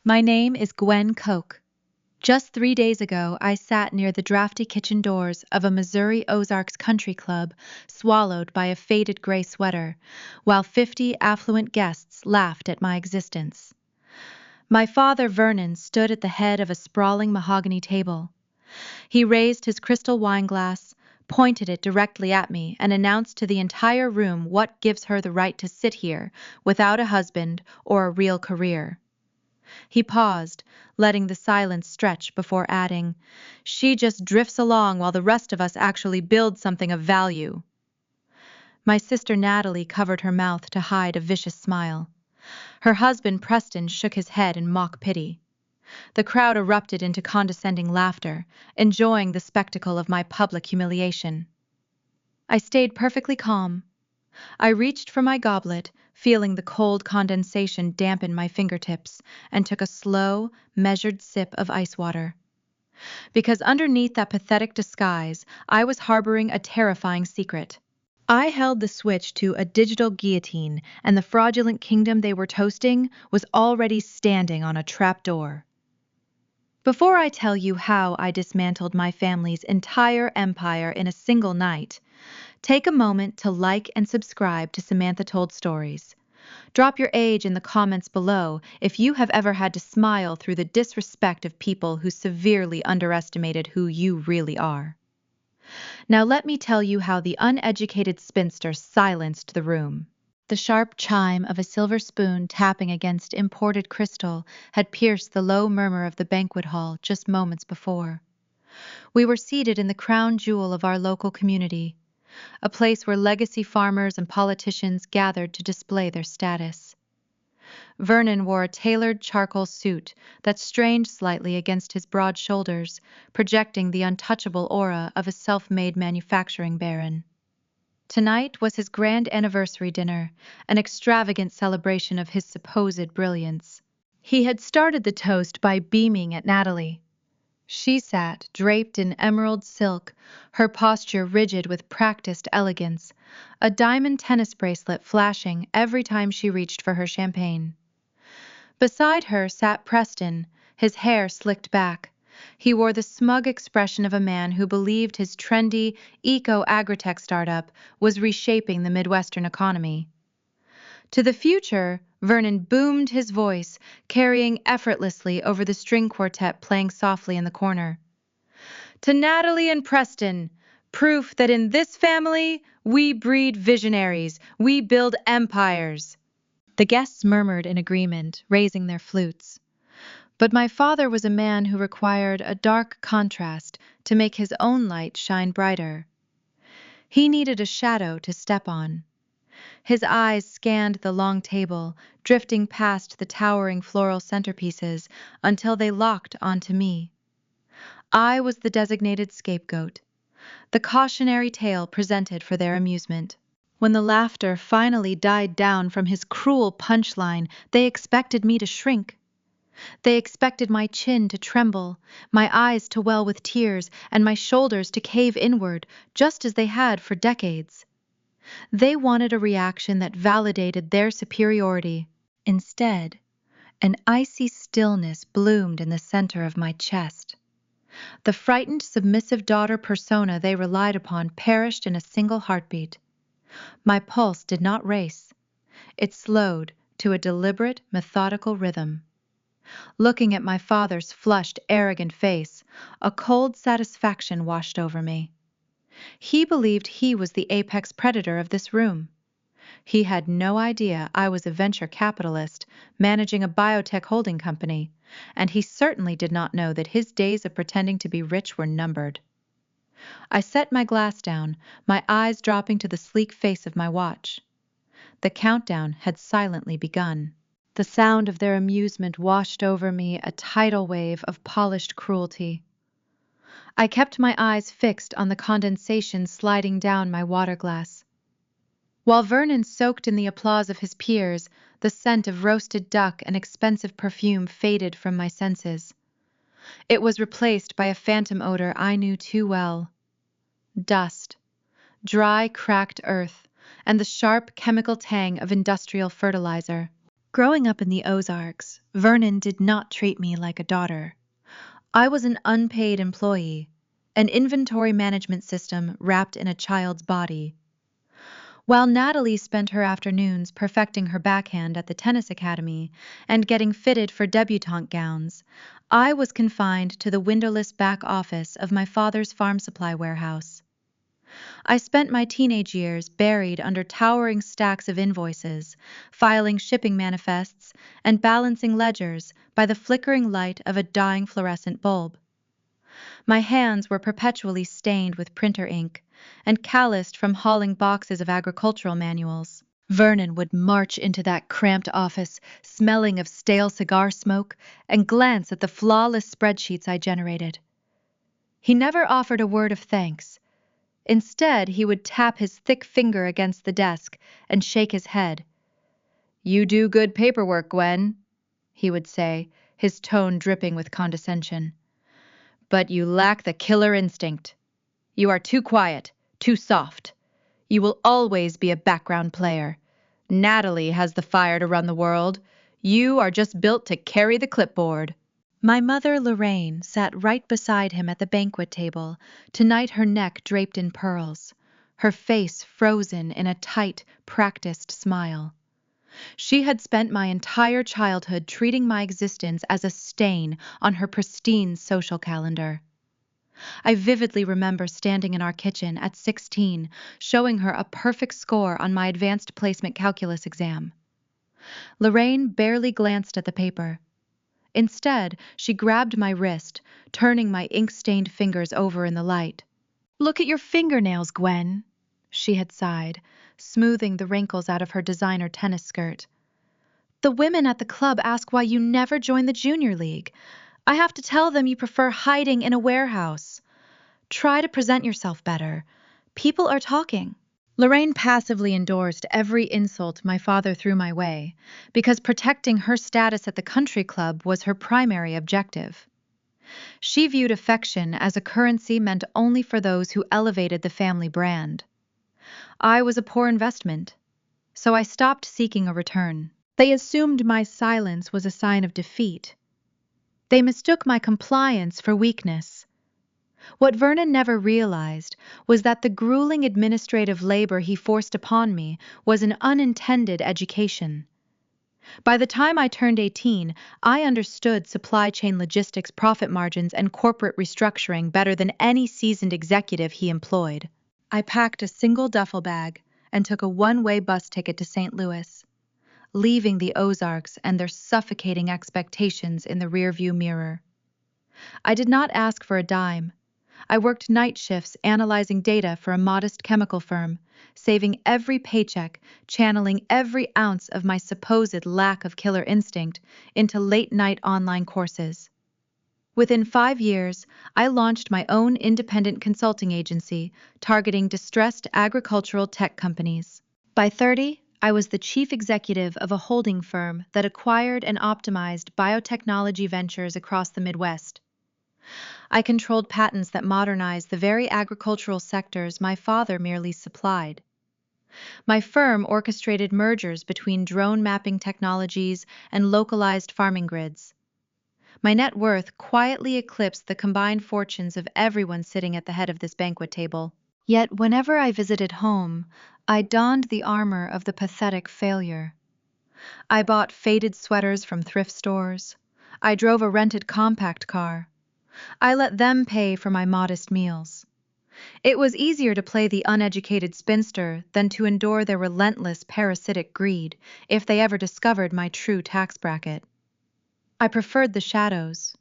My name is Gwen Koch. Just 3 days ago, I sat near the drafty kitchen doors of a Missouri Ozarks country club, swallowed by a faded gray sweater, while 50 affluent guests laughed at my existence. My father, Vernon, stood at the head of a sprawling mahogany table. He raised his crystal wine glass, pointed it directly at me, and announced to the entire room what gives her the right to sit here without a husband or a real career. He paused, letting the silence stretch before adding, "She just drifts along while the rest of us actually build something of value." My sister Natalie covered her mouth to hide a vicious smile. Her husband Preston shook his head in mock pity. The crowd erupted into condescending laughter, enjoying the spectacle of my public humiliation. I stayed perfectly calm. I reached for my goblet, feeling the cold condensation dampen my fingertips, and took a slow, measured sip of ice water. Because underneath that pathetic disguise, I was harboring a terrifying secret. I held the switch to a digital guillotine, and the fraudulent kingdom they were toasting was already standing on a trapdoor. Before I tell you how I dismantled my family's entire empire in a single night, take a moment to like and subscribe to Samantha Told Stories. Drop your age in the comments below if you have ever had to smile through the disrespect of people who severely underestimated who you really are. Now let me tell you how the uneducated spinster silenced the room. The sharp chime of a silver spoon tapping against imported crystal had pierced the low murmur of the banquet hall just moments before. We were seated in the crown jewel of our local community, a place where legacy farmers and politicians gathered to display their status. Vernon wore a tailored charcoal suit that strained slightly against his broad shoulders, projecting the untouchable aura of a self-made manufacturing baron. Tonight was his grand anniversary dinner, an extravagant celebration of his supposed brilliance. He had started the toast by beaming at Natalie. She sat, draped in emerald silk, her posture rigid with practiced elegance, a diamond tennis bracelet flashing every time she reached for her champagne. Beside her sat Preston, his hair slicked back. He wore the smug expression of a man who believed his trendy, eco-agritech startup was reshaping the Midwestern economy. To the future, Vernon boomed his voice, carrying effortlessly over the string quartet playing softly in the corner. To Natalie and Preston, proof that in this family, we breed visionaries, we build empires. The guests murmured in agreement, raising their flutes. But my father was a man who required a dark contrast to make his own light shine brighter. He needed a shadow to step on. His eyes scanned the long table, drifting past the towering floral centerpieces until they locked onto me. I was the designated scapegoat, the cautionary tale presented for their amusement. When the laughter finally died down from his cruel punchline, they expected me to shrink. They expected my chin to tremble, my eyes to well with tears, and my shoulders to cave inward, just as they had for decades. They wanted a reaction that validated their superiority. Instead, an icy stillness bloomed in the center of my chest. The frightened, submissive daughter persona they relied upon perished in a single heartbeat. My pulse did not race. It slowed to a deliberate, methodical rhythm. Looking at my father's flushed, arrogant face, a cold satisfaction washed over me. He believed he was the apex predator of this room. He had no idea I was a venture capitalist managing a biotech holding company, and he certainly did not know that his days of pretending to be rich were numbered. I set my glass down, my eyes dropping to the sleek face of my watch. The countdown had silently begun. The sound of their amusement washed over me a tidal wave of polished cruelty. I kept my eyes fixed on the condensation sliding down my water glass. While Vernon soaked in the applause of his peers, the scent of roasted duck and expensive perfume faded from my senses. It was replaced by a phantom odor I knew too well. Dust, dry, cracked earth, and the sharp chemical tang of industrial fertilizer. Growing up in the Ozarks, Vernon did not treat me like a daughter. I was an unpaid employee, an inventory management system wrapped in a child's body. While Natalie spent her afternoons perfecting her backhand at the tennis academy and getting fitted for debutante gowns, I was confined to the windowless back office of my father's farm supply warehouse. I spent my teenage years buried under towering stacks of invoices, filing shipping manifests, and balancing ledgers by the flickering light of a dying fluorescent bulb. My hands were perpetually stained with printer ink and calloused from hauling boxes of agricultural manuals. Vernon would march into that cramped office, smelling of stale cigar smoke, and glance at the flawless spreadsheets I generated. He never offered a word of thanks. Instead, he would tap his thick finger against the desk and shake his head. "You do good paperwork, Gwen," he would say, his tone dripping with condescension. "But you lack the killer instinct. You are too quiet, too soft. You will always be a background player. Natalie has the fire to run the world. You are just built to carry the clipboard." My mother, Lorraine, sat right beside him at the banquet table, tonight her neck draped in pearls, her face frozen in a tight, practiced smile. She had spent my entire childhood treating my existence as a stain on her pristine social calendar. I vividly remember standing in our kitchen at 16, showing her a perfect score on my advanced placement calculus exam. Lorraine barely glanced at the paper. Instead, she grabbed my wrist, turning my ink-stained fingers over in the light. "Look at your fingernails, Gwen," she had sighed, smoothing the wrinkles out of her designer tennis skirt. "The women at the club ask why you never join the junior league. I have to tell them you prefer hiding in a warehouse. Try to present yourself better. People are talking." Lorraine passively endorsed every insult my father threw my way, because protecting her status at the country club was her primary objective. She viewed affection as a currency meant only for those who elevated the family brand. I was a poor investment, so I stopped seeking a return. They assumed my silence was a sign of defeat. They mistook my compliance for weakness. What Vernon never realized was that the grueling administrative labor he forced upon me was an unintended education. By the time I turned 18, I understood supply chain logistics profit margins and corporate restructuring better than any seasoned executive he employed. I packed a single duffel bag and took a one-way bus ticket to St. Louis, leaving the Ozarks and their suffocating expectations in the rearview mirror. I did not ask for a dime. I worked night shifts analyzing data for a modest chemical firm, saving every paycheck, channeling every ounce of my supposed lack of killer instinct into late-night online courses. Within 5 years, I launched my own independent consulting agency targeting distressed agricultural tech companies. By 30, I was the chief executive of a holding firm that acquired and optimized biotechnology ventures across the Midwest. I controlled patents that modernized the very agricultural sectors my father merely supplied. My firm orchestrated mergers between drone mapping technologies and localized farming grids. My net worth quietly eclipsed the combined fortunes of everyone sitting at the head of this banquet table. Yet whenever I visited home, I donned the armor of the pathetic failure. I bought faded sweaters from thrift stores. I drove a rented compact car. I let them pay for my modest meals. It was easier to play the uneducated spinster than to endure their relentless parasitic greed if they ever discovered my true tax bracket. I preferred the shadows.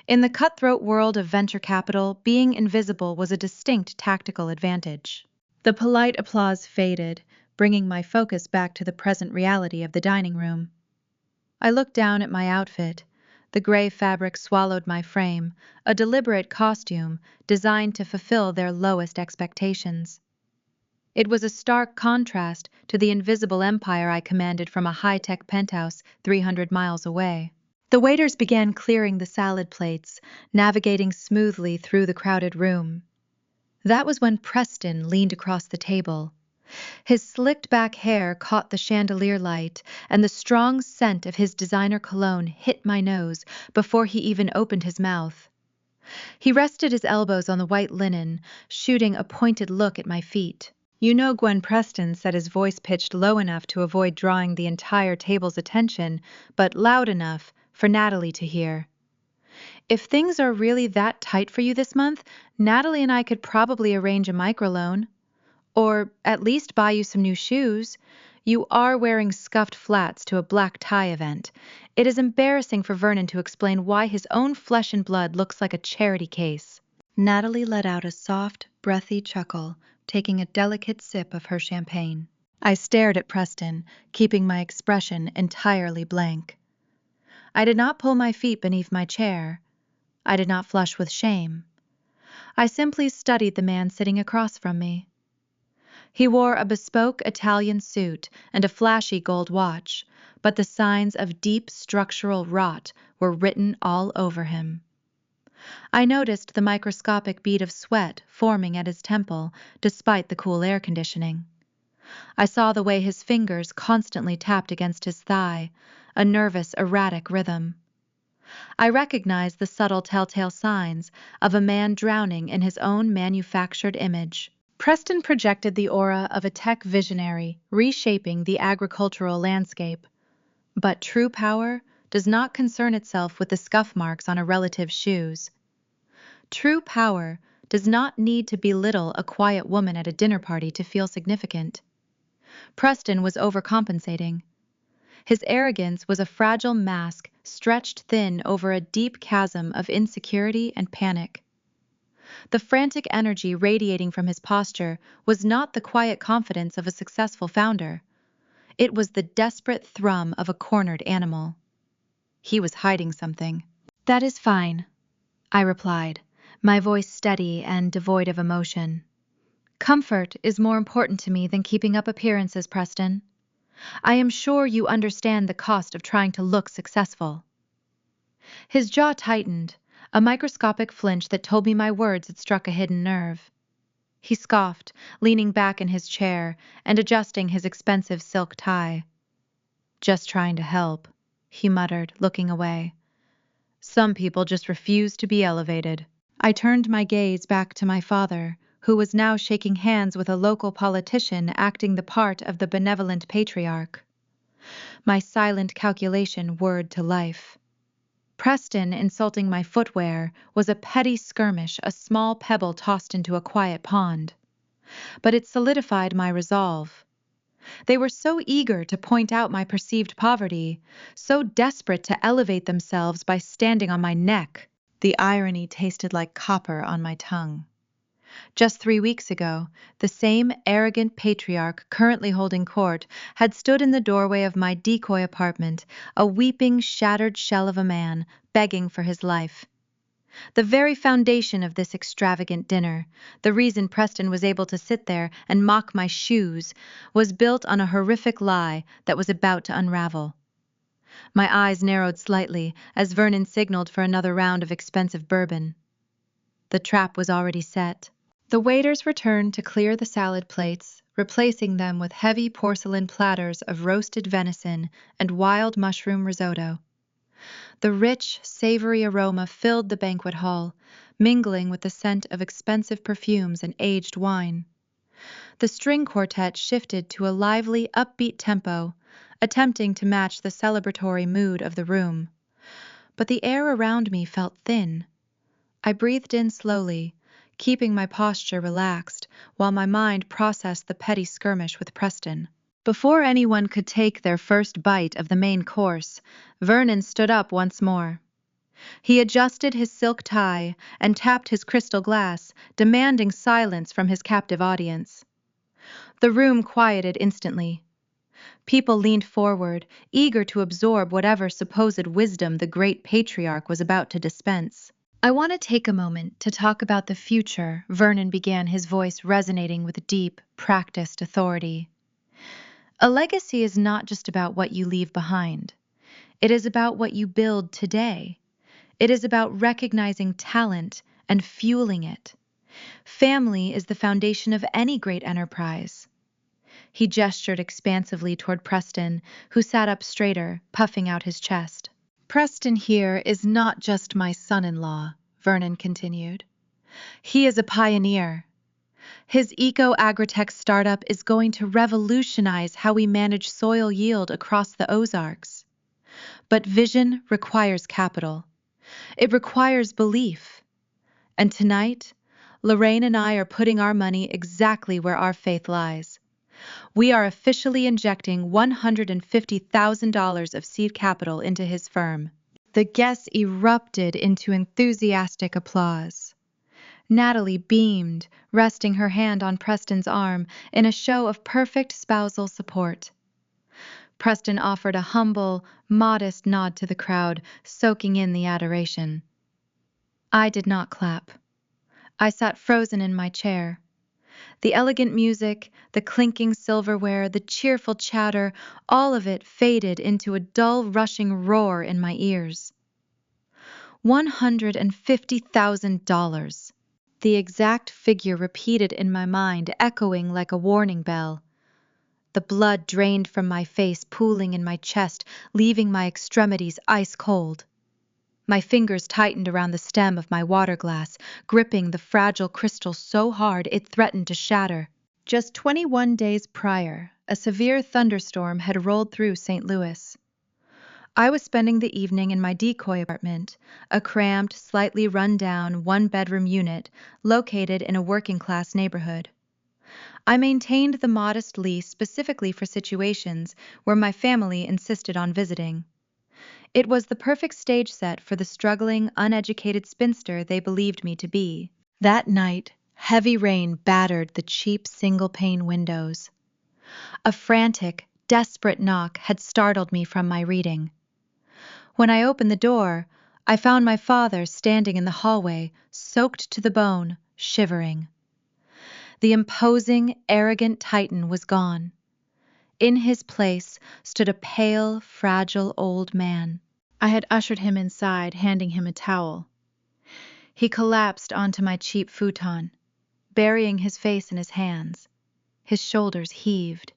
In the cutthroat world of venture capital, being invisible was a distinct tactical advantage. The polite applause faded, bringing my focus back to the present reality of the dining room. I looked down at my outfit. The gray fabric swallowed my frame, a deliberate costume designed to fulfill their lowest expectations. It was a stark contrast to the invisible empire I commanded from a high-tech penthouse 300 miles away. The waiters began clearing the salad plates, navigating smoothly through the crowded room. That was when Preston leaned across the table. His slicked back hair caught the chandelier light, and the strong scent of his designer cologne hit my nose before he even opened his mouth. He rested his elbows on the white linen, shooting a pointed look at my feet. You know, Gwen Preston said his voice pitched low enough to avoid drawing the entire table's attention, but loud enough for Natalie to hear. If things are really that tight for you this month, Natalie and I could probably arrange a microloan. Or at least buy you some new shoes. You are wearing scuffed flats to a black tie event. It is embarrassing for Vernon to explain why his own flesh and blood looks like a charity case. Natalie let out a soft, breathy chuckle, taking a delicate sip of her champagne. I stared at Preston, keeping my expression entirely blank. I did not pull my feet beneath my chair. I did not flush with shame. I simply studied the man sitting across from me. He wore a bespoke Italian suit and a flashy gold watch, but the signs of deep structural rot were written all over him. I noticed the microscopic bead of sweat forming at his temple despite the cool air conditioning. I saw the way his fingers constantly tapped against his thigh, a nervous, erratic rhythm. I recognized the subtle telltale signs of a man drowning in his own manufactured image. Preston projected the aura of a tech visionary reshaping the agricultural landscape. But true power does not concern itself with the scuff marks on a relative's shoes. True power does not need to belittle a quiet woman at a dinner party to feel significant. Preston was overcompensating. His arrogance was a fragile mask stretched thin over a deep chasm of insecurity and panic. The frantic energy radiating from his posture was not the quiet confidence of a successful founder. It was the desperate thrum of a cornered animal. He was hiding something. "That is fine," I replied, my voice steady and devoid of emotion. "Comfort is more important to me than keeping up appearances, Preston. I am sure you understand the cost of trying to look successful." His jaw tightened, a microscopic flinch that told me my words had struck a hidden nerve. He scoffed, leaning back in his chair and adjusting his expensive silk tie. "Just trying to help," he muttered, looking away. "Some people just refuse to be elevated." I turned my gaze back to my father, who was now shaking hands with a local politician acting the part of the benevolent patriarch. My silent calculation whirred to life. Preston insulting my footwear was a petty skirmish, a small pebble tossed into a quiet pond. But it solidified my resolve. They were so eager to point out my perceived poverty, so desperate to elevate themselves by standing on my neck. The irony tasted like copper on my tongue. Just 3 weeks ago, the same arrogant patriarch currently holding court had stood in the doorway of my decoy apartment, a weeping, shattered shell of a man, begging for his life. The very foundation of this extravagant dinner, the reason Preston was able to sit there and mock my shoes, was built on a horrific lie that was about to unravel. My eyes narrowed slightly as Vernon signaled for another round of expensive bourbon. The trap was already set. The waiters returned to clear the salad plates, replacing them with heavy porcelain platters of roasted venison and wild mushroom risotto. The rich, savory aroma filled the banquet hall, mingling with the scent of expensive perfumes and aged wine. The string quartet shifted to a lively, upbeat tempo, attempting to match the celebratory mood of the room. But the air around me felt thin. I breathed in slowly, keeping my posture relaxed while my mind processed the petty skirmish with Preston. Before anyone could take their first bite of the main course, Vernon stood up once more. He adjusted his silk tie and tapped his crystal glass, demanding silence from his captive audience. The room quieted instantly. People leaned forward, eager to absorb whatever supposed wisdom the great patriarch was about to dispense. "I want to take a moment to talk about the future," Vernon began, his voice resonating with deep, practiced authority. "A legacy is not just about what you leave behind. It is about what you build today. It is about recognizing talent and fueling it. Family is the foundation of any great enterprise. He gestured expansively toward Preston, who sat up straighter, puffing out his chest. Preston here is not just my son-in-law, Vernon continued. He is a pioneer. His eco-agritech startup is going to revolutionize how we manage soil yield across the Ozarks. But vision requires capital. It requires belief. And tonight, Lorraine and I are putting our money exactly where our faith lies. We are officially injecting $150,000 of seed capital into his firm. The guests erupted into enthusiastic applause. Natalie beamed, resting her hand on Preston's arm in a show of perfect spousal support. Preston offered a humble, modest nod to the crowd, soaking in the adoration. I did not clap. I sat frozen in my chair. The elegant music, the clinking silverware, the cheerful chatter, all of it faded into a dull, rushing roar in my ears. $150,000. The exact figure repeated in my mind, echoing like a warning bell. The blood drained from my face, pooling in my chest, leaving my extremities ice cold. My fingers tightened around the stem of my water glass, gripping the fragile crystal so hard it threatened to shatter. Just 21 days prior, a severe thunderstorm had rolled through St. Louis. I was spending the evening in my decoy apartment, a cramped, slightly run-down, one-bedroom unit located in a working-class neighborhood. I maintained the modest lease specifically for situations where my family insisted on visiting. It was the perfect stage set for the struggling, uneducated spinster they believed me to be. That night, heavy rain battered the cheap single-pane windows. A frantic, desperate knock had startled me from my reading. When I opened the door, I found my father standing in the hallway, soaked to the bone, shivering. The imposing, arrogant Titan was gone. In his place stood a pale, fragile old man. I had ushered him inside, handing him a towel. He collapsed onto my cheap futon, burying his face in his hands. His shoulders heaved.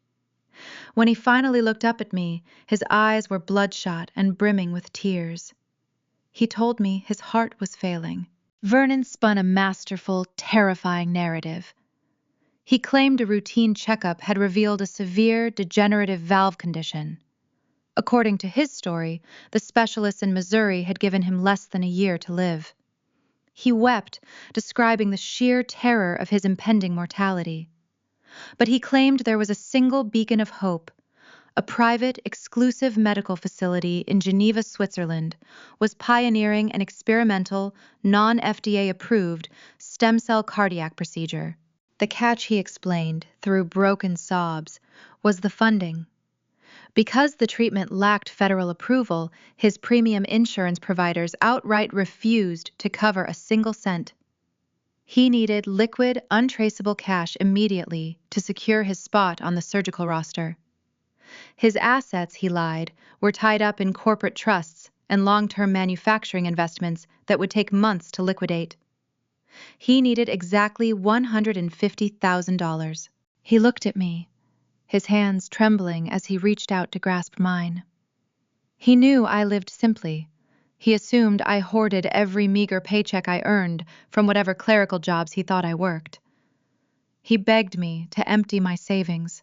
When he finally looked up at me, his eyes were bloodshot and brimming with tears. He told me his heart was failing. Vernon spun a masterful, terrifying narrative. He claimed a routine checkup had revealed a severe degenerative valve condition. According to his story, the specialists in Missouri had given him less than a year to live. He wept, describing the sheer terror of his impending mortality. But he claimed there was a single beacon of hope. A private, exclusive medical facility in Geneva, Switzerland, was pioneering an experimental, non-FDA-approved stem cell cardiac procedure. The catch, he explained, through broken sobs, was the funding. Because the treatment lacked federal approval, his premium insurance providers outright refused to cover a single cent. He needed liquid, untraceable cash immediately to secure his spot on the surgical roster. His assets, he lied, were tied up in corporate trusts and long-term manufacturing investments that would take months to liquidate. He needed exactly $150,000. He looked at me, his hands trembling as he reached out to grasp mine. He knew I lived simply. He assumed I hoarded every meager paycheck I earned from whatever clerical jobs he thought I worked. He begged me to empty my savings.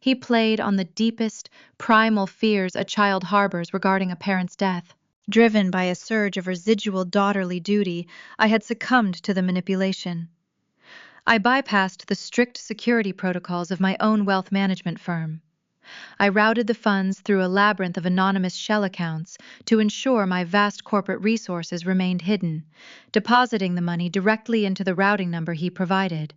He played on the deepest, primal fears a child harbors regarding a parent's death. Driven by a surge of residual daughterly duty, I had succumbed to the manipulation. I bypassed the strict security protocols of my own wealth management firm. I routed the funds through a labyrinth of anonymous shell accounts to ensure my vast corporate resources remained hidden, depositing the money directly into the routing number he provided.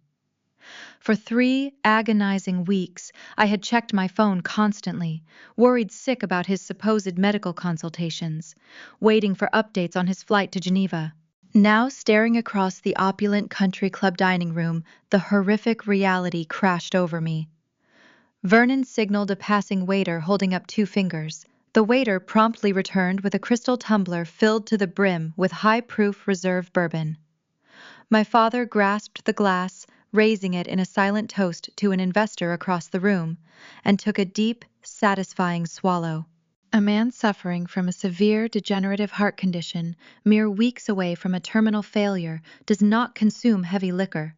For 3 agonizing weeks, I had checked my phone constantly, worried sick about his supposed medical consultations, waiting for updates on his flight to Geneva. Now, staring across the opulent country club dining room, the horrific reality crashed over me. Vernon signaled a passing waiter holding up 2 fingers. The waiter promptly returned with a crystal tumbler filled to the brim with high-proof reserve bourbon. My father grasped the glass, raising it in a silent toast to an investor across the room, and took a deep, satisfying swallow. A man suffering from a severe degenerative heart condition, mere weeks away from a terminal failure, does not consume heavy liquor.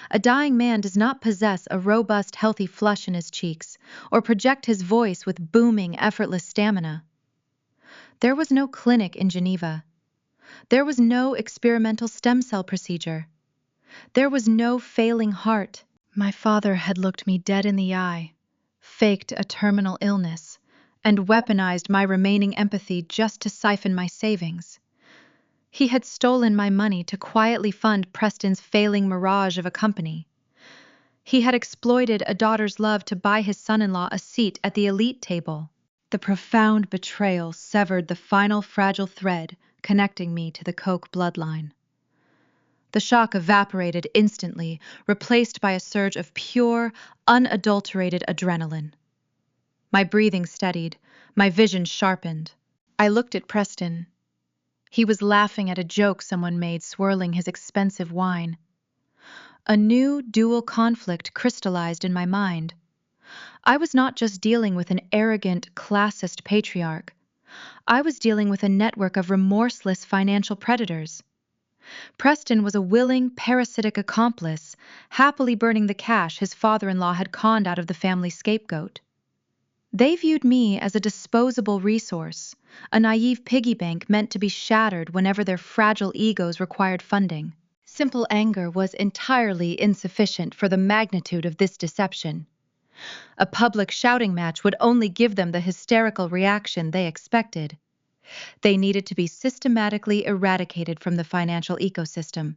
A dying man does not possess a robust, healthy flush in his cheeks, or project his voice with booming, effortless stamina. There was no clinic in Geneva. There was no experimental stem cell procedure. There was no failing heart. My father had looked me dead in the eye, faked a terminal illness, and weaponized my remaining empathy just to siphon my savings. He had stolen my money to quietly fund Preston's failing mirage of a company. He had exploited a daughter's love to buy his son-in-law a seat at the elite table. The profound betrayal severed the final fragile thread connecting me to the Koch bloodline. The shock evaporated instantly, replaced by a surge of pure, unadulterated adrenaline. My breathing steadied, my vision sharpened. I looked at Preston. He was laughing at a joke someone made, swirling his expensive wine. A new dual conflict crystallized in my mind. I was not just dealing with an arrogant, classist patriarch. I was dealing with a network of remorseless financial predators. Preston was a willing, parasitic accomplice, happily burning the cash his father-in-law had conned out of the family scapegoat. They viewed me as a disposable resource, a naive piggy bank meant to be shattered whenever their fragile egos required funding. Simple anger was entirely insufficient for the magnitude of this deception. A public shouting match would only give them the hysterical reaction they expected. They needed to be systematically eradicated from the financial ecosystem.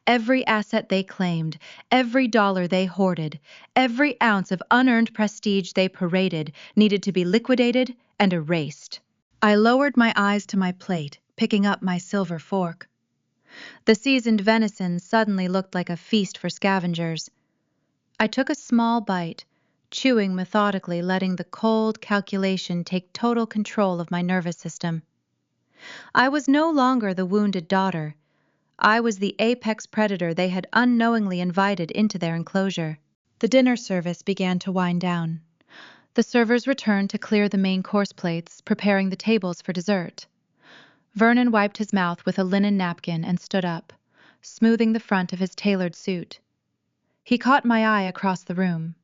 Every asset they claimed, every dollar they hoarded, every ounce of unearned prestige they paraded needed to be liquidated and erased. I lowered my eyes to my plate, picking up my silver fork. The seasoned venison suddenly looked like a feast for scavengers. I took a small bite, chewing methodically, letting the cold calculation take total control of my nervous system. I was no longer the wounded daughter. I was the apex predator they had unknowingly invited into their enclosure. The dinner service began to wind down. The servers returned to clear the main course plates, preparing the tables for dessert. Vernon wiped his mouth with a linen napkin and stood up, smoothing the front of his tailored suit. He caught my eye across the room.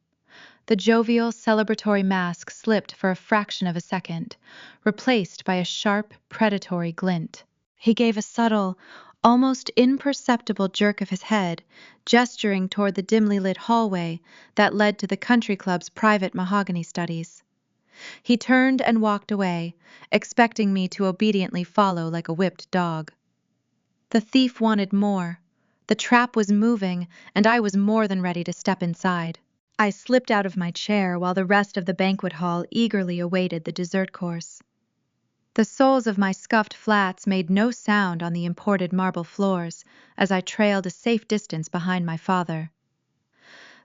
The jovial, celebratory mask slipped for a fraction of a second, replaced by a sharp, predatory glint. He gave a subtle, almost imperceptible jerk of his head, gesturing toward the dimly lit hallway that led to the country club's private mahogany studies. He turned and walked away, expecting me to obediently follow like a whipped dog. The thief wanted more. The trap was moving, and I was more than ready to step inside. I slipped out of my chair while the rest of the banquet hall eagerly awaited the dessert course. The soles of my scuffed flats made no sound on the imported marble floors as I trailed a safe distance behind my father.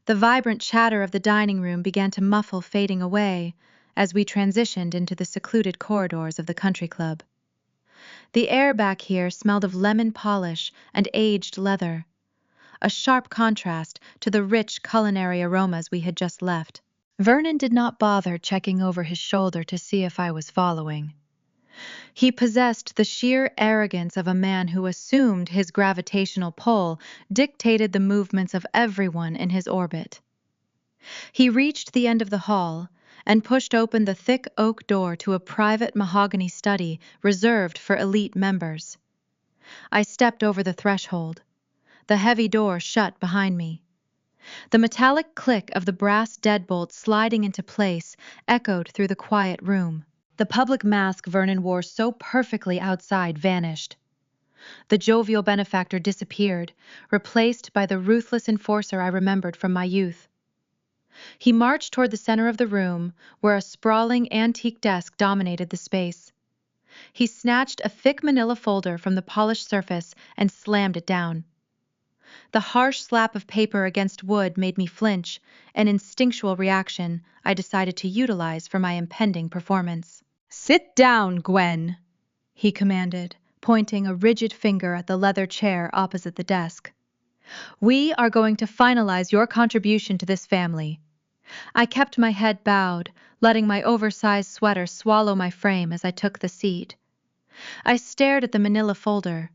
The vibrant chatter of the dining room began to muffle, fading away as we transitioned into the secluded corridors of the country club. The air back here smelled of lemon polish and aged leather, a sharp contrast to the rich culinary aromas we had just left. Vernon did not bother checking over his shoulder to see if I was following. He possessed the sheer arrogance of a man who assumed his gravitational pull dictated the movements of everyone in his orbit. He reached the end of the hall and pushed open the thick oak door to a private mahogany study reserved for elite members. I stepped over the threshold. The heavy door shut behind me. The metallic click of the brass deadbolt sliding into place echoed through the quiet room. The public mask Vernon wore so perfectly outside vanished. The jovial benefactor disappeared, replaced by the ruthless enforcer I remembered from my youth. He marched toward the center of the room, where a sprawling antique desk dominated the space. He snatched a thick manila folder from the polished surface and slammed it down. The harsh slap of paper against wood made me flinch, an instinctual reaction I decided to utilize for my impending performance. "Sit down, Gwen," he commanded, pointing a rigid finger at the leather chair opposite the desk. We are going to finalize your contribution to this family. I kept my head bowed, letting my oversized sweater swallow my frame as I took the seat. I stared at the manila folder.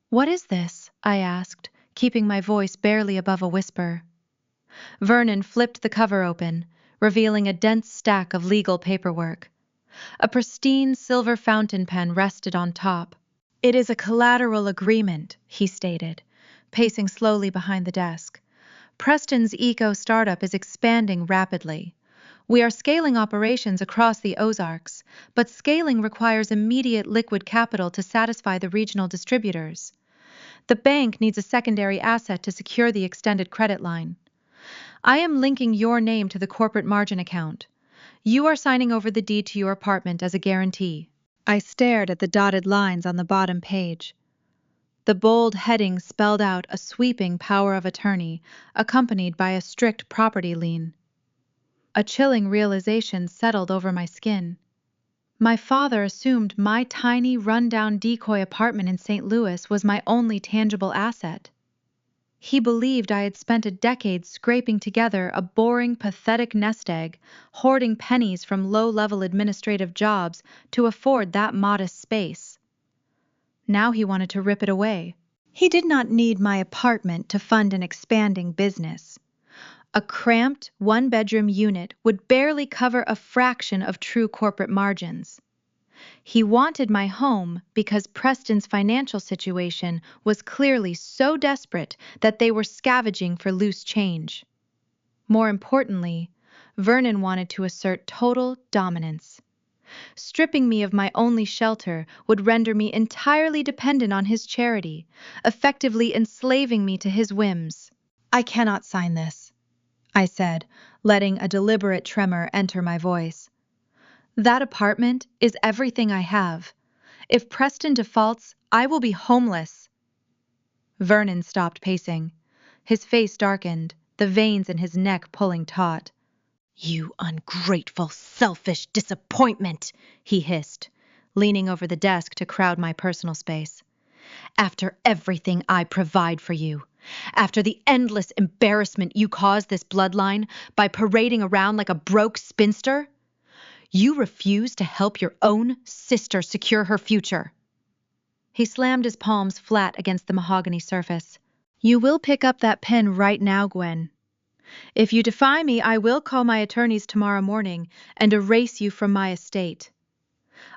"What is this?" I asked, keeping my voice barely above a whisper. Vernon flipped the cover open, revealing a dense stack of legal paperwork. A pristine silver fountain pen rested on top. "It is a collateral agreement," he stated, pacing slowly behind the desk. "Preston's eco-startup is expanding rapidly. We are scaling operations across the Ozarks, but scaling requires immediate liquid capital to satisfy the regional distributors. The bank needs a secondary asset to secure the extended credit line. I am linking your name to the corporate margin account. You are signing over the deed to your apartment as a guarantee." I stared at the dotted lines on the bottom page. The bold heading spelled out a sweeping power of attorney, accompanied by a strict property lien. A chilling realization settled over my skin. My father assumed my tiny, run-down decoy apartment in St. Louis was my only tangible asset. He believed I had spent a decade scraping together a boring, pathetic nest egg, hoarding pennies from low-level administrative jobs to afford that modest space. Now he wanted to rip it away. He did not need my apartment to fund an expanding business. A cramped, one-bedroom unit would barely cover a fraction of true corporate margins. He wanted my home because Preston's financial situation was clearly so desperate that they were scavenging for loose change. More importantly, Vernon wanted to assert total dominance. Stripping me of my only shelter would render me entirely dependent on his charity, effectively enslaving me to his whims. "I cannot sign this," I said, letting a deliberate tremor enter my voice. "That apartment is everything I have. If Preston defaults, I will be homeless." Vernon stopped pacing. His face darkened, the veins in his neck pulling taut. "You ungrateful, selfish disappointment," he hissed, leaning over the desk to crowd my personal space. "After everything I provide for you, after the endless embarrassment you cause this bloodline by parading around like a broke spinster, you refuse to help your own sister secure her future." He slammed his palms flat against the mahogany surface. "You will pick up that pen right now, Gwen. If you defy me, I will call my attorneys tomorrow morning and erase you from my estate.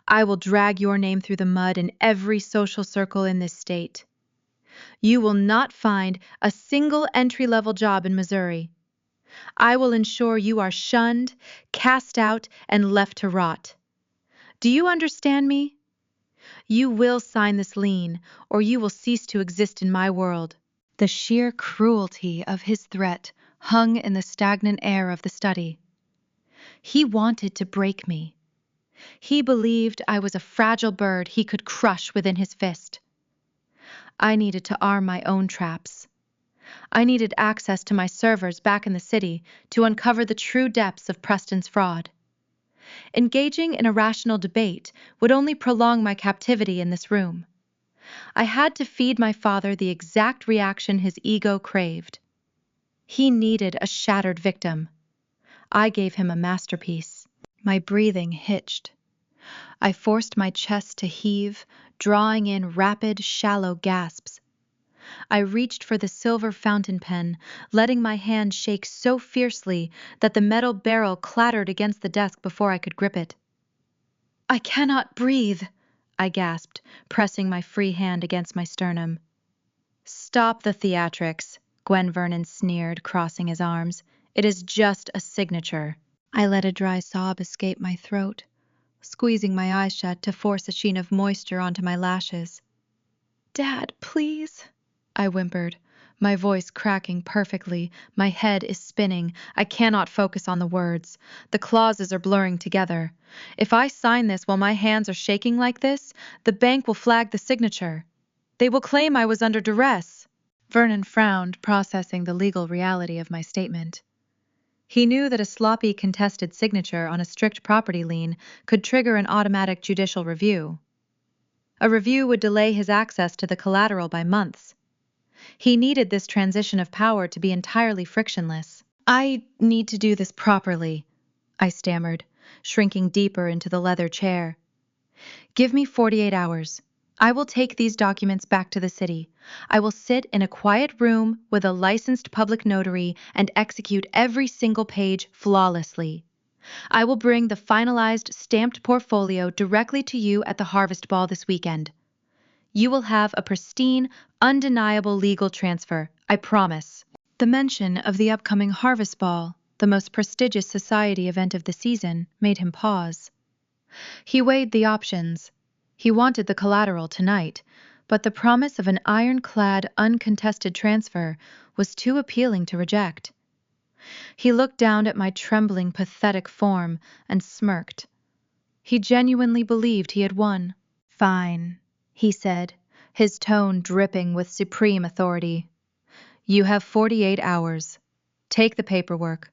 I will drag your name through the mud in every social circle in this state. You will not find a single entry-level job in Missouri. I will ensure you are shunned, cast out, and left to rot. Do you understand me? You will sign this lien, or you will cease to exist in my world." The sheer cruelty of his threat hung in the stagnant air of the study. He wanted to break me. He believed I was a fragile bird he could crush within his fist. I needed to arm my own traps. I needed access to my servers back in the city to uncover the true depths of Preston's fraud. Engaging in a rational debate would only prolong my captivity in this room. I had to feed my father the exact reaction his ego craved. He needed a shattered victim. I gave him a masterpiece. My breathing hitched. I forced my chest to heave, drawing in rapid, shallow gasps. I reached for the silver fountain pen, letting my hand shake so fiercely that the metal barrel clattered against the desk before I could grip it. "I cannot breathe," I gasped, pressing my free hand against my sternum. "Stop the theatrics," Gwen Vernon sneered, crossing his arms. "It is just a signature." I let a dry sob escape my throat, squeezing my eyes shut to force a sheen of moisture onto my lashes. "Dad, please," I whimpered, my voice cracking perfectly. My head is spinning. I cannot focus on the words. The clauses are blurring together. If I sign this while my hands are shaking like this, the bank will flag the signature. They will claim I was under duress. Vernon frowned, processing the legal reality of my statement. He knew that a sloppy, contested signature on a strict property lien could trigger an automatic judicial review. A review would delay his access to the collateral by months. He needed this transition of power to be entirely frictionless. I need to do this properly, I stammered, shrinking deeper into the leather chair. Give me 48 hours. I will take these documents back to the city. I will sit in a quiet room with a licensed public notary and execute every single page flawlessly. I will bring the finalized stamped portfolio directly to you at the Harvest Ball this weekend. You will have a pristine, undeniable legal transfer, I promise. The mention of the upcoming Harvest Ball, the most prestigious society event of the season, made him pause. He weighed the options. He wanted the collateral tonight, but the promise of an ironclad, uncontested transfer was too appealing to reject. He looked down at my trembling, pathetic form and smirked. He genuinely believed he had won. Fine, he said, his tone dripping with supreme authority. You have 48 hours. Take the paperwork.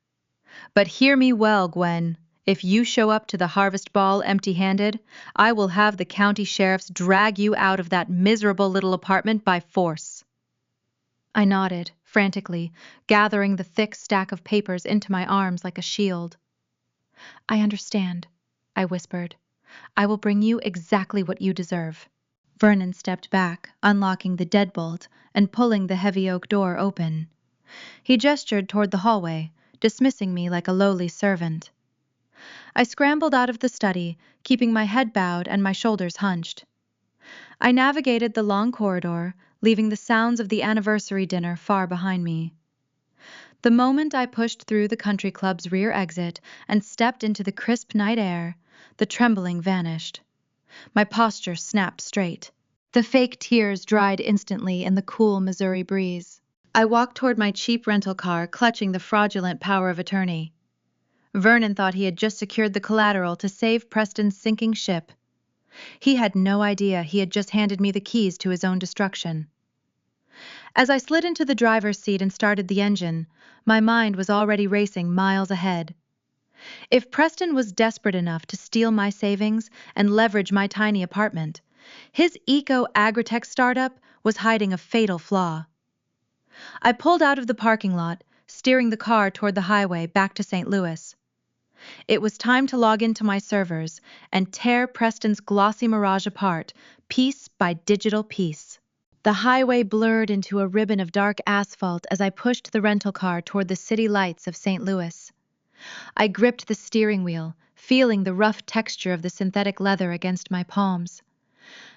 But hear me well, Gwen. If you show up to the Harvest Ball empty-handed, I will have the county sheriffs drag you out of that miserable little apartment by force. I nodded, frantically, gathering the thick stack of papers into my arms like a shield. I understand, I whispered. I will bring you exactly what you deserve. Vernon stepped back, unlocking the deadbolt and pulling the heavy oak door open. He gestured toward the hallway, dismissing me like a lowly servant. I scrambled out of the study, keeping my head bowed and my shoulders hunched. I navigated the long corridor, leaving the sounds of the anniversary dinner far behind me. The moment I pushed through the country club's rear exit and stepped into the crisp night air, the trembling vanished. My posture snapped straight. The fake tears dried instantly in the cool Missouri breeze. I walked toward my cheap rental car, clutching the fraudulent power of attorney. Vernon thought he had just secured the collateral to save Preston's sinking ship. He had no idea he had just handed me the keys to his own destruction. As I slid into the driver's seat and started the engine, my mind was already racing miles ahead. If Preston was desperate enough to steal my savings and leverage my tiny apartment, his eco-agritech startup was hiding a fatal flaw. I pulled out of the parking lot, steering the car toward the highway back to St. Louis. It was time to log into my servers and tear Preston's glossy mirage apart, piece by digital piece. The highway blurred into a ribbon of dark asphalt as I pushed the rental car toward the city lights of St. Louis. I gripped the steering wheel, feeling the rough texture of the synthetic leather against my palms.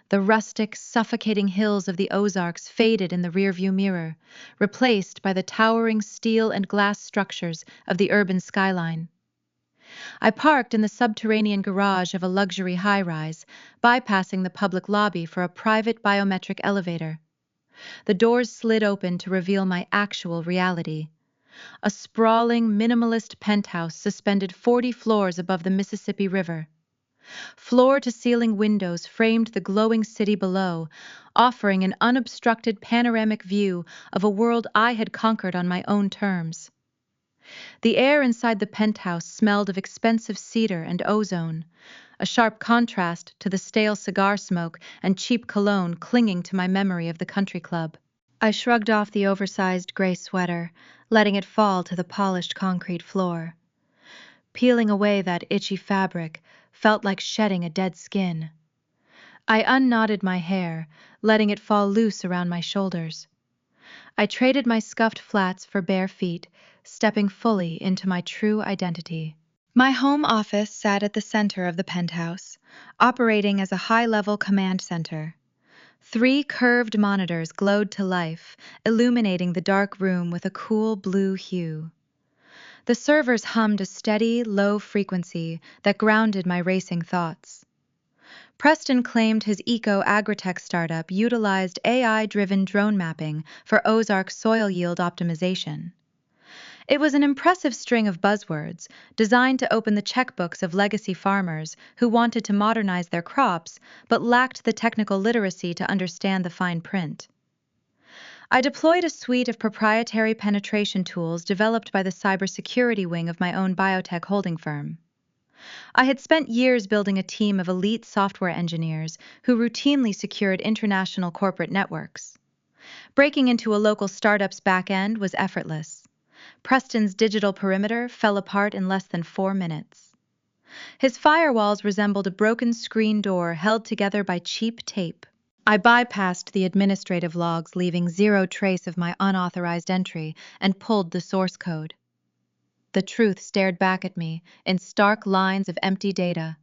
The rustic, suffocating hills of the Ozarks faded in the rearview mirror, replaced by the towering steel and glass structures of the urban skyline. I parked in the subterranean garage of a luxury high-rise, bypassing the public lobby for a private biometric elevator. The doors slid open to reveal my actual reality. A sprawling, minimalist penthouse suspended 40 floors above the Mississippi River. Floor-to-ceiling windows framed the glowing city below, offering an unobstructed panoramic view of a world I had conquered on my own terms. The air inside the penthouse smelled of expensive cedar and ozone, a sharp contrast to the stale cigar smoke and cheap cologne clinging to my memory of the country club. I shrugged off the oversized gray sweater, letting it fall to the polished concrete floor. Peeling away that itchy fabric felt like shedding a dead skin. I unknotted my hair, letting it fall loose around my shoulders. I traded my scuffed flats for bare feet, stepping fully into my true identity. My home office sat at the center of the penthouse, operating as a high-level command center. 3 curved monitors glowed to life, illuminating the dark room with a cool blue hue. The servers hummed a steady, low frequency that grounded my racing thoughts. Preston claimed his eco-agritech startup utilized AI-driven drone mapping for Ozark soil yield optimization. It was an impressive string of buzzwords designed to open the checkbooks of legacy farmers who wanted to modernize their crops but lacked the technical literacy to understand the fine print. I deployed a suite of proprietary penetration tools developed by the cybersecurity wing of my own biotech holding firm. I had spent years building a team of elite software engineers who routinely secured international corporate networks. Breaking into a local startup's back end was effortless. Preston's digital perimeter fell apart in less than 4 minutes. His firewalls resembled a broken screen door held together by cheap tape. I bypassed the administrative logs, leaving zero trace of my unauthorized entry, and pulled the source code. The truth stared back at me in stark lines of empty data.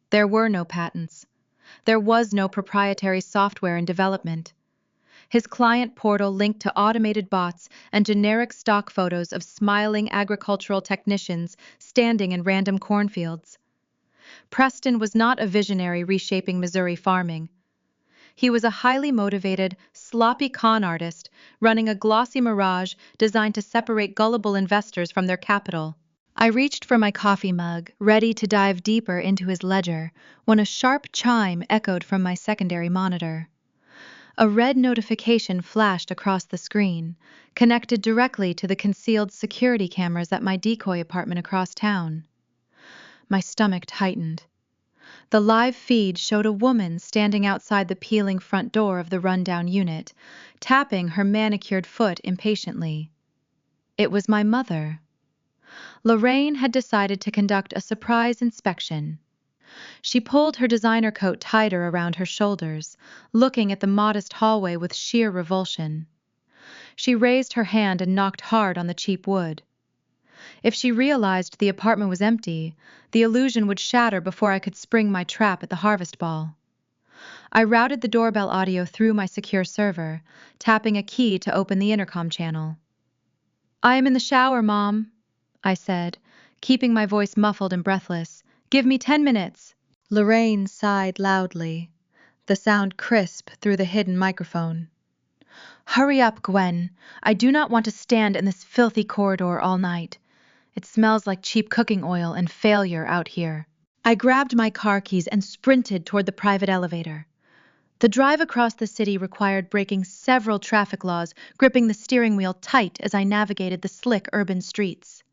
There were no patents. There was no proprietary software in development. His client portal linked to automated bots and generic stock photos of smiling agricultural technicians standing in random cornfields. Preston was not a visionary reshaping Missouri farming. He was a highly motivated, sloppy con artist running a glossy mirage designed to separate gullible investors from their capital. I reached for my coffee mug, ready to dive deeper into his ledger, when a sharp chime echoed from my secondary monitor. A red notification flashed across the screen, connected directly to the concealed security cameras at my decoy apartment across town. My stomach tightened. The live feed showed a woman standing outside the peeling front door of the rundown unit, tapping her manicured foot impatiently. It was my mother. Lorraine had decided to conduct a surprise inspection. She pulled her designer coat tighter around her shoulders, looking at the modest hallway with sheer revulsion. She raised her hand and knocked hard on the cheap wood. If she realized the apartment was empty, the illusion would shatter before I could spring my trap at the harvest ball. I routed the doorbell audio through my secure server, tapping a key to open the intercom channel. "I am in the shower, Mom," I said, keeping my voice muffled and breathless. "Give me 10 minutes." Lorraine sighed loudly, the sound crisp through the hidden microphone. "Hurry up, Gwen. I do not want to stand in this filthy corridor all night. It smells like cheap cooking oil and failure out here." I grabbed my car keys and sprinted toward the private elevator. The drive across the city required breaking several traffic laws, gripping the steering wheel tight as I navigated the slick urban streets.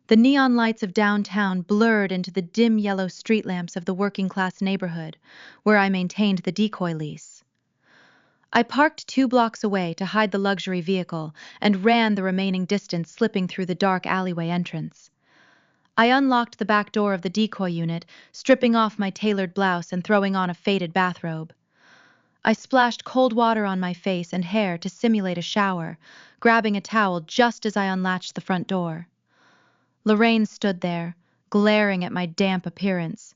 The neon lights of downtown blurred into the dim yellow street lamps of the working-class neighborhood, where I maintained the decoy lease. I parked 2 blocks away to hide the luxury vehicle and ran the remaining distance, slipping through the dark alleyway entrance. I unlocked the back door of the decoy unit, stripping off my tailored blouse and throwing on a faded bathrobe. I splashed cold water on my face and hair to simulate a shower, grabbing a towel just as I unlatched the front door. Lorraine stood there, glaring at my damp appearance.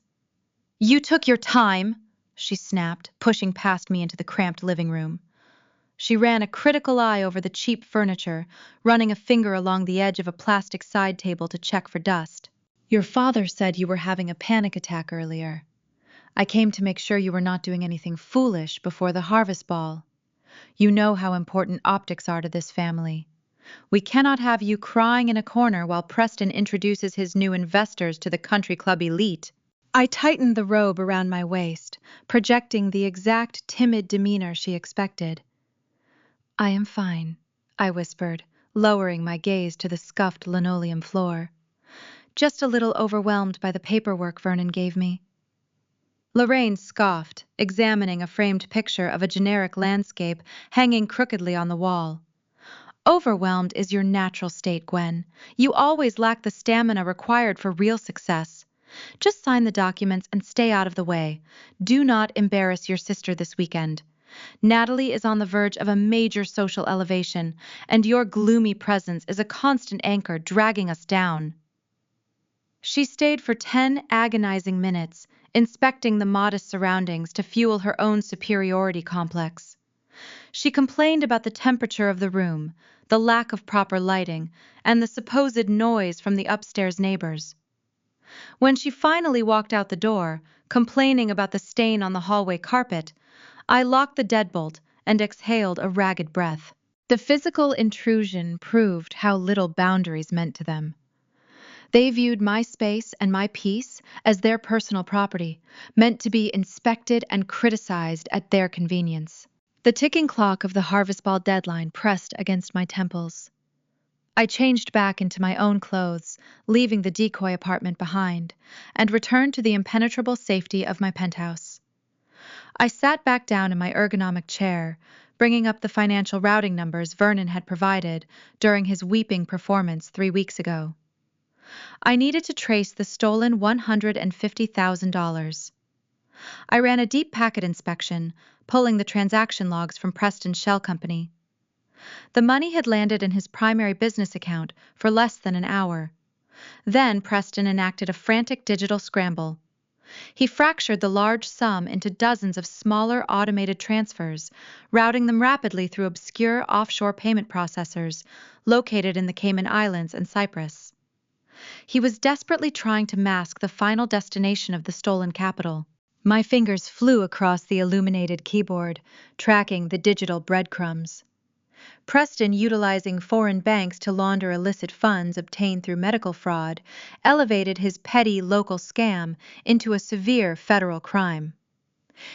"You took your time," she snapped, pushing past me into the cramped living room. She ran a critical eye over the cheap furniture, running a finger along the edge of a plastic side table to check for dust. "Your father said you were having a panic attack earlier. I came to make sure you were not doing anything foolish before the harvest ball. You know how important optics are to this family. We cannot have you crying in a corner while Preston introduces his new investors to the country club elite." I tightened the robe around my waist, projecting the exact timid demeanor she expected. "I am fine," I whispered, lowering my gaze to the scuffed linoleum floor. "Just a little overwhelmed by the paperwork Vernon gave me." Lorraine scoffed, examining a framed picture of a generic landscape hanging crookedly on the wall. "Overwhelmed is your natural state, Gwen. You always lack the stamina required for real success. Just sign the documents and stay out of the way. Do not embarrass your sister this weekend. Natalie is on the verge of a major social elevation, and your gloomy presence is a constant anchor dragging us down." She stayed for 10 agonizing minutes, inspecting the modest surroundings to fuel her own superiority complex. She complained about the temperature of the room, the lack of proper lighting, and the supposed noise from the upstairs neighbors. When she finally walked out the door, complaining about the stain on the hallway carpet, I locked the deadbolt and exhaled a ragged breath. The physical intrusion proved how little boundaries meant to them. They viewed my space and my peace as their personal property, meant to be inspected and criticized at their convenience. The ticking clock of the harvest ball deadline pressed against my temples. I changed back into my own clothes, leaving the decoy apartment behind, and returned to the impenetrable safety of my penthouse. I sat back down in my ergonomic chair, bringing up the financial routing numbers Vernon had provided during his weeping performance 3 weeks ago. I needed to trace the stolen $150,000. I ran a deep packet inspection, pulling the transaction logs from Preston's shell company. The money had landed in his primary business account for less than an hour. Then Preston enacted a frantic digital scramble. He fractured the large sum into dozens of smaller automated transfers, routing them rapidly through obscure offshore payment processors located in the Cayman Islands and Cyprus. He was desperately trying to mask the final destination of the stolen capital. My fingers flew across the illuminated keyboard, tracking the digital breadcrumbs. Preston, utilizing foreign banks to launder illicit funds obtained through medical fraud, elevated his petty local scam into a severe federal crime.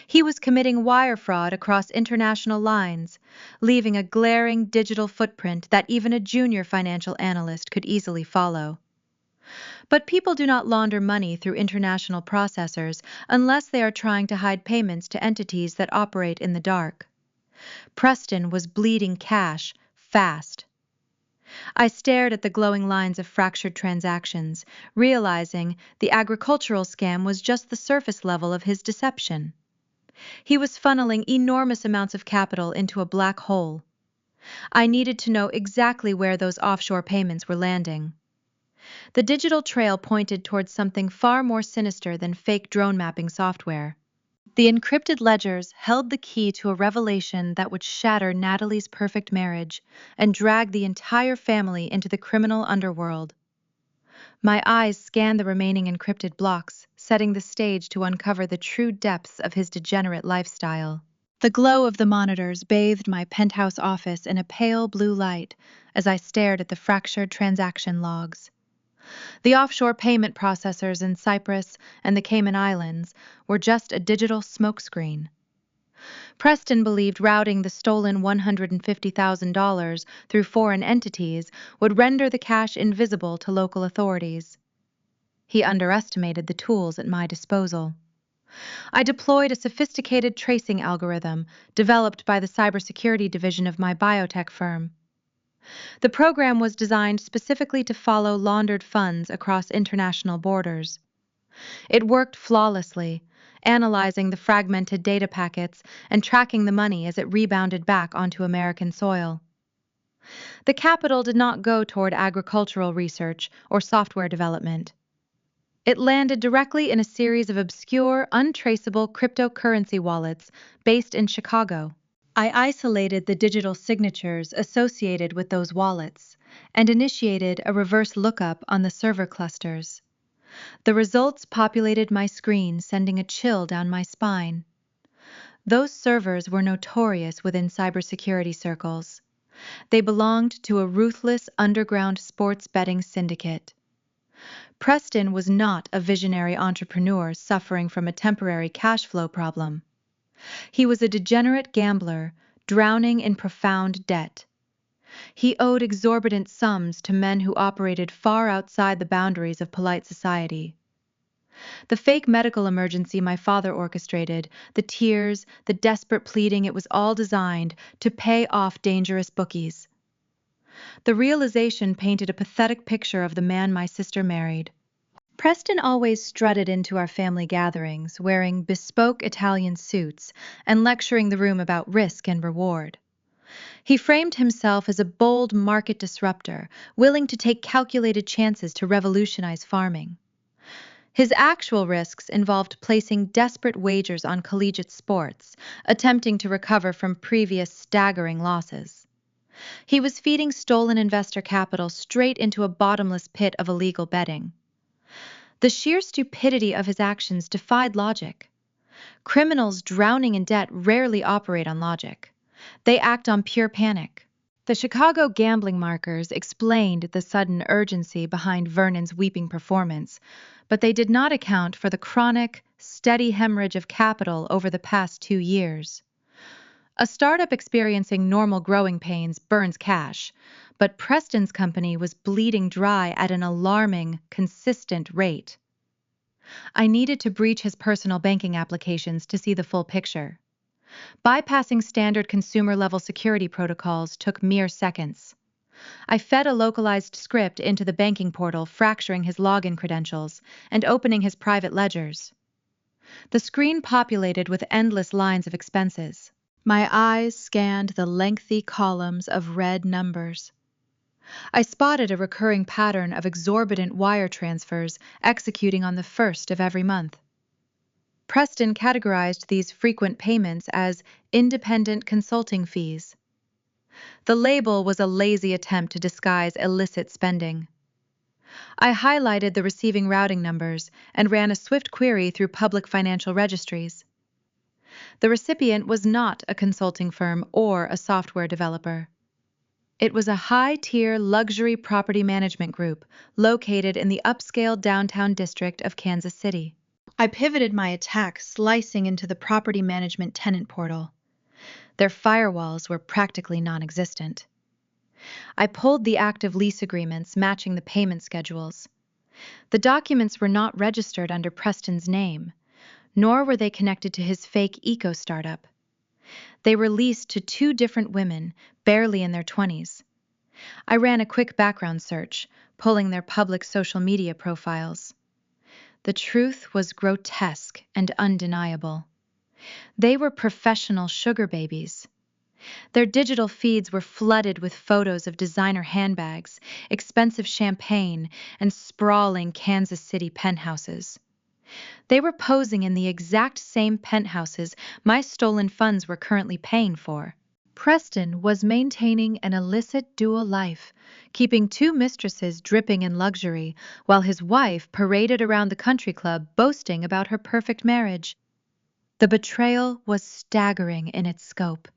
He was committing wire fraud across international lines, leaving a glaring digital footprint that even a junior financial analyst could easily follow. But people do not launder money through international processors unless they are trying to hide payments to entities that operate in the dark. Preston was bleeding cash fast. I stared at the glowing lines of fractured transactions, realizing the agricultural scam was just the surface level of his deception. He was funneling enormous amounts of capital into a black hole. I needed to know exactly where those offshore payments were landing. The digital trail pointed towards something far more sinister than fake drone mapping software. The encrypted ledgers held the key to a revelation that would shatter Natalie's perfect marriage and drag the entire family into the criminal underworld. My eyes scanned the remaining encrypted blocks, setting the stage to uncover the true depths of his degenerate lifestyle. The glow of the monitors bathed my penthouse office in a pale blue light as I stared at the fractured transaction logs. The offshore payment processors in Cyprus and the Cayman Islands were just a digital smokescreen. Preston believed routing the stolen $150,000 through foreign entities would render the cash invisible to local authorities. He underestimated the tools at my disposal. I deployed a sophisticated tracing algorithm developed by the cybersecurity division of my biotech firm. The program was designed specifically to follow laundered funds across international borders. It worked flawlessly, analyzing the fragmented data packets and tracking the money as it rebounded back onto American soil. The capital did not go toward agricultural research or software development. It landed directly in a series of obscure, untraceable cryptocurrency wallets based in Chicago. I isolated the digital signatures associated with those wallets and initiated a reverse lookup on the server clusters. The results populated my screen, sending a chill down my spine. Those servers were notorious within cybersecurity circles. They belonged to a ruthless underground sports betting syndicate. Preston was not a visionary entrepreneur suffering from a temporary cash flow problem. He was a degenerate gambler, drowning in profound debt. He owed exorbitant sums to men who operated far outside the boundaries of polite society. The fake medical emergency my father orchestrated, the tears, the desperate pleading, it was all designed to pay off dangerous bookies. The realization painted a pathetic picture of the man my sister married. Preston always strutted into our family gatherings, wearing bespoke Italian suits and lecturing the room about risk and reward. He framed himself as a bold market disruptor, willing to take calculated chances to revolutionize farming. His actual risks involved placing desperate wagers on collegiate sports, attempting to recover from previous staggering losses. He was feeding stolen investor capital straight into a bottomless pit of illegal betting. The sheer stupidity of his actions defied logic. Criminals drowning in debt rarely operate on logic. They act on pure panic. The Chicago gambling markers explained the sudden urgency behind Vernon's weeping performance, but they did not account for the chronic, steady hemorrhage of capital over the past 2 years. A startup experiencing normal growing pains burns cash, but Preston's company was bleeding dry at an alarming, consistent rate. I needed to breach his personal banking applications to see the full picture. Bypassing standard consumer-level security protocols took mere seconds. I fed a localized script into the banking portal, fracturing his login credentials and opening his private ledgers. The screen populated with endless lines of expenses. My eyes scanned the lengthy columns of red numbers. I spotted a recurring pattern of exorbitant wire transfers executing on the first of every month. Preston categorized these frequent payments as independent consulting fees. The label was a lazy attempt to disguise illicit spending. I highlighted the receiving routing numbers and ran a swift query through public financial registries. The recipient was not a consulting firm or a software developer. It was a high-tier luxury property management group located in the upscale downtown district of Kansas City. I pivoted my attack, slicing into the property management tenant portal. Their firewalls were practically non-existent. I pulled the active lease agreements matching the payment schedules. The documents were not registered under Preston's name, nor were they connected to his fake eco startup. They were leased to two different women, barely in their 20s. I ran a quick background search, pulling their public social media profiles. The truth was grotesque and undeniable. They were professional sugar babies. Their digital feeds were flooded with photos of designer handbags, expensive champagne, and sprawling Kansas City penthouses. They were posing in the exact same penthouses my stolen funds were currently paying for. Preston was maintaining an illicit dual life, keeping two mistresses dripping in luxury, while his wife paraded around the country club boasting about her perfect marriage. The betrayal was staggering in its scope.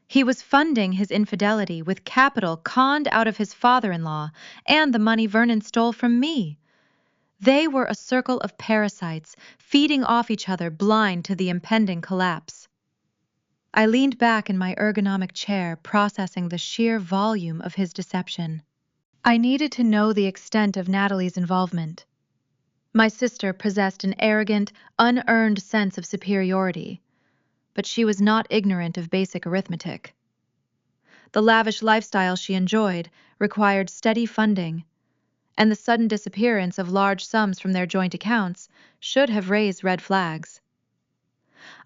He was funding his infidelity with capital conned out of his father-in-law and the money Vernon stole from me. They were a circle of parasites, feeding off each other, blind to the impending collapse. I leaned back in my ergonomic chair, processing the sheer volume of his deception. I needed to know the extent of Natalie's involvement. My sister possessed an arrogant, unearned sense of superiority, but she was not ignorant of basic arithmetic. The lavish lifestyle she enjoyed required steady funding, and the sudden disappearance of large sums from their joint accounts should have raised red flags.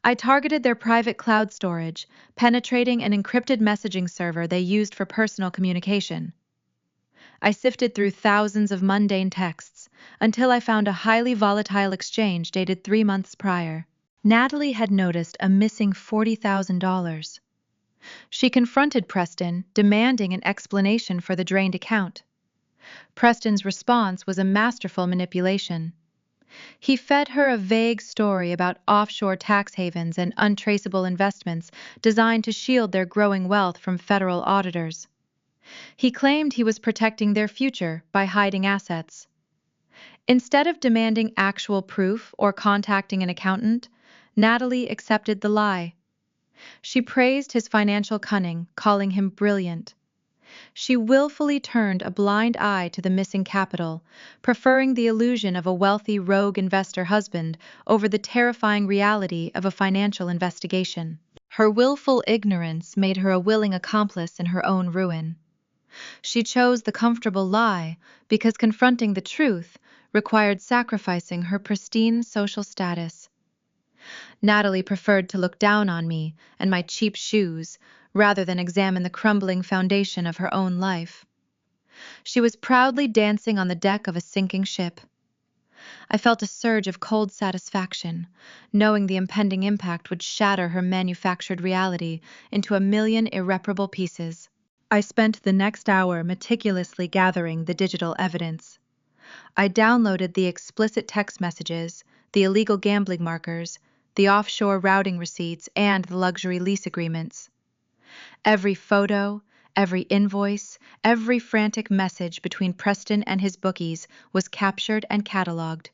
I targeted their private cloud storage, penetrating an encrypted messaging server they used for personal communication. I sifted through thousands of mundane texts until I found a highly volatile exchange dated 3 months prior. Natalie had noticed a missing $40,000. She confronted Preston, demanding an explanation for the drained account. Preston's response was a masterful manipulation. He fed her a vague story about offshore tax havens and untraceable investments designed to shield their growing wealth from federal auditors. He claimed he was protecting their future by hiding assets. Instead of demanding actual proof or contacting an accountant, Natalie accepted the lie. She praised his financial cunning, calling him brilliant. She willfully turned a blind eye to the missing capital, preferring the illusion of a wealthy rogue investor husband over the terrifying reality of a financial investigation. Her willful ignorance made her a willing accomplice in her own ruin. She chose the comfortable lie because confronting the truth required sacrificing her pristine social status. Natalie preferred to look down on me and my cheap shoes rather than examine the crumbling foundation of her own life. She was proudly dancing on the deck of a sinking ship. I felt a surge of cold satisfaction, knowing the impending impact would shatter her manufactured reality into a million irreparable pieces. I spent the next hour meticulously gathering the digital evidence. I downloaded the explicit text messages, the illegal gambling markers, the offshore routing receipts, and the luxury lease agreements. Every photo, every invoice, every frantic message between Preston and his bookies was captured and cataloged.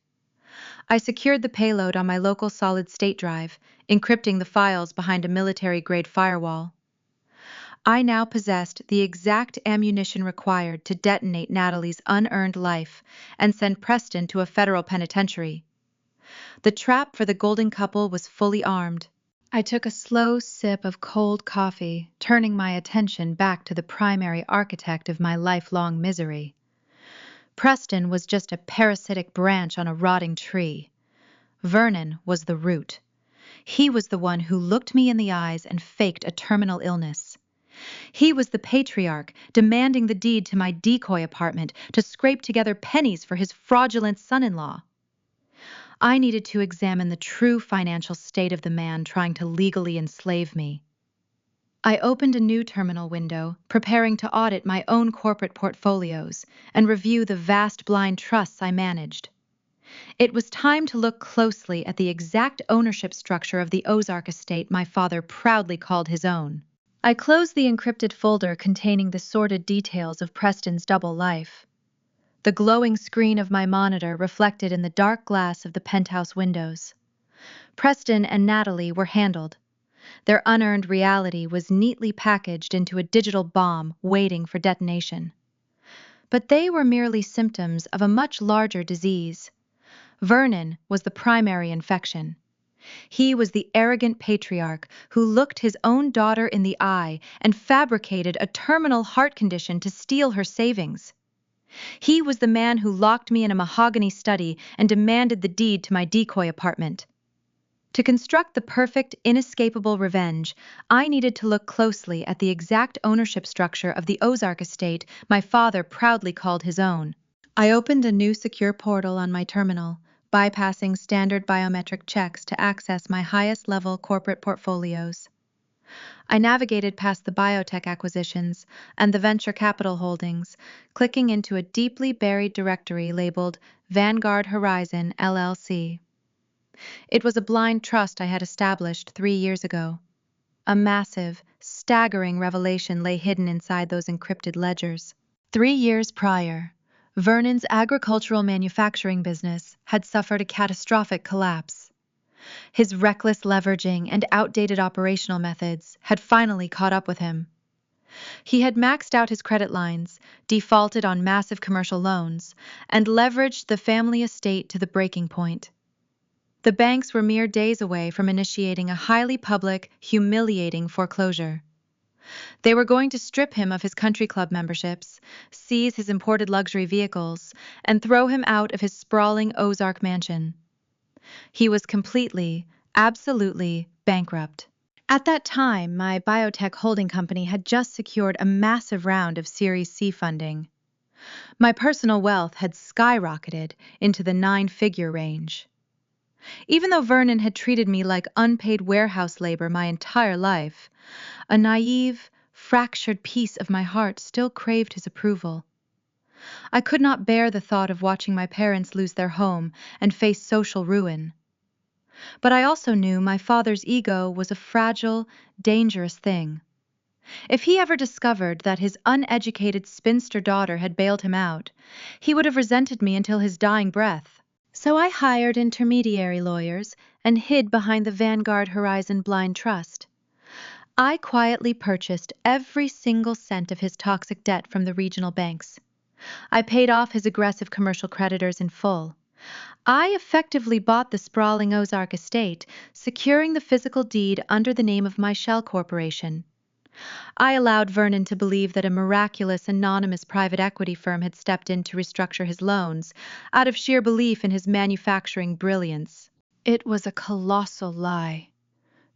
I secured the payload on my local solid-state drive, encrypting the files behind a military-grade firewall. I now possessed the exact ammunition required to detonate Natalie's unearned life and send Preston to a federal penitentiary. The trap for the golden couple was fully armed. I took a slow sip of cold coffee, turning my attention back to the primary architect of my lifelong misery. Preston was just a parasitic branch on a rotting tree. Vernon was the root. He was the one who looked me in the eyes and faked a terminal illness. He was the patriarch, demanding the deed to my decoy apartment to scrape together pennies for his fraudulent son-in-law. I needed to examine the true financial state of the man trying to legally enslave me. I opened a new terminal window, preparing to audit my own corporate portfolios and review the vast blind trusts I managed. It was time to look closely at the exact ownership structure of the Ozark estate my father proudly called his own. I closed the encrypted folder containing the sordid details of Preston's double life. The glowing screen of my monitor reflected in the dark glass of the penthouse windows. Preston and Natalie were handled. Their unearned reality was neatly packaged into a digital bomb waiting for detonation. But they were merely symptoms of a much larger disease. Vernon was the primary infection. He was the arrogant patriarch who looked his own daughter in the eye and fabricated a terminal heart condition to steal her savings. He was the man who locked me in a mahogany study and demanded the deed to my decoy apartment. To construct the perfect, inescapable revenge, I needed to look closely at the exact ownership structure of the Ozark estate my father proudly called his own. I opened a new secure portal on my terminal, bypassing standard biometric checks to access my highest-level corporate portfolios. I navigated past the biotech acquisitions and the venture capital holdings, clicking into a deeply buried directory labeled Vanguard Horizon LLC. It was a blind trust I had established 3 years ago. A massive, staggering revelation lay hidden inside those encrypted ledgers. 3 years prior, Vernon's agricultural manufacturing business had suffered a catastrophic collapse. His reckless leveraging and outdated operational methods had finally caught up with him. He had maxed out his credit lines, defaulted on massive commercial loans, and leveraged the family estate to the breaking point. The banks were mere days away from initiating a highly public, humiliating foreclosure. They were going to strip him of his country club memberships, seize his imported luxury vehicles, and throw him out of his sprawling Ozark mansion. He was completely, absolutely bankrupt. At that time, my biotech holding company had just secured a massive round of Series C funding. My personal wealth had skyrocketed into the 9-figure range. Even though Vernon had treated me like unpaid warehouse labor my entire life, a naive, fractured piece of my heart still craved his approval. I could not bear the thought of watching my parents lose their home and face social ruin. But I also knew my father's ego was a fragile, dangerous thing. If he ever discovered that his uneducated spinster daughter had bailed him out, he would have resented me until his dying breath. So I hired intermediary lawyers and hid behind the Vanguard Horizon Blind Trust. I quietly purchased every single cent of his toxic debt from the regional banks. I paid off his aggressive commercial creditors in full. I effectively bought the sprawling Ozark estate, securing the physical deed under the name of my shell corporation. I allowed Vernon to believe that a miraculous anonymous private equity firm had stepped in to restructure his loans, out of sheer belief in his manufacturing brilliance. It was a colossal lie,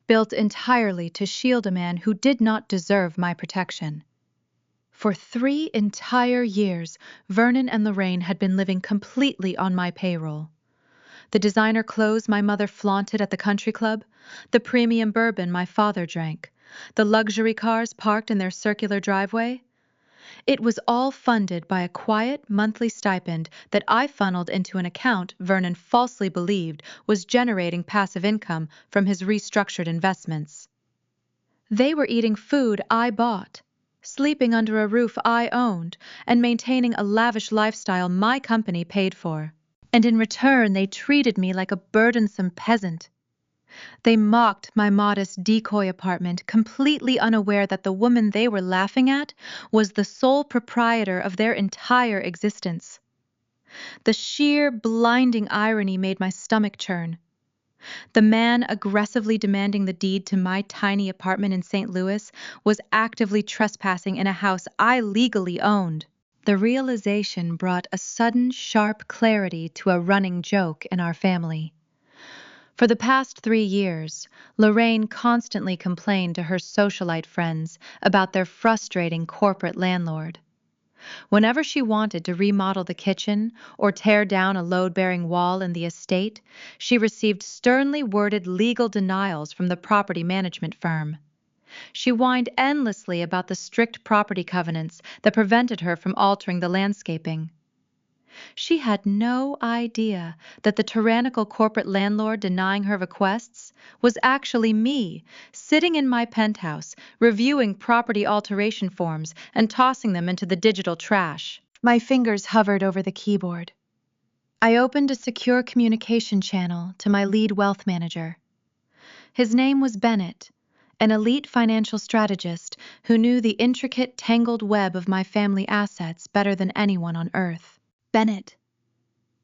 built entirely to shield a man who did not deserve my protection. For 3 entire years, Vernon and Lorraine had been living completely on my payroll. The designer clothes my mother flaunted at the country club, the premium bourbon my father drank, the luxury cars parked in their circular driveway. It was all funded by a quiet monthly stipend that I funneled into an account Vernon falsely believed was generating passive income from his restructured investments. They were eating food I bought, sleeping under a roof I owned, and maintaining a lavish lifestyle my company paid for. And in return, they treated me like a burdensome peasant. They mocked my modest decoy apartment, completely unaware that the woman they were laughing at was the sole proprietor of their entire existence. The sheer, blinding irony made my stomach churn. The man aggressively demanding the deed to my tiny apartment in St. Louis was actively trespassing in a house I legally owned. The realization brought a sudden, sharp clarity to a running joke in our family. For the past 3 years, Lorraine constantly complained to her socialite friends about their frustrating corporate landlord. Whenever she wanted to remodel the kitchen or tear down a load-bearing wall in the estate, she received sternly worded legal denials from the property management firm. She whined endlessly about the strict property covenants that prevented her from altering the landscaping. She had no idea that the tyrannical corporate landlord denying her requests was actually me, sitting in my penthouse, reviewing property alteration forms and tossing them into the digital trash. My fingers hovered over the keyboard. I opened a secure communication channel to my lead wealth manager. His name was Bennett, an elite financial strategist who knew the intricate, tangled web of my family assets better than anyone on earth. "Bennett,"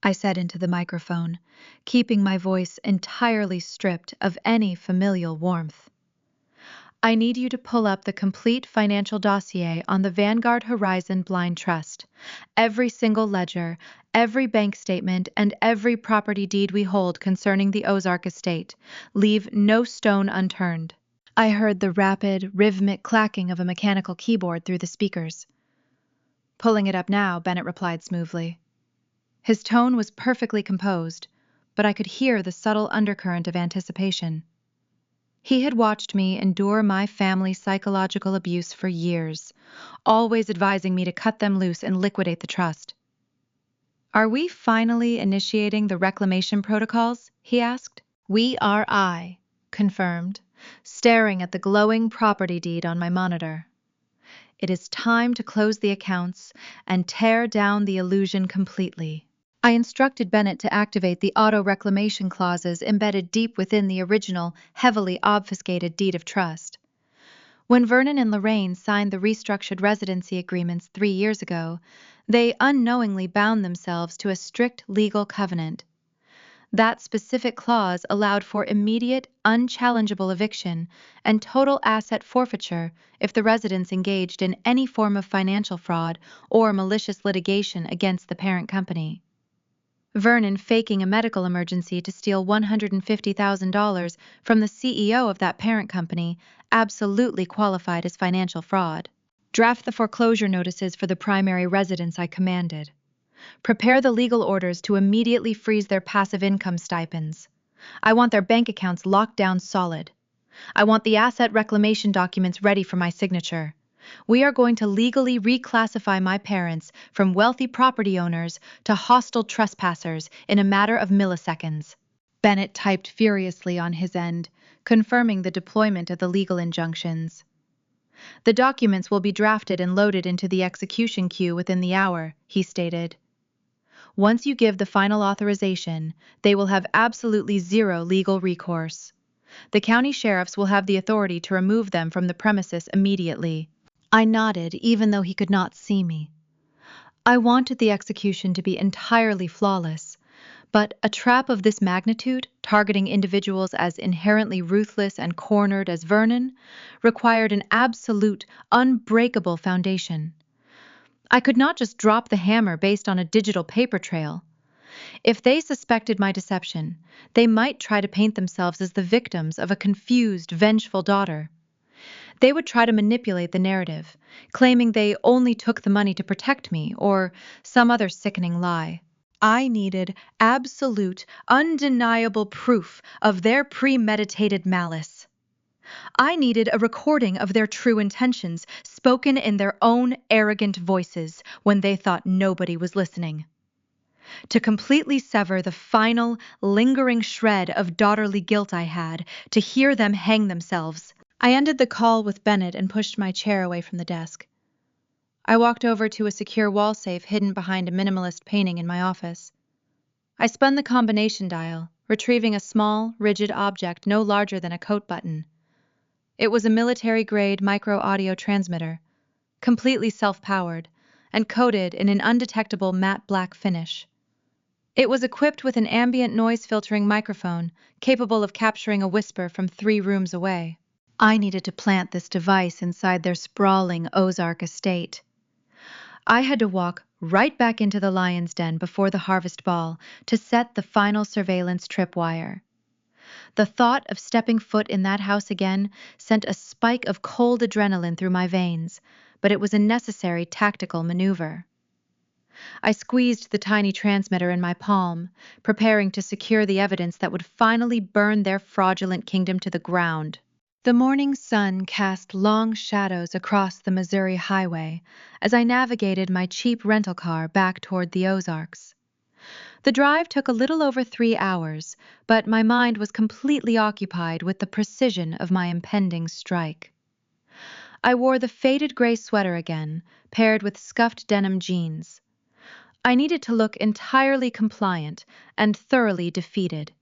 I said into the microphone, keeping my voice entirely stripped of any familial warmth. "I need you to pull up the complete financial dossier on the Vanguard Horizon Blind Trust. Every single ledger, every bank statement, and every property deed we hold concerning the Ozark estate. Leave no stone unturned." I heard the rapid, rhythmic clacking of a mechanical keyboard through the speakers. "Pulling it up now," Bennett replied smoothly. His tone was perfectly composed, but I could hear the subtle undercurrent of anticipation. He had watched me endure my family's psychological abuse for years, always advising me to cut them loose and liquidate the trust. "Are we finally initiating the reclamation protocols?" he asked. "We are," I confirmed, staring at the glowing property deed on my monitor. "It is time to close the accounts and tear down the illusion completely." I instructed Bennett to activate the auto-reclamation clauses embedded deep within the original, heavily obfuscated deed of trust. When Vernon and Lorraine signed the restructured residency agreements 3 years ago, they unknowingly bound themselves to a strict legal covenant. That specific clause allowed for immediate, unchallengeable eviction and total asset forfeiture if the residents engaged in any form of financial fraud or malicious litigation against the parent company. Vernon faking a medical emergency to steal $150,000 from the CEO of that parent company absolutely qualified as financial fraud. "Draft the foreclosure notices for the primary residence," I commanded. "Prepare the legal orders to immediately freeze their passive income stipends. I want their bank accounts locked down solid. I want the asset reclamation documents ready for my signature. We are going to legally reclassify my parents from wealthy property owners to hostile trespassers in a matter of milliseconds." Bennett typed furiously on his end, confirming the deployment of the legal injunctions. "The documents will be drafted and loaded into the execution queue within the hour," he stated. "Once you give the final authorization, they will have absolutely zero legal recourse. The county sheriffs will have the authority to remove them from the premises immediately." I nodded, even though he could not see me. I wanted the execution to be entirely flawless, but a trap of this magnitude, targeting individuals as inherently ruthless and cornered as Vernon, required an absolute, unbreakable foundation. I could not just drop the hammer based on a digital paper trail. If they suspected my deception, they might try to paint themselves as the victims of a confused, vengeful daughter. They would try to manipulate the narrative, claiming they only took the money to protect me, or some other sickening lie. I needed absolute, undeniable proof of their premeditated malice. I needed a recording of their true intentions, spoken in their own arrogant voices when they thought nobody was listening. To completely sever the final, lingering shred of daughterly guilt I had, to hear them hang themselves. I ended the call with Bennett and pushed my chair away from the desk. I walked over to a secure wall safe hidden behind a minimalist painting in my office. I spun the combination dial, retrieving a small, rigid object no larger than a coat button. It was a military-grade micro-audio transmitter, completely self-powered, and coated in an undetectable matte black finish. It was equipped with an ambient noise filtering microphone capable of capturing a whisper from 3 rooms away. I needed to plant this device inside their sprawling Ozark estate. I had to walk right back into the lion's den before the harvest ball to set the final surveillance tripwire. The thought of stepping foot in that house again sent a spike of cold adrenaline through my veins, but it was a necessary tactical maneuver. I squeezed the tiny transmitter in my palm, preparing to secure the evidence that would finally burn their fraudulent kingdom to the ground. The morning sun cast long shadows across the Missouri highway as I navigated my cheap rental car back toward the Ozarks. The drive took a little over 3 hours, but my mind was completely occupied with the precision of my impending strike. I wore the faded gray sweater again, paired with scuffed denim jeans. I needed to look entirely compliant and thoroughly defeated.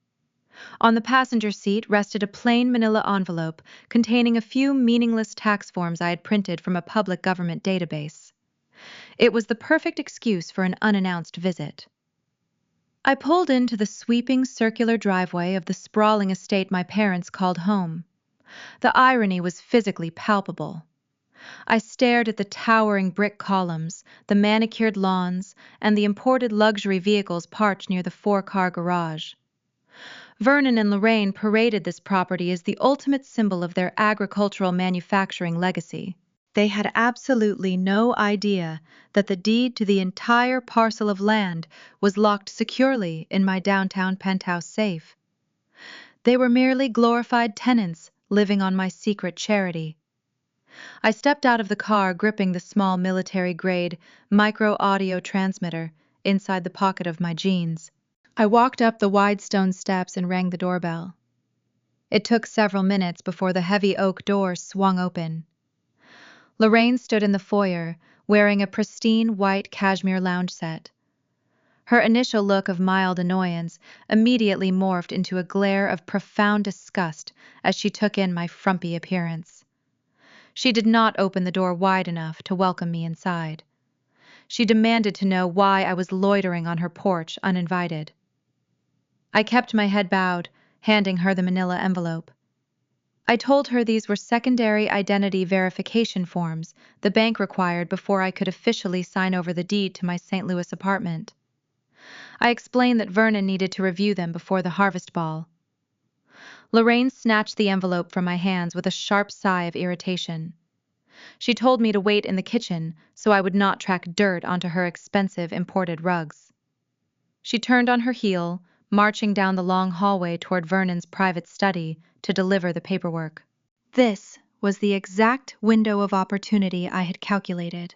On the passenger seat rested a plain manila envelope containing a few meaningless tax forms I had printed from a public government database. It was the perfect excuse for an unannounced visit. I pulled into the sweeping circular driveway of the sprawling estate my parents called home. The irony was physically palpable. I stared at the towering brick columns, the manicured lawns, and the imported luxury vehicles parked near the 4-car garage. Vernon and Lorraine paraded this property as the ultimate symbol of their agricultural manufacturing legacy. They had absolutely no idea that the deed to the entire parcel of land was locked securely in my downtown penthouse safe. They were merely glorified tenants living on my secret charity. I stepped out of the car gripping the small military-grade micro-audio transmitter inside the pocket of my jeans. I walked up the wide stone steps and rang the doorbell. It took several minutes before the heavy oak door swung open. Lorraine stood in the foyer, wearing a pristine white cashmere lounge set. Her initial look of mild annoyance immediately morphed into a glare of profound disgust as she took in my frumpy appearance. She did not open the door wide enough to welcome me inside. She demanded to know why I was loitering on her porch uninvited. I kept my head bowed, handing her the manila envelope. I told her these were secondary identity verification forms the bank required before I could officially sign over the deed to my St. Louis apartment. I explained that Vernon needed to review them before the harvest ball. Lorraine snatched the envelope from my hands with a sharp sigh of irritation. She told me to wait in the kitchen so I would not track dirt onto her expensive imported rugs. She turned on her heel, marching down the long hallway toward Vernon's private study to deliver the paperwork. This was the exact window of opportunity I had calculated.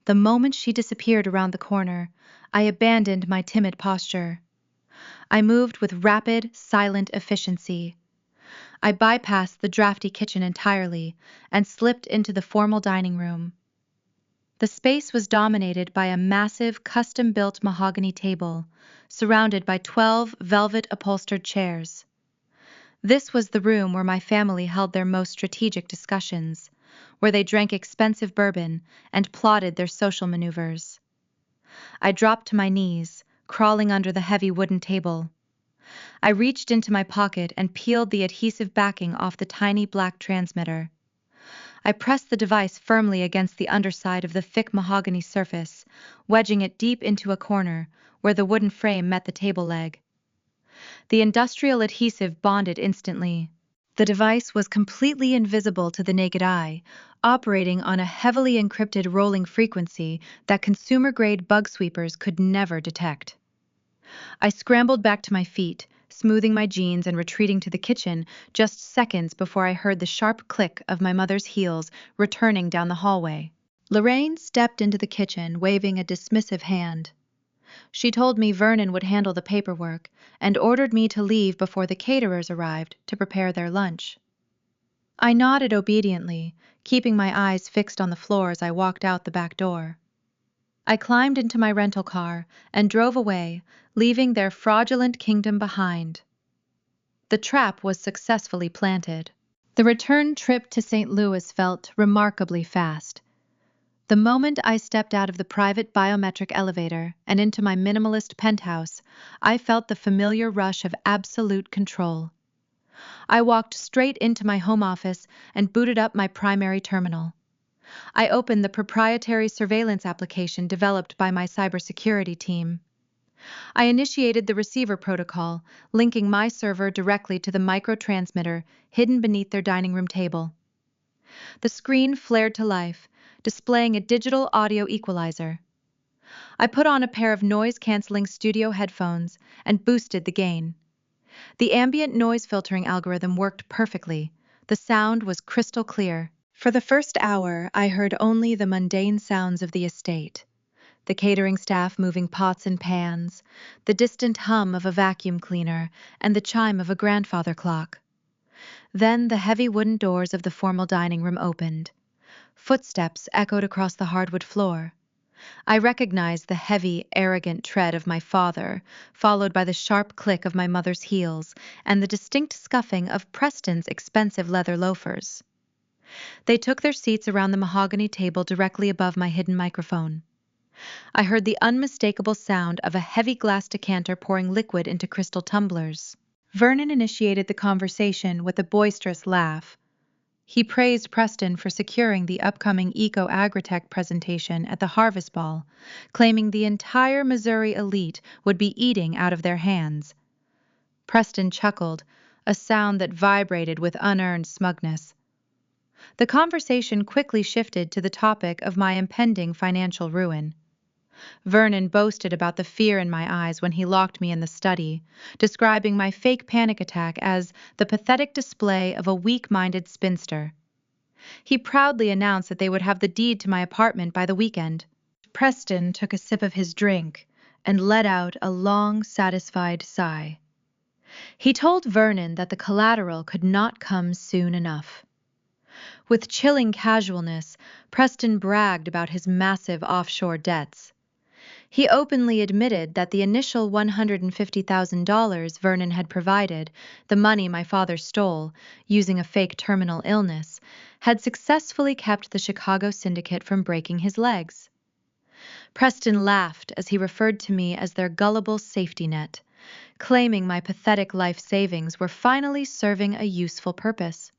The moment she disappeared around the corner, I abandoned my timid posture. I moved with rapid, silent efficiency. I bypassed the drafty kitchen entirely and slipped into the formal dining room. The space was dominated by a massive, custom-built mahogany table, surrounded by 12 velvet-upholstered chairs. This was the room where my family held their most strategic discussions, where they drank expensive bourbon and plotted their social maneuvers. I dropped to my knees, crawling under the heavy wooden table. I reached into my pocket and peeled the adhesive backing off the tiny black transmitter. I pressed the device firmly against the underside of the thick mahogany surface, wedging it deep into a corner where the wooden frame met the table leg. The industrial adhesive bonded instantly. The device was completely invisible to the naked eye, operating on a heavily encrypted rolling frequency that consumer-grade bug sweepers could never detect. I scrambled back to my feet, smoothing my jeans and retreating to the kitchen just seconds before I heard the sharp click of my mother's heels returning down the hallway. Lorraine stepped into the kitchen, waving a dismissive hand. She told me Vernon would handle the paperwork and ordered me to leave before the caterers arrived to prepare their lunch. I nodded obediently, keeping my eyes fixed on the floor as I walked out the back door. I climbed into my rental car and drove away, leaving their fraudulent kingdom behind. The trap was successfully planted. The return trip to St. Louis felt remarkably fast. The moment I stepped out of the private biometric elevator and into my minimalist penthouse, I felt the familiar rush of absolute control. I walked straight into my home office and booted up my primary terminal. I opened the proprietary surveillance application developed by my cybersecurity team. I initiated the receiver protocol, linking my server directly to the microtransmitter hidden beneath their dining room table. The screen flared to life, displaying a digital audio equalizer. I put on a pair of noise-canceling studio headphones and boosted the gain. The ambient noise filtering algorithm worked perfectly. The sound was crystal clear. For the first hour, I heard only the mundane sounds of the estate. The catering staff moving pots and pans, the distant hum of a vacuum cleaner, and the chime of a grandfather clock. Then the heavy wooden doors of the formal dining room opened. Footsteps echoed across the hardwood floor. I recognized the heavy, arrogant tread of my father, followed by the sharp click of my mother's heels and the distinct scuffing of Preston's expensive leather loafers. They took their seats around the mahogany table directly above my hidden microphone. I heard the unmistakable sound of a heavy glass decanter pouring liquid into crystal tumblers. Vernon initiated the conversation with a boisterous laugh. He praised Preston for securing the upcoming Eco-Agritech presentation at the Harvest Ball, claiming the entire Missouri elite would be eating out of their hands. Preston chuckled, a sound that vibrated with unearned smugness. The conversation quickly shifted to the topic of my impending financial ruin. Vernon boasted about the fear in my eyes when he locked me in the study, describing my fake panic attack as the pathetic display of a weak-minded spinster. He proudly announced that they would have the deed to my apartment by the weekend. Preston took a sip of his drink and let out a long, satisfied sigh. He told Vernon that the collateral could not come soon enough. With chilling casualness, Preston bragged about his massive offshore debts. He openly admitted that the initial $150,000 Vernon had provided, the money my father stole, using a fake terminal illness, had successfully kept the Chicago syndicate from breaking his legs. Preston laughed as he referred to me as their gullible safety net, claiming my pathetic life savings were finally serving a useful purpose.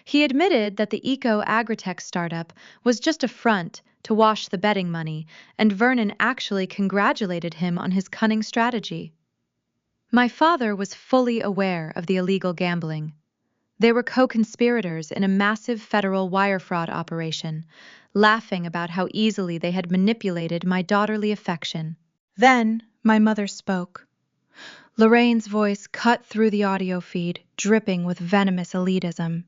He admitted that the Eco-Agritech startup was just a front to wash the betting money, and Vernon actually congratulated him on his cunning strategy. My father was fully aware of the illegal gambling. They were co-conspirators in a massive federal wire fraud operation, laughing about how easily they had manipulated my daughterly affection. Then my mother spoke. Lorraine's voice cut through the audio feed, dripping with venomous elitism.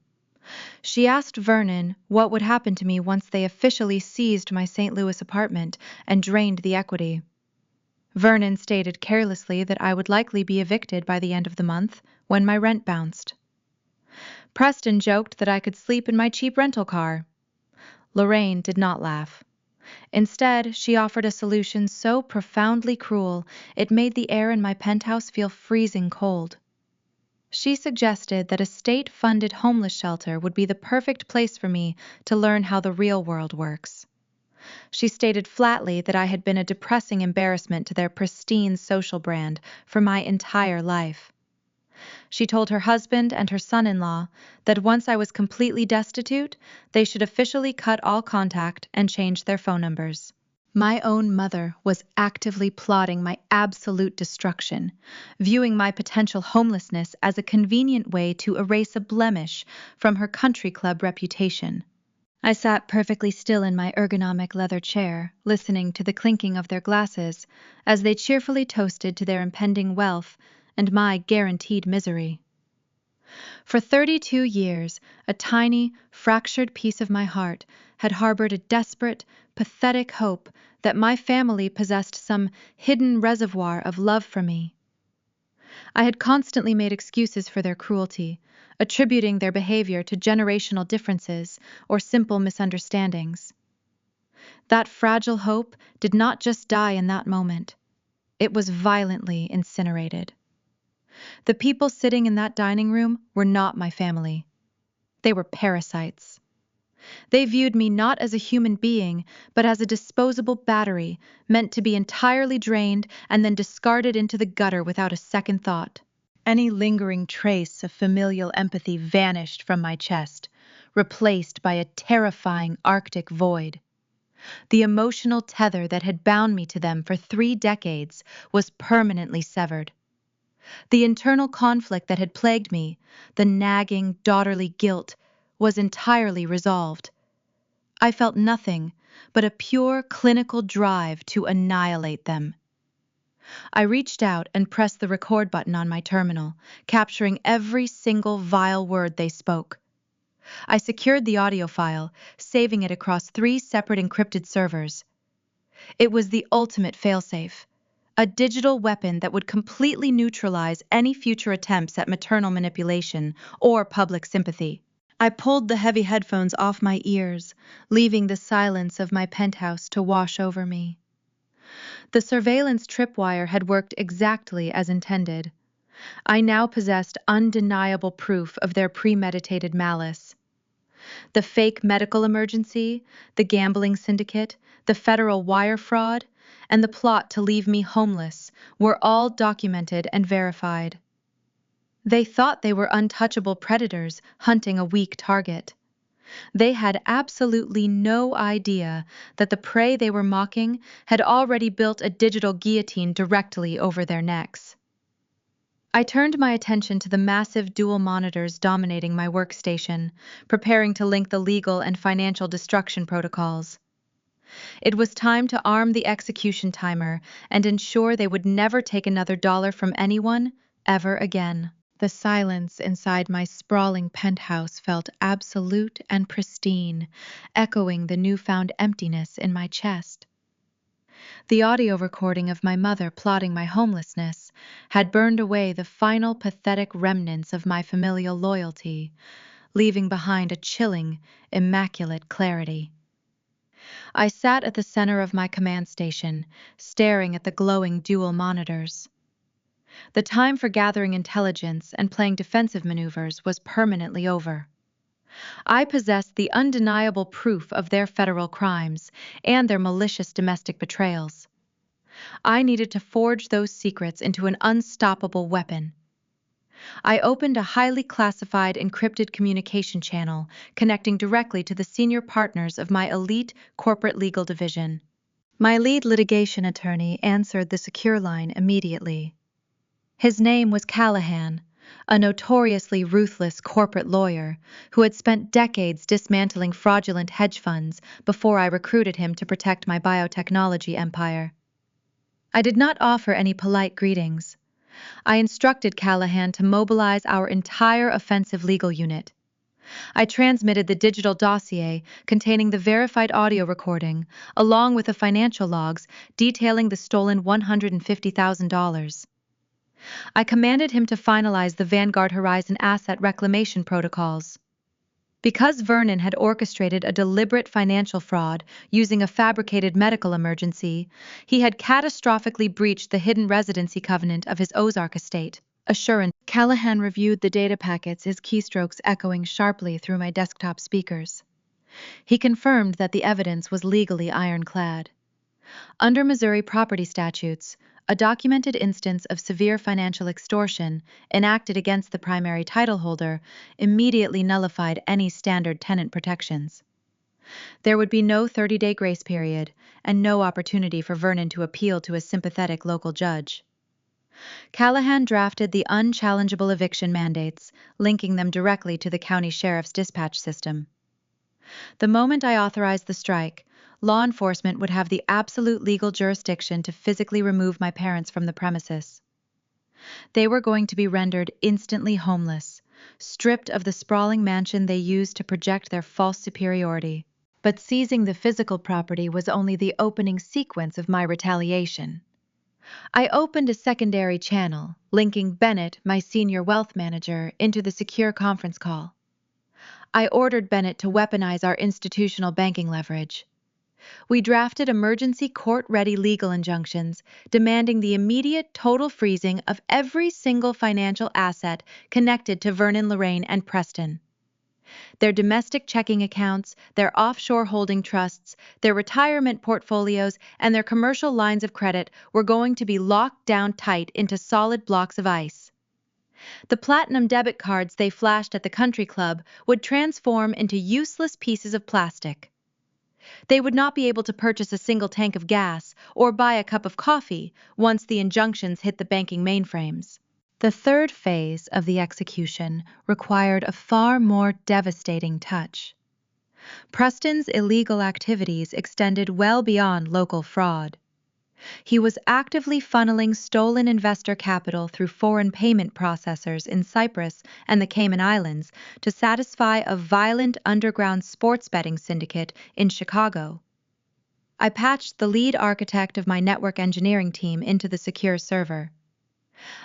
She asked Vernon what would happen to me once they officially seized my St. Louis apartment and drained the equity. Vernon stated carelessly that I would likely be evicted by the end of the month when my rent bounced. Preston joked that I could sleep in my cheap rental car. Lorraine did not laugh. Instead, she offered a solution so profoundly cruel it made the air in my penthouse feel freezing cold. She suggested that a state-funded homeless shelter would be the perfect place for me to learn how the real world works. She stated flatly that I had been a depressing embarrassment to their pristine social brand for my entire life. She told her husband and her son-in-law that once I was completely destitute, they should officially cut all contact and change their phone numbers. My own mother was actively plotting my absolute destruction, viewing my potential homelessness as a convenient way to erase a blemish from her country club reputation. I sat perfectly still in my ergonomic leather chair, listening to the clinking of their glasses as they cheerfully toasted to their impending wealth and my guaranteed misery. For 32 years, a tiny, fractured piece of my heart had harbored a desperate, pathetic hope that my family possessed some hidden reservoir of love for me. I had constantly made excuses for their cruelty, attributing their behavior to generational differences or simple misunderstandings. That fragile hope did not just die in that moment. It was violently incinerated. The people sitting in that dining room were not my family. They were parasites. They viewed me not as a human being, but as a disposable battery, meant to be entirely drained and then discarded into the gutter without a second thought. Any lingering trace of familial empathy vanished from my chest, replaced by a terrifying Arctic void. The emotional tether that had bound me to them for 3 decades was permanently severed. The internal conflict that had plagued me, the nagging, daughterly guilt, was entirely resolved. I felt nothing but a pure clinical drive to annihilate them. I reached out and pressed the record button on my terminal, capturing every single vile word they spoke. I secured the audio file, saving it across 3 separate encrypted servers. It was the ultimate failsafe, a digital weapon that would completely neutralize any future attempts at maternal manipulation or public sympathy. I pulled the heavy headphones off my ears, leaving the silence of my penthouse to wash over me. The surveillance tripwire had worked exactly as intended. I now possessed undeniable proof of their premeditated malice. The fake medical emergency, the gambling syndicate, the federal wire fraud, and the plot to leave me homeless were all documented and verified. They thought they were untouchable predators hunting a weak target. They had absolutely no idea that the prey they were mocking had already built a digital guillotine directly over their necks. I turned my attention to the massive dual monitors dominating my workstation, preparing to link the legal and financial destruction protocols. It was time to arm the execution timer and ensure they would never take another dollar from anyone, ever again. The silence inside my sprawling penthouse felt absolute and pristine, echoing the newfound emptiness in my chest. The audio recording of my mother plotting my homelessness had burned away the final pathetic remnants of my familial loyalty, leaving behind a chilling, immaculate clarity. I sat at the center of my command station, staring at the glowing dual monitors. The time for gathering intelligence and playing defensive maneuvers was permanently over. I possessed the undeniable proof of their federal crimes and their malicious domestic betrayals. I needed to forge those secrets into an unstoppable weapon. I opened a highly classified encrypted communication channel connecting directly to the senior partners of my elite corporate legal division. My lead litigation attorney answered the secure line immediately. His name was Callahan, a notoriously ruthless corporate lawyer who had spent decades dismantling fraudulent hedge funds before I recruited him to protect my biotechnology empire. I did not offer any polite greetings. I instructed Callahan to mobilize our entire offensive legal unit. I transmitted the digital dossier containing the verified audio recording, along with the financial logs detailing the stolen $150,000. I commanded him to finalize the Vanguard Horizon asset reclamation protocols. Because Vernon had orchestrated a deliberate financial fraud using a fabricated medical emergency, he had catastrophically breached the hidden residency covenant of his Ozark estate. Assurance. Callahan reviewed the data packets, his keystrokes echoing sharply through my desktop speakers. He confirmed that the evidence was legally ironclad. Under Missouri property statutes, a documented instance of severe financial extortion enacted against the primary title holder immediately nullified any standard tenant protections. There would be no 30-day grace period and no opportunity for Vernon to appeal to a sympathetic local judge. Callahan drafted the unchallengeable eviction mandates, linking them directly to the county sheriff's dispatch system. The moment I authorized the strike, law enforcement would have the absolute legal jurisdiction to physically remove my parents from the premises. They were going to be rendered instantly homeless, stripped of the sprawling mansion they used to project their false superiority. But seizing the physical property was only the opening sequence of my retaliation. I opened a secondary channel, linking Bennett, my senior wealth manager, into the secure conference call. I ordered Bennett to weaponize our institutional banking leverage. We drafted emergency court-ready legal injunctions demanding the immediate total freezing of every single financial asset connected to Vernon, Lorraine, and Preston. Their domestic checking accounts, their offshore holding trusts, their retirement portfolios, and their commercial lines of credit were going to be locked down tight into solid blocks of ice. The platinum debit cards they flashed at the country club would transform into useless pieces of plastic. They would not be able to purchase a single tank of gas or buy a cup of coffee once the injunctions hit the banking mainframes. The third phase of the execution required a far more devastating touch. Preston's illegal activities extended well beyond local fraud. He was actively funneling stolen investor capital through foreign payment processors in Cyprus and the Cayman Islands to satisfy a violent underground sports betting syndicate in Chicago. I patched the lead architect of my network engineering team into the secure server.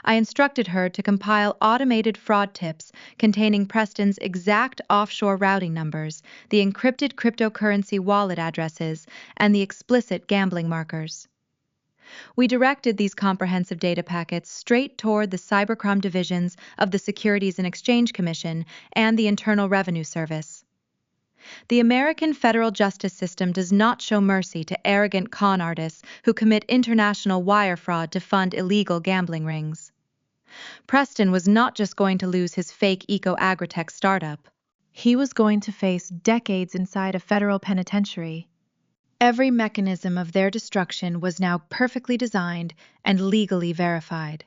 I instructed her to compile automated fraud tips containing Preston's exact offshore routing numbers, the encrypted cryptocurrency wallet addresses, and the explicit gambling markers. We directed these comprehensive data packets straight toward the cybercrime divisions of the Securities and Exchange Commission and the Internal Revenue Service. The American federal justice system does not show mercy to arrogant con artists who commit international wire fraud to fund illegal gambling rings. Preston was not just going to lose his fake eco-agritech startup. He was going to face decades inside a federal penitentiary. Every mechanism of their destruction was now perfectly designed and legally verified.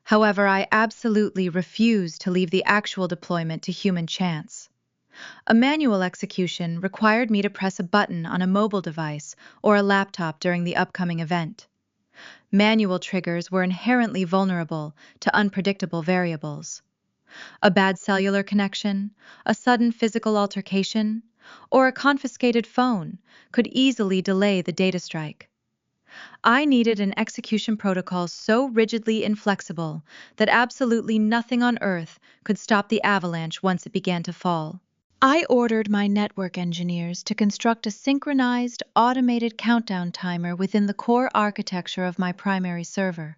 However, I absolutely refused to leave the actual deployment to human chance. A manual execution required me to press a button on a mobile device or a laptop during the upcoming event. Manual triggers were inherently vulnerable to unpredictable variables. A bad cellular connection, a sudden physical altercation, or a confiscated phone could easily delay the data strike. I needed an execution protocol so rigidly inflexible that absolutely nothing on Earth could stop the avalanche once it began to fall. I ordered my network engineers to construct a synchronized, automated countdown timer within the core architecture of my primary server.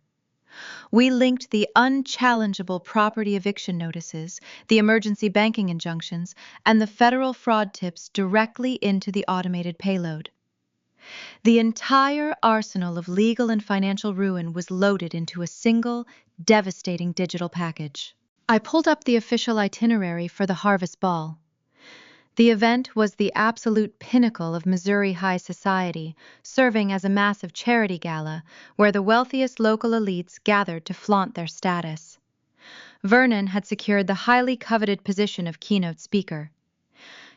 We linked the unchallengeable property eviction notices, the emergency banking injunctions, and the federal fraud tips directly into the automated payload. The entire arsenal of legal and financial ruin was loaded into a single, devastating digital package. I pulled up the official itinerary for the Harvest Ball. The event was the absolute pinnacle of Missouri high society, serving as a massive charity gala where the wealthiest local elites gathered to flaunt their status. Vernon had secured the highly coveted position of keynote speaker.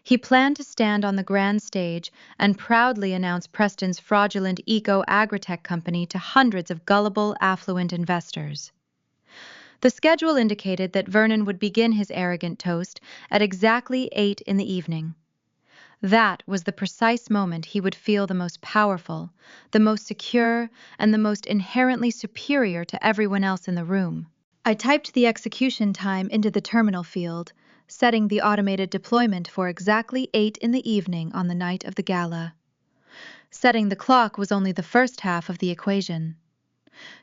He planned to stand on the grand stage and proudly announce Preston's fraudulent eco-agritech company to hundreds of gullible, affluent investors. The schedule indicated that Vernon would begin his arrogant toast at exactly 8 in the evening. That was the precise moment he would feel the most powerful, the most secure, and the most inherently superior to everyone else in the room. I typed the execution time into the terminal field, setting the automated deployment for exactly 8 in the evening on the night of the gala. Setting the clock was only the first half of the equation.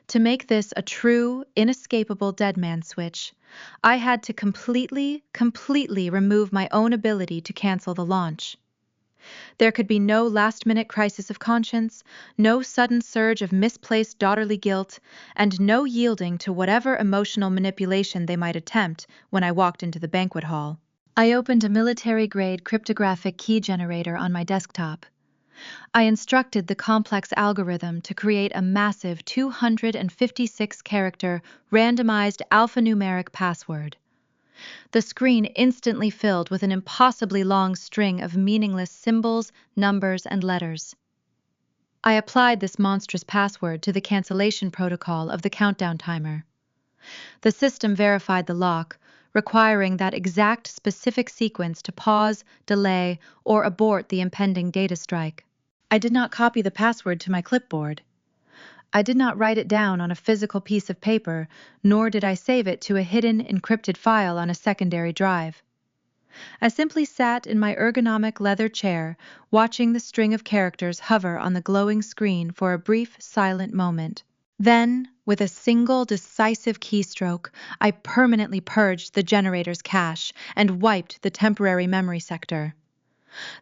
To make this a true, inescapable dead man switch, I had to completely remove my own ability to cancel the launch. There could be no last-minute crisis of conscience, no sudden surge of misplaced daughterly guilt, and no yielding to whatever emotional manipulation they might attempt when I walked into the banquet hall. I opened a military-grade cryptographic key generator on my desktop. I instructed the complex algorithm to create a massive 256-character randomized alphanumeric password. The screen instantly filled with an impossibly long string of meaningless symbols, numbers, and letters. I applied this monstrous password to the cancellation protocol of the countdown timer. The system verified the lock, requiring that exact specific sequence to pause, delay, or abort the impending data strike. I did not copy the password to my clipboard. I did not write it down on a physical piece of paper, nor did I save it to a hidden, encrypted file on a secondary drive. I simply sat in my ergonomic leather chair, watching the string of characters hover on the glowing screen for a brief, silent moment. Then, with a single decisive keystroke, I permanently purged the generator's cache and wiped the temporary memory sector.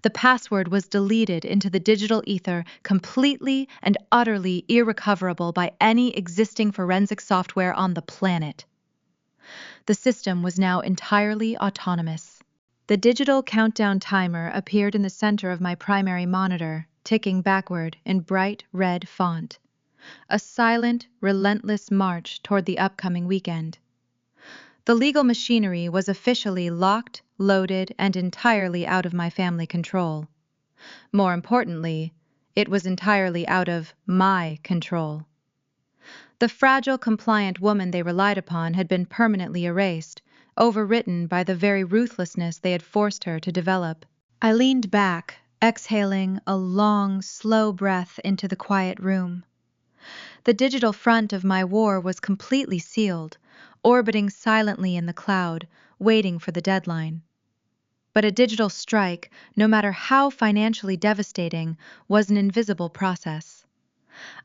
The password was deleted into the digital ether, completely and utterly irrecoverable by any existing forensic software on the planet. The system was now entirely autonomous. The digital countdown timer appeared in the center of my primary monitor, ticking backward in bright red font. A silent, relentless march toward the upcoming weekend. The legal machinery was officially locked, loaded, and entirely out of my family control. More importantly, it was entirely out of my control. The fragile, compliant woman they relied upon had been permanently erased, overwritten by the very ruthlessness they had forced her to develop. I leaned back, exhaling a long, slow breath into the quiet room. The digital front of my war was completely sealed, orbiting silently in the cloud, waiting for the deadline. But a digital strike, no matter how financially devastating, was an invisible process.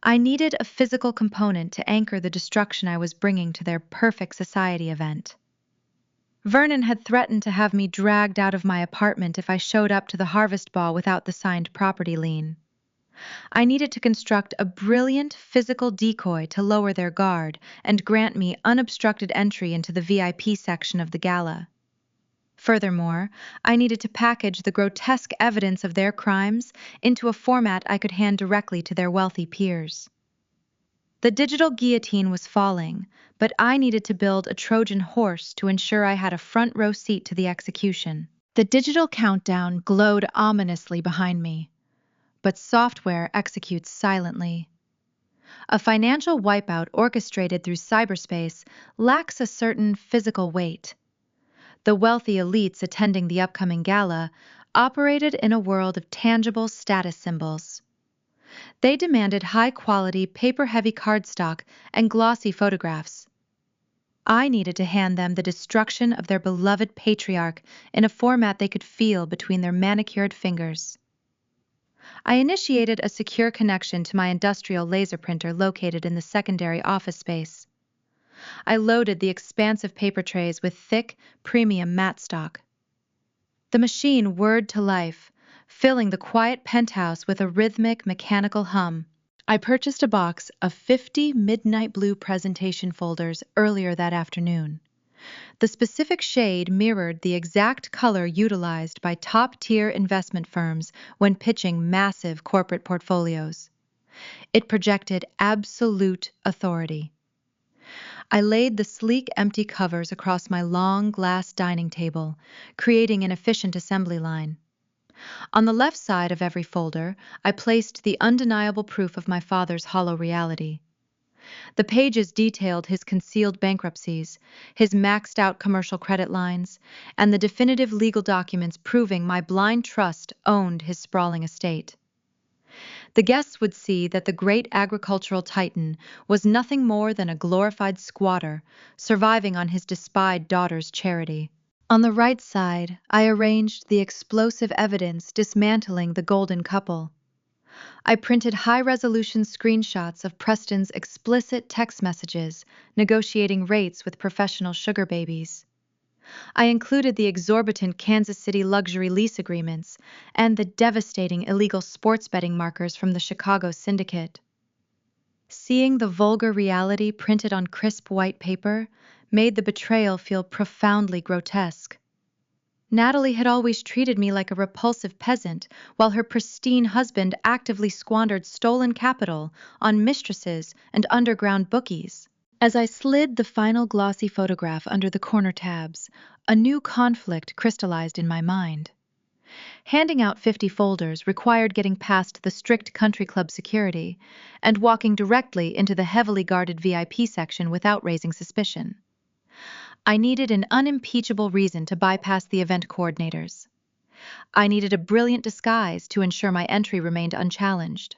I needed a physical component to anchor the destruction I was bringing to their perfect society event. Vernon had threatened to have me dragged out of my apartment if I showed up to the harvest ball without the signed property lien. I needed to construct a brilliant physical decoy to lower their guard and grant me unobstructed entry into the VIP section of the gala. Furthermore, I needed to package the grotesque evidence of their crimes into a format I could hand directly to their wealthy peers. The digital guillotine was falling, but I needed to build a Trojan horse to ensure I had a front row seat to the execution. The digital countdown glowed ominously behind me, but software executes silently. A financial wipeout orchestrated through cyberspace lacks a certain physical weight. The wealthy elites attending the upcoming gala operated in a world of tangible status symbols. They demanded high-quality, paper-heavy cardstock and glossy photographs. I needed to hand them the destruction of their beloved patriarch in a format they could feel between their manicured fingers. I initiated a secure connection to my industrial laser printer located in the secondary office space. I loaded the expansive paper trays with thick, premium matte stock. The machine whirred to life, filling the quiet penthouse with a rhythmic, mechanical hum. I purchased a box of 50 midnight blue presentation folders earlier that afternoon. The specific shade mirrored the exact color utilized by top-tier investment firms when pitching massive corporate portfolios. It projected absolute authority. I laid the sleek, empty covers across my long glass dining table, creating an efficient assembly line. On the left side of every folder, I placed the undeniable proof of my father's hollow reality. The pages detailed his concealed bankruptcies, his maxed-out commercial credit lines, and the definitive legal documents proving my blind trust owned his sprawling estate. The guests would see that the great agricultural titan was nothing more than a glorified squatter, surviving on his despised daughter's charity. On the right side, I arranged the explosive evidence dismantling the golden couple. I printed high-resolution screenshots of Preston's explicit text messages negotiating rates with professional sugar babies. I included the exorbitant Kansas City luxury lease agreements and the devastating illegal sports betting markers from the Chicago syndicate. Seeing the vulgar reality printed on crisp white paper made the betrayal feel profoundly grotesque. Natalie had always treated me like a repulsive peasant, while her pristine husband actively squandered stolen capital on mistresses and underground bookies. As I slid the final glossy photograph under the corner tabs, a new conflict crystallized in my mind. Handing out 50 folders required getting past the strict country club security and walking directly into the heavily guarded VIP section without raising suspicion. I needed an unimpeachable reason to bypass the event coordinators. I needed a brilliant disguise to ensure my entry remained unchallenged.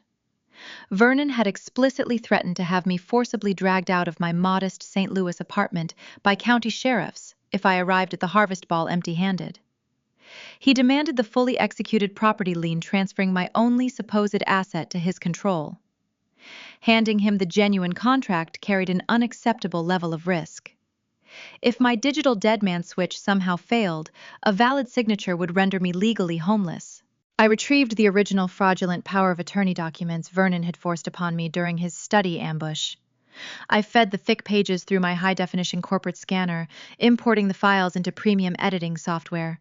Vernon had explicitly threatened to have me forcibly dragged out of my modest St. Louis apartment by county sheriffs if I arrived at the harvest ball empty-handed. He demanded the fully executed property lien transferring my only supposed asset to his control. Handing him the genuine contract carried an unacceptable level of risk. If my digital deadman switch somehow failed, a valid signature would render me legally homeless. I retrieved the original fraudulent power of attorney documents Vernon had forced upon me during his study ambush. I fed the thick pages through my high-definition corporate scanner, importing the files into premium editing software.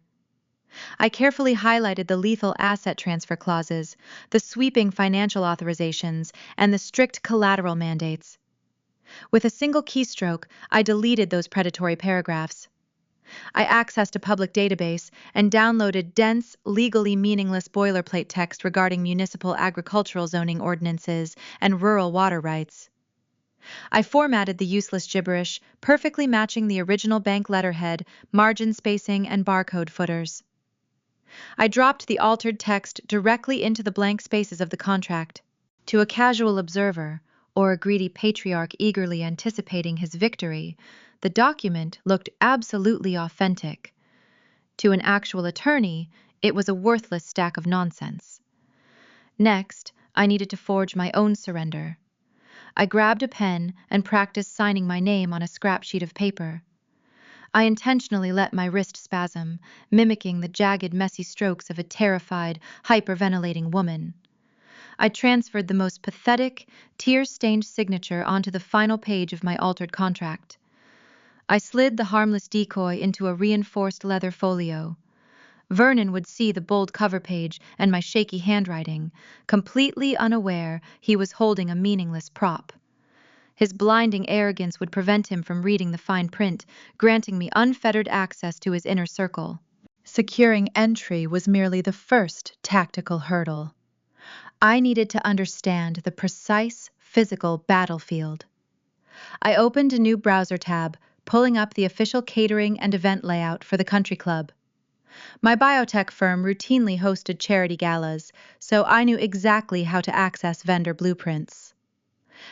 I carefully highlighted the lethal asset transfer clauses, the sweeping financial authorizations, and the strict collateral mandates. With a single keystroke, I deleted those predatory paragraphs. I accessed a public database and downloaded dense, legally meaningless boilerplate text regarding municipal agricultural zoning ordinances and rural water rights. I formatted the useless gibberish, perfectly matching the original bank letterhead, margin spacing, and barcode footers. I dropped the altered text directly into the blank spaces of the contract. To a casual observer, or a greedy patriarch eagerly anticipating his victory, the document looked absolutely authentic. To an actual attorney, it was a worthless stack of nonsense. Next, I needed to forge my own surrender. I grabbed a pen and practiced signing my name on a scrap sheet of paper. I intentionally let my wrist spasm, mimicking the jagged, messy strokes of a terrified, hyperventilating woman. I transferred the most pathetic, tear-stained signature onto the final page of my altered contract. I slid the harmless decoy into a reinforced leather folio. Vernon would see the bold cover page and my shaky handwriting, completely unaware he was holding a meaningless prop. His blinding arrogance would prevent him from reading the fine print, granting me unfettered access to his inner circle. Securing entry was merely the first tactical hurdle. I needed to understand the precise physical battlefield. I opened a new browser tab, pulling up the official catering and event layout for the country club. My biotech firm routinely hosted charity galas, so I knew exactly how to access vendor blueprints.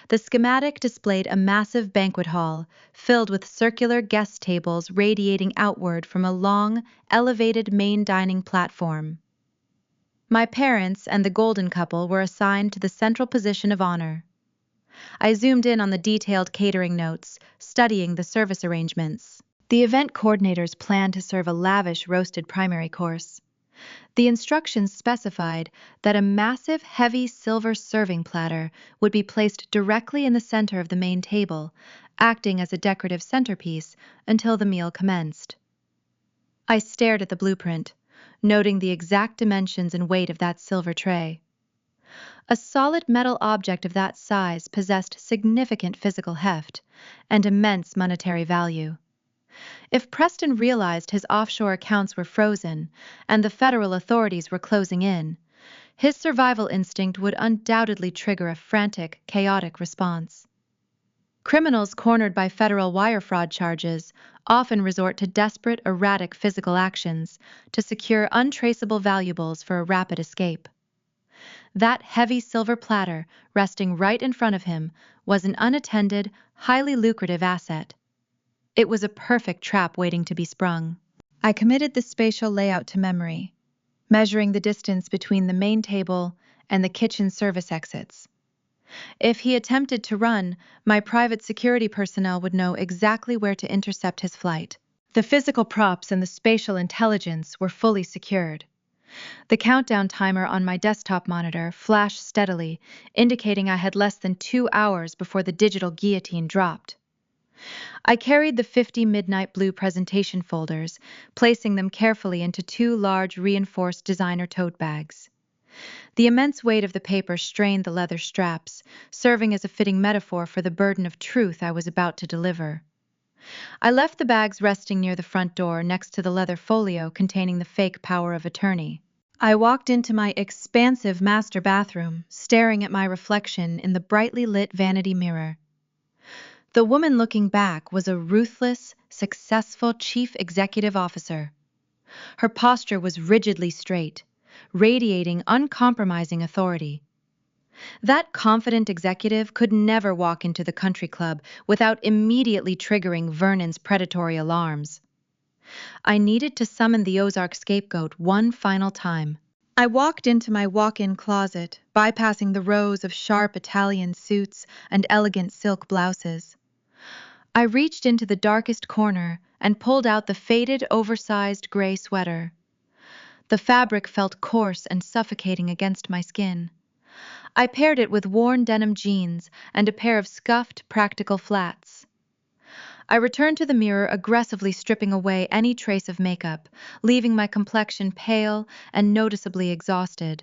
The schematic displayed a massive banquet hall, filled with circular guest tables radiating outward from a long, elevated main dining platform. My parents and the golden couple were assigned to the central position of honor. I zoomed in on the detailed catering notes, studying the service arrangements. The event coordinators planned to serve a lavish roasted primary course. The instructions specified that a massive, heavy silver serving platter would be placed directly in the center of the main table, acting as a decorative centerpiece until the meal commenced. I stared at the blueprint, noting the exact dimensions and weight of that silver tray. A solid metal object of that size possessed significant physical heft and immense monetary value. If Preston realized his offshore accounts were frozen and the federal authorities were closing in, his survival instinct would undoubtedly trigger a frantic, chaotic response. Criminals cornered by federal wire fraud charges often resort to desperate, erratic physical actions to secure untraceable valuables for a rapid escape. That heavy silver platter resting right in front of him was an unattended, highly lucrative asset. It was a perfect trap waiting to be sprung. I committed the spatial layout to memory, measuring the distance between the main table and the kitchen service exits. If he attempted to run, my private security personnel would know exactly where to intercept his flight. The physical props and the spatial intelligence were fully secured. The countdown timer on my desktop monitor flashed steadily, indicating I had less than 2 hours before the digital guillotine dropped. I carried the 50 Midnight Blue presentation folders, placing them carefully into 2 large reinforced designer tote bags. The immense weight of the paper strained the leather straps, serving as a fitting metaphor for the burden of truth I was about to deliver. I left the bags resting near the front door next to the leather folio containing the fake power of attorney. I walked into my expansive master bathroom, staring at my reflection in the brightly lit vanity mirror. The woman looking back was a ruthless, successful chief executive officer. Her posture was rigidly straight, radiating uncompromising authority. That confident executive could never walk into the country club without immediately triggering Vernon's predatory alarms. I needed to summon the Ozark scapegoat one final time. I walked into my walk-in closet, bypassing the rows of sharp Italian suits and elegant silk blouses. I reached into the darkest corner and pulled out the faded, oversized gray sweater. The fabric felt coarse and suffocating against my skin. I paired it with worn denim jeans and a pair of scuffed, practical flats. I returned to the mirror, aggressively stripping away any trace of makeup, leaving my complexion pale and noticeably exhausted.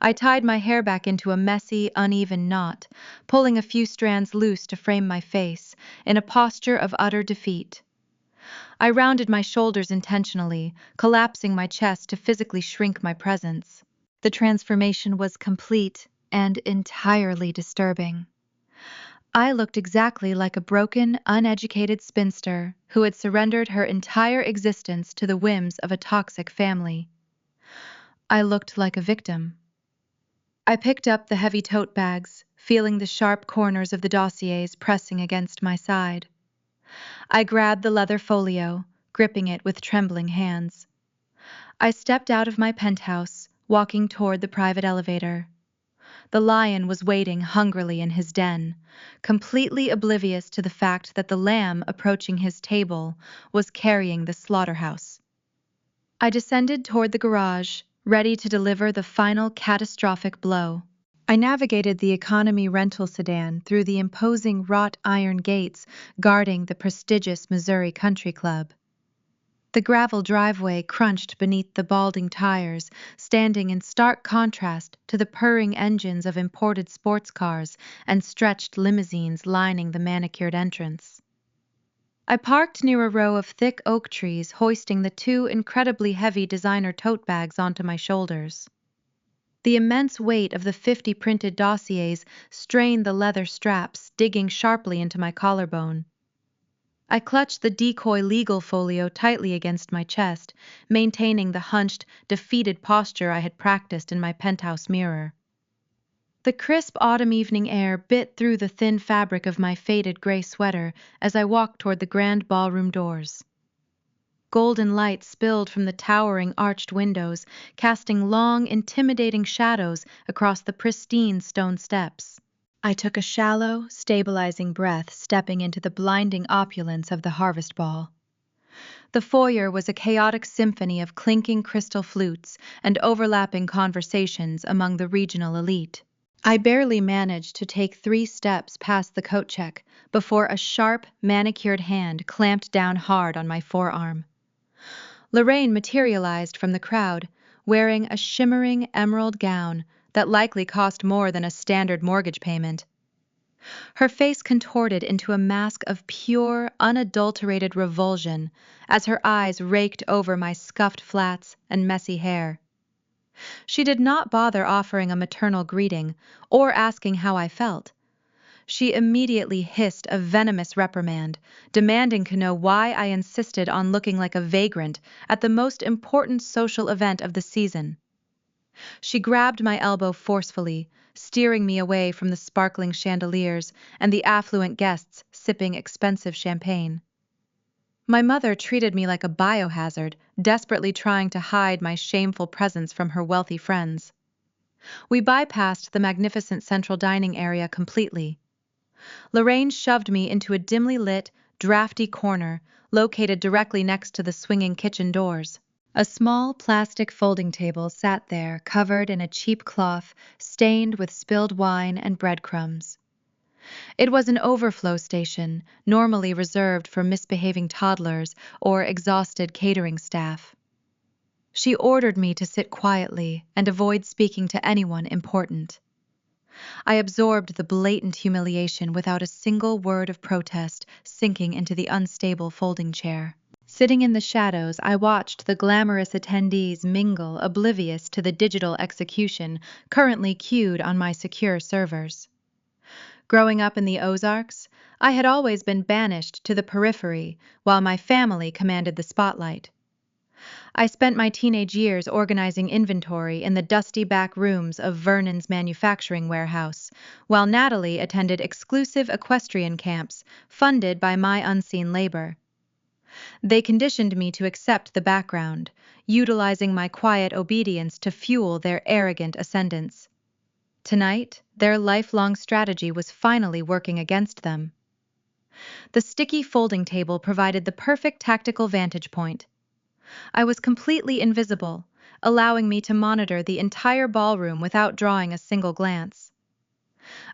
I tied my hair back into a messy, uneven knot, pulling a few strands loose to frame my face, in a posture of utter defeat. I rounded my shoulders intentionally, collapsing my chest to physically shrink my presence. The transformation was complete and entirely disturbing. I looked exactly like a broken, uneducated spinster who had surrendered her entire existence to the whims of a toxic family. I looked like a victim. I picked up the heavy tote bags, feeling the sharp corners of the dossiers pressing against my side. I grabbed the leather folio, gripping it with trembling hands. I stepped out of my penthouse, walking toward the private elevator. The lion was waiting hungrily in his den, completely oblivious to the fact that the lamb approaching his table was carrying the slaughterhouse. I descended toward the garage, ready to deliver the final catastrophic blow. I navigated the economy rental sedan through the imposing wrought iron gates guarding the prestigious Missouri Country Club. The gravel driveway crunched beneath the balding tires, standing in stark contrast to the purring engines of imported sports cars and stretched limousines lining the manicured entrance. I parked near a row of thick oak trees, hoisting the two incredibly heavy designer tote bags onto my shoulders. The immense weight of the 50 printed dossiers strained the leather straps, digging sharply into my collarbone. I clutched the decoy legal folio tightly against my chest, maintaining the hunched, defeated posture I had practiced in my penthouse mirror. The crisp autumn evening air bit through the thin fabric of my faded gray sweater as I walked toward the grand ballroom doors. Golden light spilled from the towering arched windows, casting long, intimidating shadows across the pristine stone steps. I took a shallow, stabilizing breath, stepping into the blinding opulence of the Harvest Ball. The foyer was a chaotic symphony of clinking crystal flutes and overlapping conversations among the regional elite. I barely managed to take 3 steps past the coat check before a sharp, manicured hand clamped down hard on my forearm. Lorraine materialized from the crowd, wearing a shimmering emerald gown that likely cost more than a standard mortgage payment. Her face contorted into a mask of pure, unadulterated revulsion as her eyes raked over my scuffed flats and messy hair. She did not bother offering a maternal greeting or asking how I felt. She immediately hissed a venomous reprimand, demanding to know why I insisted on looking like a vagrant at the most important social event of the season. She grabbed my elbow forcefully, steering me away from the sparkling chandeliers and the affluent guests sipping expensive champagne. My mother treated me like a biohazard, desperately trying to hide my shameful presence from her wealthy friends. We bypassed the magnificent central dining area completely. Lorraine shoved me into a dimly lit, drafty corner located directly next to the swinging kitchen doors. A small plastic folding table sat there, covered in a cheap cloth, stained with spilled wine and breadcrumbs. It was an overflow station, normally reserved for misbehaving toddlers or exhausted catering staff. She ordered me to sit quietly and avoid speaking to anyone important. I absorbed the blatant humiliation without a single word of protest, sinking into the unstable folding chair. Sitting in the shadows, I watched the glamorous attendees mingle, oblivious to the digital execution currently queued on my secure servers. Growing up in the Ozarks, I had always been banished to the periphery while my family commanded the spotlight. I spent my teenage years organizing inventory in the dusty back rooms of Vernon's manufacturing warehouse, while Natalie attended exclusive equestrian camps funded by my unseen labor. They conditioned me to accept the background, utilizing my quiet obedience to fuel their arrogant ascendance. Tonight, their lifelong strategy was finally working against them. The sticky folding table provided the perfect tactical vantage point. I was completely invisible, allowing me to monitor the entire ballroom without drawing a single glance.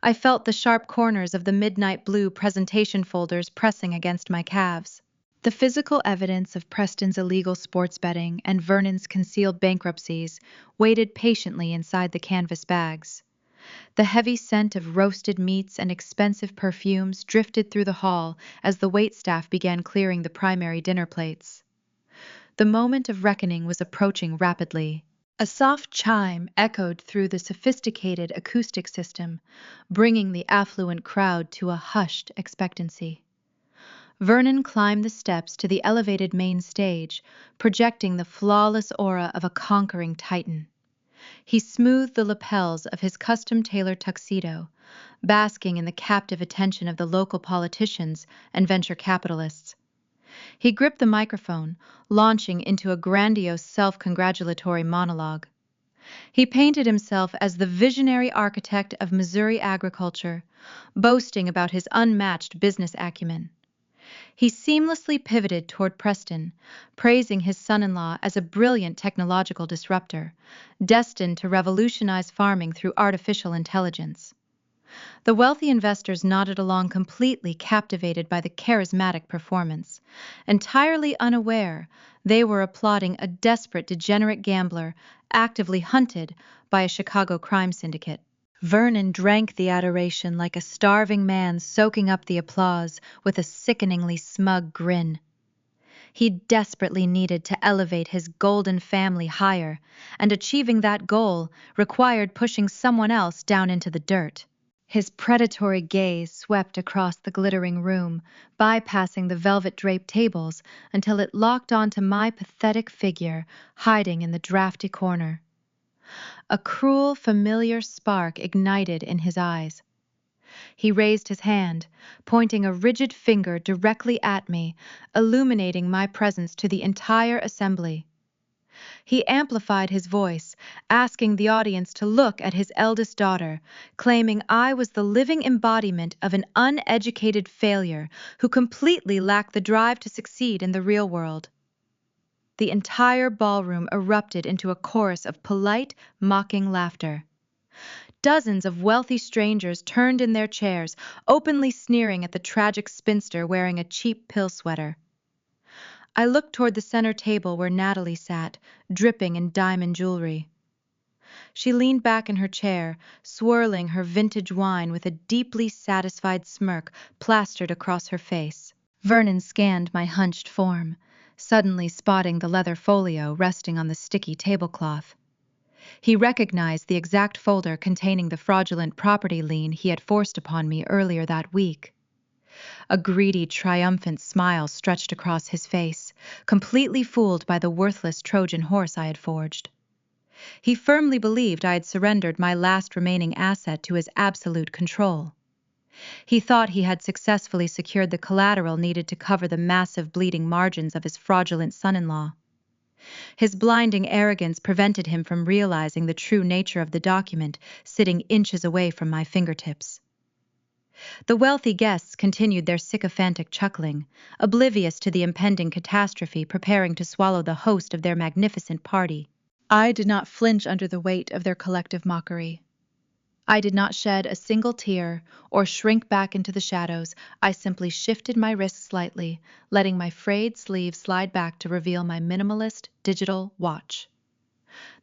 I felt the sharp corners of the midnight blue presentation folders pressing against my calves. The physical evidence of Preston's illegal sports betting and Vernon's concealed bankruptcies waited patiently inside the canvas bags. The heavy scent of roasted meats and expensive perfumes drifted through the hall as the waitstaff began clearing the primary dinner plates. The moment of reckoning was approaching rapidly. A soft chime echoed through the sophisticated acoustic system, bringing the affluent crowd to a hushed expectancy. Vernon climbed the steps to the elevated main stage, projecting the flawless aura of a conquering titan. He smoothed the lapels of his custom-tailored tuxedo, basking in the captive attention of the local politicians and venture capitalists. He gripped the microphone, launching into a grandiose self-congratulatory monologue. He painted himself as the visionary architect of Missouri agriculture, boasting about his unmatched business acumen. He seamlessly pivoted toward Preston, praising his son-in-law as a brilliant technological disruptor, destined to revolutionize farming through artificial intelligence. The wealthy investors nodded along, completely captivated by the charismatic performance, entirely unaware they were applauding a desperate, degenerate gambler actively hunted by a Chicago crime syndicate. Vernon drank the adoration like a starving man soaking up the applause with a sickeningly smug grin. He desperately needed to elevate his golden family higher, and achieving that goal required pushing someone else down into the dirt. His predatory gaze swept across the glittering room, bypassing the velvet-draped tables until it locked onto my pathetic figure hiding in the drafty corner. A cruel, familiar spark ignited in his eyes. He raised his hand, pointing a rigid finger directly at me, illuminating my presence to the entire assembly. He amplified his voice, asking the audience to look at his eldest daughter, claiming I was the living embodiment of an uneducated failure who completely lacked the drive to succeed in the real world. The entire ballroom erupted into a chorus of polite, mocking laughter. Dozens of wealthy strangers turned in their chairs, openly sneering at the tragic spinster wearing a cheap pill sweater. I looked toward the center table where Natalie sat, dripping in diamond jewelry. She leaned back in her chair, swirling her vintage wine with a deeply satisfied smirk plastered across her face. Vernon scanned my hunched form, suddenly spotting the leather folio resting on the sticky tablecloth. He recognized the exact folder containing the fraudulent property lien he had forced upon me earlier that week. A greedy, triumphant smile stretched across his face, completely fooled by the worthless Trojan horse I had forged. He firmly believed I had surrendered my last remaining asset to his absolute control. He thought he had successfully secured the collateral needed to cover the massive bleeding margins of his fraudulent son-in-law. His blinding arrogance prevented him from realizing the true nature of the document sitting inches away from my fingertips. The wealthy guests continued their sycophantic chuckling, oblivious to the impending catastrophe preparing to swallow the host of their magnificent party. I did not flinch under the weight of their collective mockery. I did not shed a single tear or shrink back into the shadows. I simply shifted my wrists slightly, letting my frayed sleeve slide back to reveal my minimalist digital watch.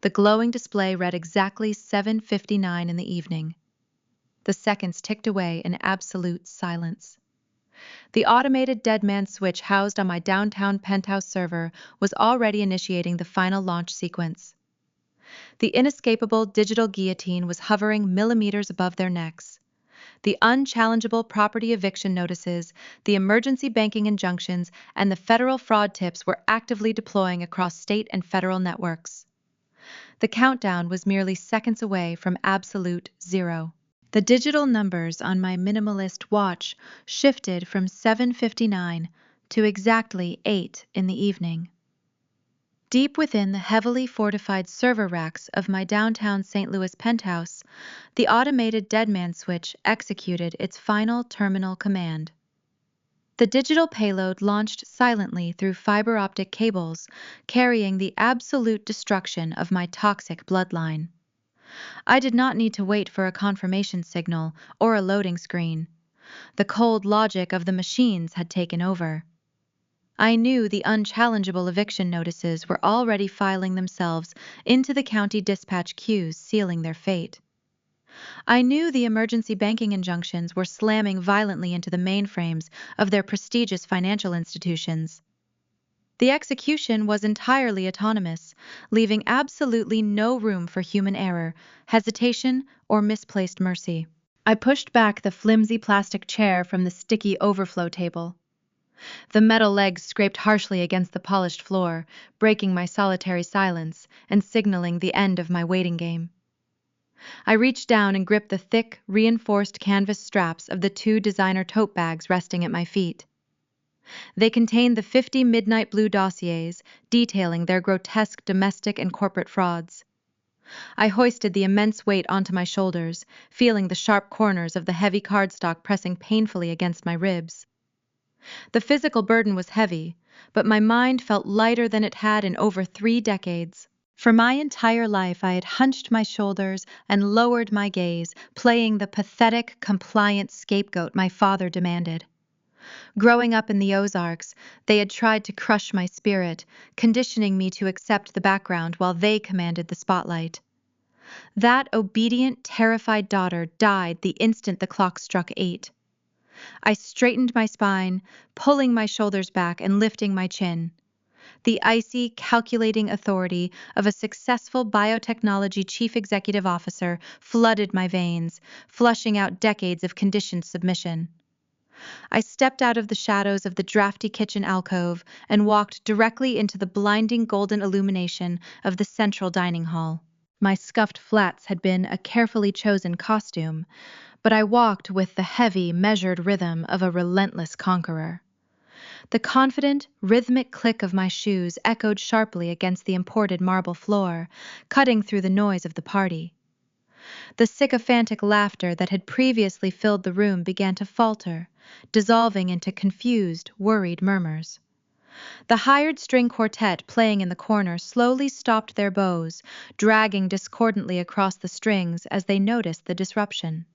The glowing display read exactly 7:59 in the evening. The seconds ticked away in absolute silence. The automated dead man switch housed on my downtown penthouse server was already initiating the final launch sequence. The inescapable digital guillotine was hovering millimeters above their necks. The unchallengeable property eviction notices, the emergency banking injunctions, and the federal fraud tips were actively deploying across state and federal networks. The countdown was merely seconds away from absolute zero. The digital numbers on my minimalist watch shifted from 7:59 to exactly 8 in the evening. Deep within the heavily fortified server racks of my downtown St. Louis penthouse, the automated deadman switch executed its final terminal command. The digital payload launched silently through fiber optic cables, carrying the absolute destruction of my toxic bloodline. I did not need to wait for a confirmation signal or a loading screen. The cold logic of the machines had taken over. I knew the unchallengeable eviction notices were already filing themselves into the county dispatch queues, sealing their fate. I knew the emergency banking injunctions were slamming violently into the mainframes of their prestigious financial institutions. The execution was entirely autonomous, leaving absolutely no room for human error, hesitation, or misplaced mercy. I pushed back the flimsy plastic chair from the sticky overflow table. The metal legs scraped harshly against the polished floor, breaking my solitary silence and signaling the end of my waiting game. I reached down and gripped the thick, reinforced canvas straps of the 2 designer tote bags resting at my feet. They contained the 50 midnight blue dossiers detailing their grotesque domestic and corporate frauds. I hoisted the immense weight onto my shoulders, feeling the sharp corners of the heavy cardstock pressing painfully against my ribs. The physical burden was heavy, but my mind felt lighter than it had in over 3 decades. For my entire life, I had hunched my shoulders and lowered my gaze, playing the pathetic, compliant scapegoat my father demanded. Growing up in the Ozarks, they had tried to crush my spirit, conditioning me to accept the background while they commanded the spotlight. That obedient, terrified daughter died the instant the clock struck 8. I straightened my spine, pulling my shoulders back and lifting my chin. The icy, calculating authority of a successful biotechnology chief executive officer flooded my veins, flushing out decades of conditioned submission. I stepped out of the shadows of the drafty kitchen alcove and walked directly into the blinding golden illumination of the central dining hall. My scuffed flats had been a carefully chosen costume, but I walked with the heavy, measured rhythm of a relentless conqueror. The confident, rhythmic click of my shoes echoed sharply against the imported marble floor, cutting through the noise of the party. The sycophantic laughter that had previously filled the room began to falter, dissolving into confused, worried murmurs. The hired string quartet playing in the corner slowly stopped their bows, dragging discordantly across the strings as they noticed the disruption.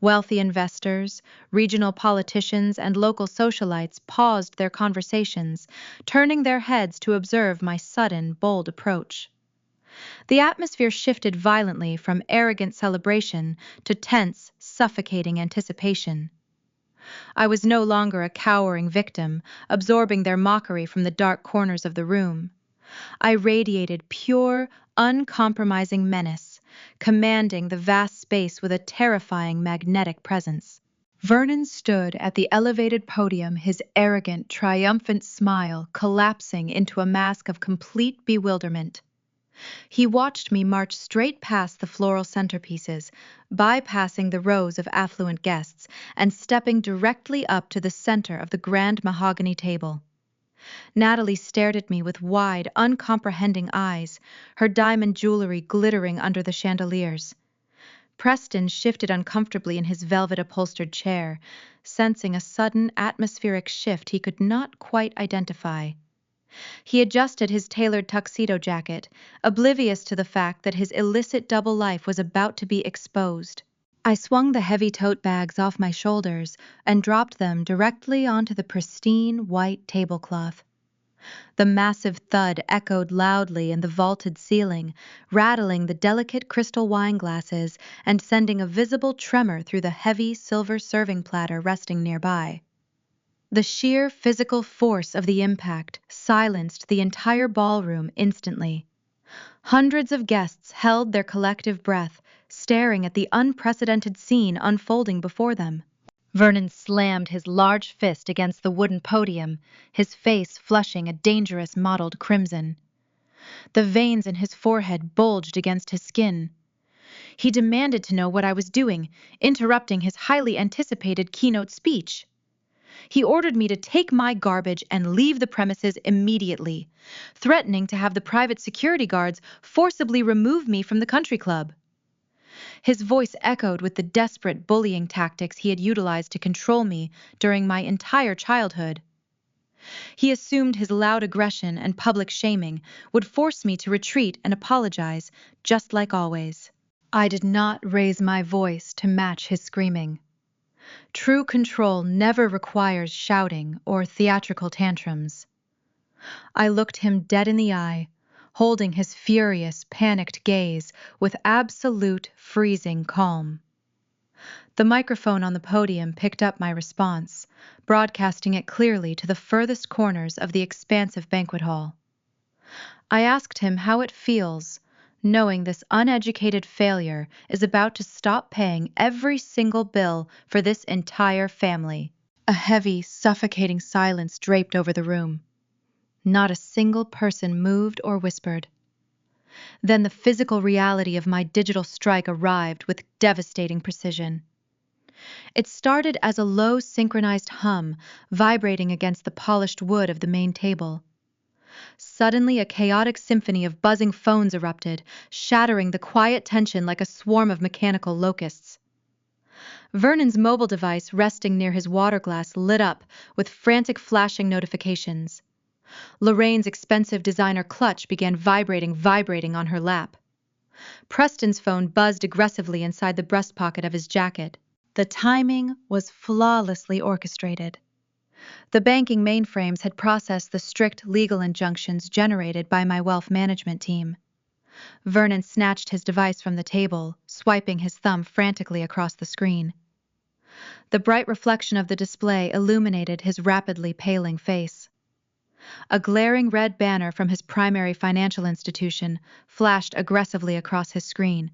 Wealthy investors, regional politicians, and local socialites paused their conversations, turning their heads to observe my sudden, bold approach. The atmosphere shifted violently from arrogant celebration to tense, suffocating anticipation. I was no longer a cowering victim, absorbing their mockery from the dark corners of the room. I radiated pure, uncompromising menace, commanding the vast space with a terrifying magnetic presence. Vernon stood at the elevated podium, his arrogant, triumphant smile collapsing into a mask of complete bewilderment. He watched me march straight past the floral centerpieces, bypassing the rows of affluent guests, and stepping directly up to the center of the grand mahogany table. Natalie stared at me with wide, uncomprehending eyes, her diamond jewelry glittering under the chandeliers. Preston shifted uncomfortably in his velvet-upholstered chair, sensing a sudden atmospheric shift he could not quite identify. He adjusted his tailored tuxedo jacket, oblivious to the fact that his illicit double life was about to be exposed. I swung the heavy tote bags off my shoulders and dropped them directly onto the pristine white tablecloth. The massive thud echoed loudly in the vaulted ceiling, rattling the delicate crystal wine glasses and sending a visible tremor through the heavy silver serving platter resting nearby. The sheer physical force of the impact silenced the entire ballroom instantly. Hundreds of guests held their collective breath, staring at the unprecedented scene unfolding before them. Vernon slammed his large fist against the wooden podium, his face flushing a dangerous mottled crimson. The veins in his forehead bulged against his skin. He demanded to know what I was doing, interrupting his highly anticipated keynote speech. He ordered me to take my garbage and leave the premises immediately, threatening to have the private security guards forcibly remove me from the country club. His voice echoed with the desperate bullying tactics he had utilized to control me during my entire childhood. He assumed his loud aggression and public shaming would force me to retreat and apologize, just like always. I did not raise my voice to match his screaming. True control never requires shouting or theatrical tantrums. I looked him dead in the eye, holding his furious, panicked gaze with absolute, freezing calm. The microphone on the podium picked up my response, broadcasting it clearly to the furthest corners of the expansive banquet hall. I asked him how it feels, knowing this uneducated failure is about to stop paying every single bill for this entire family. A heavy, suffocating silence draped over the room. Not a single person moved or whispered. Then the physical reality of my digital strike arrived with devastating precision. It started as a low, synchronized hum vibrating against the polished wood of the main table. Suddenly, a chaotic symphony of buzzing phones erupted, shattering the quiet tension like a swarm of mechanical locusts. Vernon's mobile device resting near his water glass lit up with frantic flashing notifications. Lorraine's expensive designer clutch began vibrating on her lap. Preston's phone buzzed aggressively inside the breast pocket of his jacket. The timing was flawlessly orchestrated. The banking mainframes had processed the strict legal injunctions generated by my wealth management team. Vernon snatched his device from the table, swiping his thumb frantically across the screen. The bright reflection of the display illuminated his rapidly paling face. A glaring red banner from his primary financial institution flashed aggressively across his screen,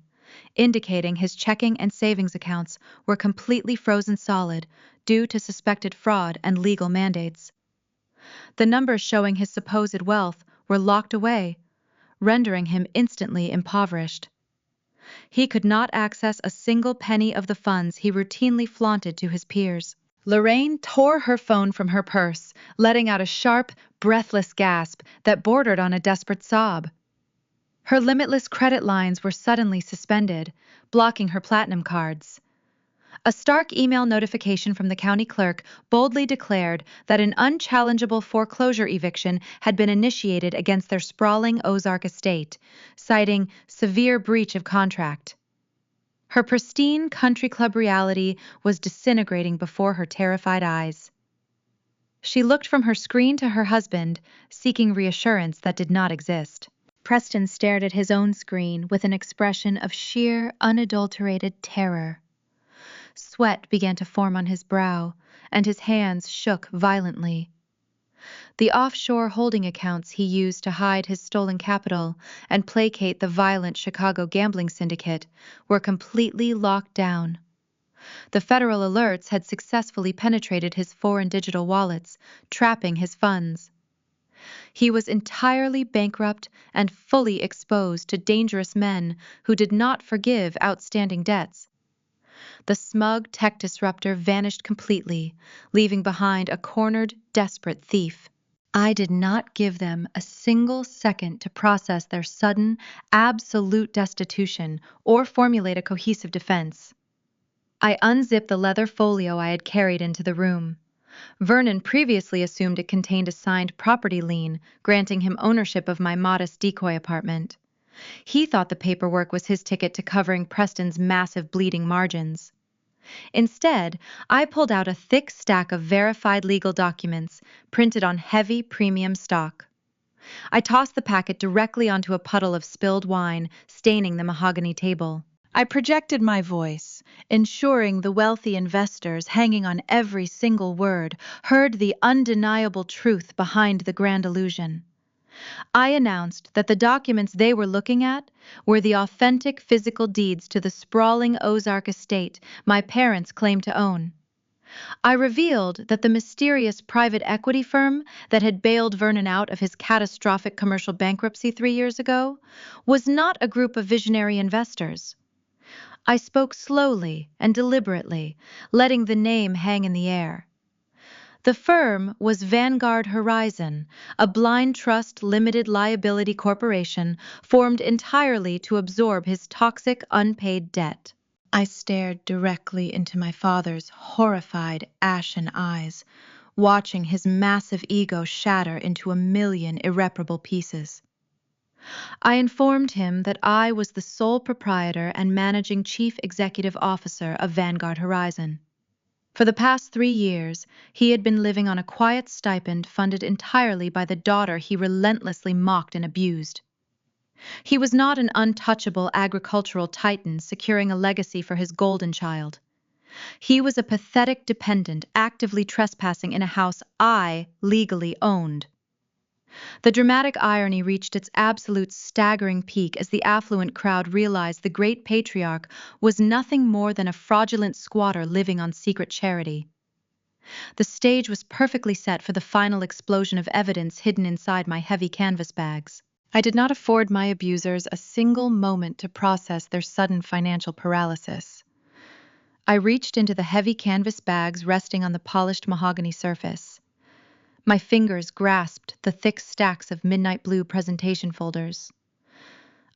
indicating his checking and savings accounts were completely frozen solid due to suspected fraud and legal mandates. The numbers showing his supposed wealth were locked away, rendering him instantly impoverished. He could not access a single penny of the funds he routinely flaunted to his peers. Lorraine tore her phone from her purse, letting out a sharp, breathless gasp that bordered on a desperate sob. Her limitless credit lines were suddenly suspended, blocking her platinum cards. A stark email notification from the county clerk boldly declared that an unchallengeable foreclosure eviction had been initiated against their sprawling Ozark estate, citing severe breach of contract. Her pristine country club reality was disintegrating before her terrified eyes. She looked from her screen to her husband, seeking reassurance that did not exist. Preston stared at his own screen with an expression of sheer, unadulterated terror. Sweat began to form on his brow, and his hands shook violently. The offshore holding accounts he used to hide his stolen capital and placate the violent Chicago gambling syndicate were completely locked down. The federal alerts had successfully penetrated his foreign digital wallets, trapping his funds. He was entirely bankrupt and fully exposed to dangerous men who did not forgive outstanding debts. The smug tech disruptor vanished completely, leaving behind a cornered, desperate thief. I did not give them a single second to process their sudden, absolute destitution or formulate a cohesive defense. I unzipped the leather folio I had carried into the room. Vernon previously assumed it contained a signed property lien, granting him ownership of my modest decoy apartment. He thought the paperwork was his ticket to covering Preston's massive bleeding margins. Instead, I pulled out a thick stack of verified legal documents printed on heavy premium stock. I tossed the packet directly onto a puddle of spilled wine, staining the mahogany table. I projected my voice, ensuring the wealthy investors hanging on every single word heard the undeniable truth behind the grand illusion. I announced that the documents they were looking at were the authentic physical deeds to the sprawling Ozark estate my parents claimed to own. I revealed that the mysterious private equity firm that had bailed Vernon out of his catastrophic commercial bankruptcy 3 years ago was not a group of visionary investors. I spoke slowly and deliberately, letting the name hang in the air. The firm was Vanguard Horizon, a blind trust limited liability corporation formed entirely to absorb his toxic unpaid debt. I stared directly into my father's horrified, ashen eyes, watching his massive ego shatter into a million irreparable pieces. I informed him that I was the sole proprietor and managing chief executive officer of Vanguard Horizon. For the past 3 years, he had been living on a quiet stipend funded entirely by the daughter he relentlessly mocked and abused. He was not an untouchable agricultural titan securing a legacy for his golden child. He was a pathetic dependent actively trespassing in a house I legally owned. The dramatic irony reached its absolute staggering peak as the affluent crowd realized the great patriarch was nothing more than a fraudulent squatter living on secret charity. The stage was perfectly set for the final explosion of evidence hidden inside my heavy canvas bags. I did not afford my abusers a single moment to process their sudden financial paralysis. I reached into the heavy canvas bags resting on the polished mahogany surface. My fingers grasped the thick stacks of midnight blue presentation folders.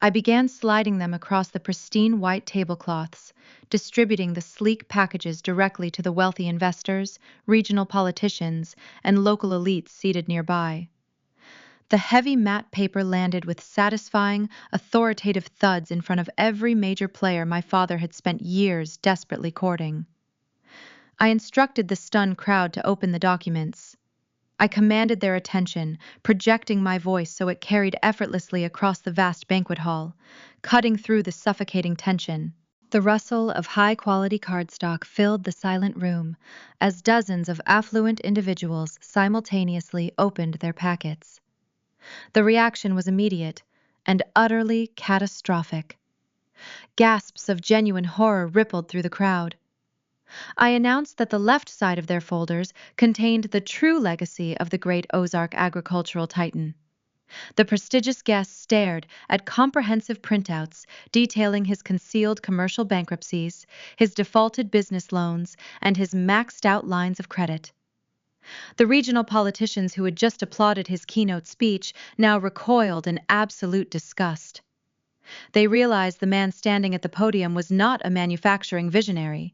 I began sliding them across the pristine white tablecloths, distributing the sleek packages directly to the wealthy investors, regional politicians, and local elites seated nearby. The heavy matte paper landed with satisfying, authoritative thuds in front of every major player my father had spent years desperately courting. I instructed the stunned crowd to open the documents. I commanded their attention, projecting my voice so it carried effortlessly across the vast banquet hall, cutting through the suffocating tension. The rustle of high-quality cardstock filled the silent room as dozens of affluent individuals simultaneously opened their packets. The reaction was immediate and utterly catastrophic. Gasps of genuine horror rippled through the crowd. I announced that the left side of their folders contained the true legacy of the great Ozark agricultural titan. The prestigious guests stared at comprehensive printouts detailing his concealed commercial bankruptcies, his defaulted business loans, and his maxed-out lines of credit. The regional politicians who had just applauded his keynote speech now recoiled in absolute disgust. They realized the man standing at the podium was not a manufacturing visionary.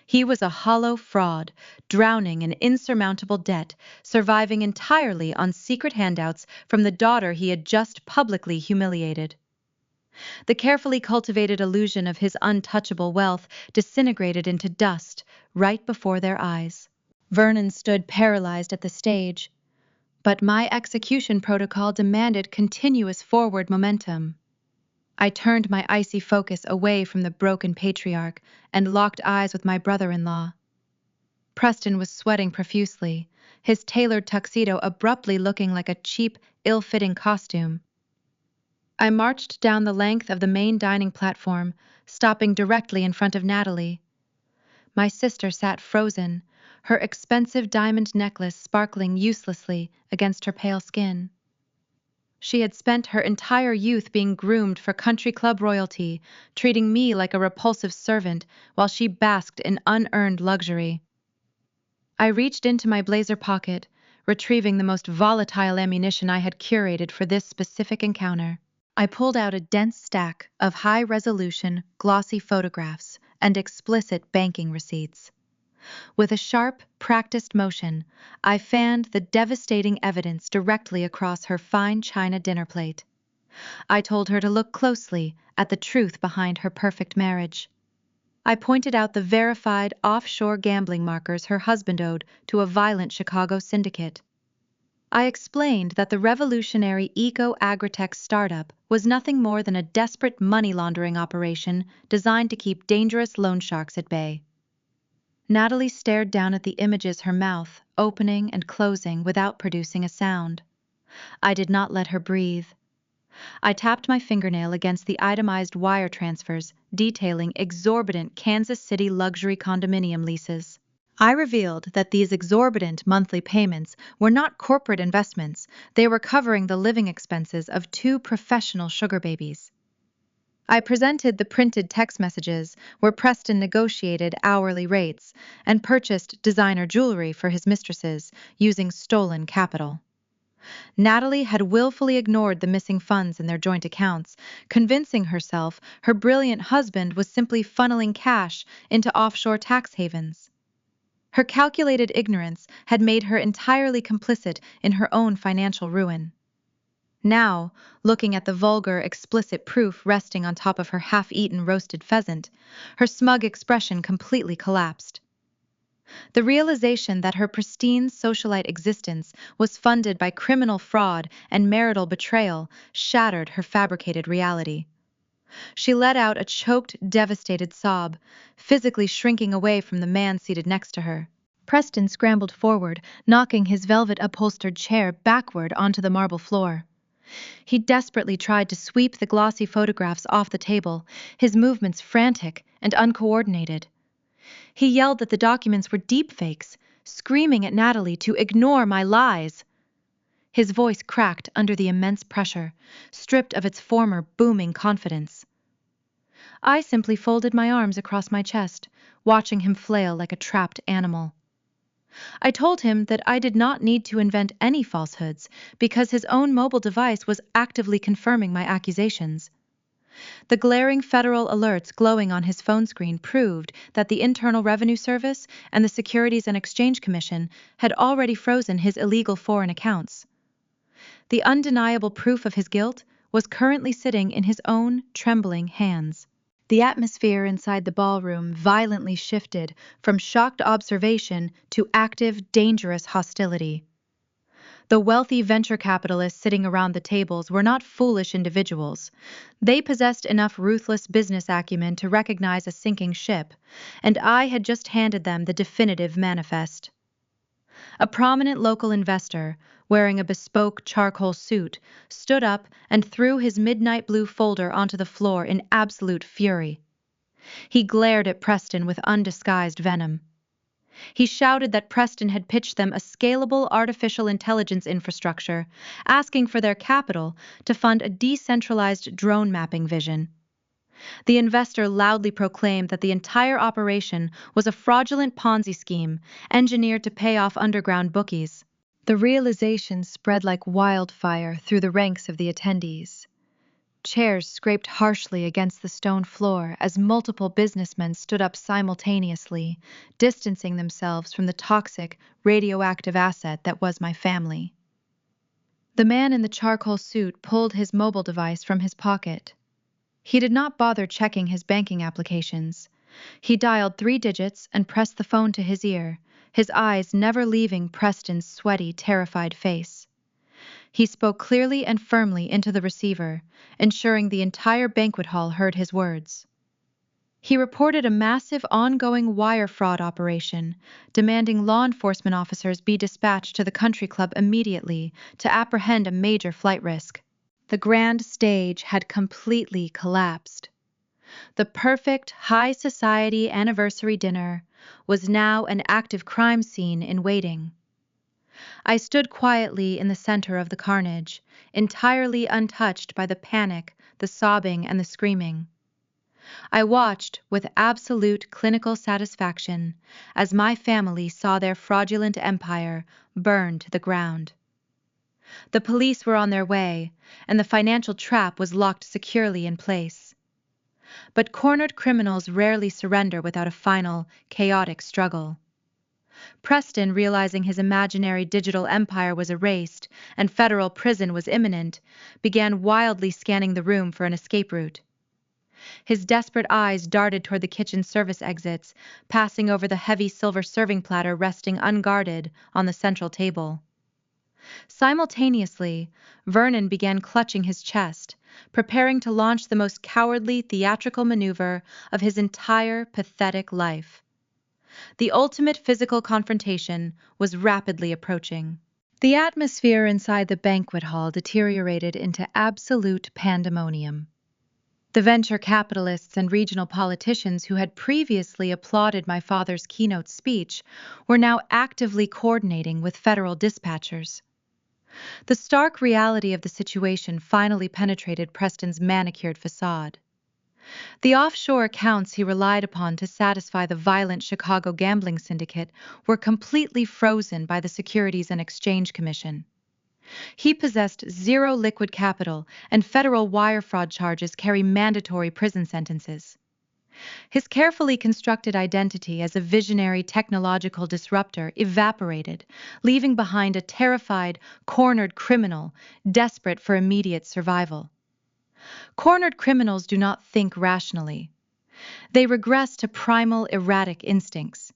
He was a hollow fraud, drowning in insurmountable debt, surviving entirely on secret handouts from the daughter he had just publicly humiliated. The carefully cultivated illusion of his untouchable wealth disintegrated into dust right before their eyes. Vernon stood paralyzed at the stage, but my execution protocol demanded continuous forward momentum. I turned my icy focus away from the broken patriarch and locked eyes with my brother-in-law. Preston was sweating profusely, his tailored tuxedo abruptly looking like a cheap, ill-fitting costume. I marched down the length of the main dining platform, stopping directly in front of Natalie. My sister sat frozen, her expensive diamond necklace sparkling uselessly against her pale skin. She had spent her entire youth being groomed for country club royalty, treating me like a repulsive servant while she basked in unearned luxury. I reached into my blazer pocket, retrieving the most volatile ammunition I had curated for this specific encounter. I pulled out a dense stack of high-resolution, glossy photographs and explicit banking receipts. With a sharp, practiced motion, I fanned the devastating evidence directly across her fine china dinner plate. I told her to look closely at the truth behind her perfect marriage. I pointed out the verified offshore gambling markers her husband owed to a violent Chicago syndicate. I explained that the revolutionary eco-agritech startup was nothing more than a desperate money laundering operation designed to keep dangerous loan sharks at bay. Natalie stared down at the images, her mouth opening and closing without producing a sound. I did not let her breathe. I tapped my fingernail against the itemized wire transfers detailing exorbitant Kansas City luxury condominium leases. I revealed that these exorbitant monthly payments were not corporate investments, they were covering the living expenses of 2 professional sugar babies. I presented the printed text messages where Preston negotiated hourly rates and purchased designer jewelry for his mistresses using stolen capital. Natalie had willfully ignored the missing funds in their joint accounts, convincing herself her brilliant husband was simply funneling cash into offshore tax havens. Her calculated ignorance had made her entirely complicit in her own financial ruin. Now, looking at the vulgar, explicit proof resting on top of her half-eaten roasted pheasant, her smug expression completely collapsed. The realization that her pristine socialite existence was funded by criminal fraud and marital betrayal shattered her fabricated reality. She let out a choked, devastated sob, physically shrinking away from the man seated next to her. Preston scrambled forward, knocking his velvet-upholstered chair backward onto the marble floor. He desperately tried to sweep the glossy photographs off the table, his movements frantic and uncoordinated. He yelled that the documents were deepfakes, screaming at Natalie to ignore my lies. His voice cracked under the immense pressure, stripped of its former booming confidence. I simply folded my arms across my chest, watching him flail like a trapped animal. I told him that I did not need to invent any falsehoods because his own mobile device was actively confirming my accusations. The glaring federal alerts glowing on his phone screen proved that the Internal Revenue Service and the Securities and Exchange Commission had already frozen his illegal foreign accounts. The undeniable proof of his guilt was currently sitting in his own trembling hands. The atmosphere inside the ballroom violently shifted from shocked observation to active, dangerous hostility. The wealthy venture capitalists sitting around the tables were not foolish individuals. They possessed enough ruthless business acumen to recognize a sinking ship, and I had just handed them the definitive manifest. A prominent local investor, wearing a bespoke charcoal suit, stood up and threw his midnight blue folder onto the floor in absolute fury. He glared at Preston with undisguised venom. He shouted that Preston had pitched them a scalable artificial intelligence infrastructure, asking for their capital to fund a decentralized drone mapping vision. The investor loudly proclaimed that the entire operation was a fraudulent Ponzi scheme engineered to pay off underground bookies. The realization spread like wildfire through the ranks of the attendees. Chairs scraped harshly against the stone floor as multiple businessmen stood up simultaneously, distancing themselves from the toxic, radioactive asset that was my family. The man in the charcoal suit pulled his mobile device from his pocket. He did not bother checking his banking applications. He dialed 3 digits and pressed the phone to his ear, his eyes never leaving Preston's sweaty, terrified face. He spoke clearly and firmly into the receiver, ensuring the entire banquet hall heard his words. He reported a massive ongoing wire fraud operation, demanding law enforcement officers be dispatched to the country club immediately to apprehend a major flight risk. The grand stage had completely collapsed. The perfect high society anniversary dinner was now an active crime scene in waiting. I stood quietly in the center of the carnage, entirely untouched by the panic, the sobbing, and the screaming. I watched with absolute clinical satisfaction as my family saw their fraudulent empire burn to the ground. The police were on their way, and the financial trap was locked securely in place. But cornered criminals rarely surrender without a final, chaotic struggle. Preston, realizing his imaginary digital empire was erased and federal prison was imminent, began wildly scanning the room for an escape route. His desperate eyes darted toward the kitchen service exits, passing over the heavy silver serving platter resting unguarded on the central table. Simultaneously, Vernon began clutching his chest, preparing to launch the most cowardly theatrical maneuver of his entire pathetic life. The ultimate physical confrontation was rapidly approaching. The atmosphere inside the banquet hall deteriorated into absolute pandemonium. The venture capitalists and regional politicians who had previously applauded my father's keynote speech were now actively coordinating with federal dispatchers. The stark reality of the situation finally penetrated Preston's manicured facade. The offshore accounts he relied upon to satisfy the violent Chicago gambling syndicate were completely frozen by the Securities and Exchange Commission. He possessed zero liquid capital, and federal wire fraud charges carry mandatory prison sentences. His carefully constructed identity as a visionary technological disruptor evaporated, leaving behind a terrified, cornered criminal desperate for immediate survival. Cornered criminals do not think rationally. They regress to primal, erratic instincts.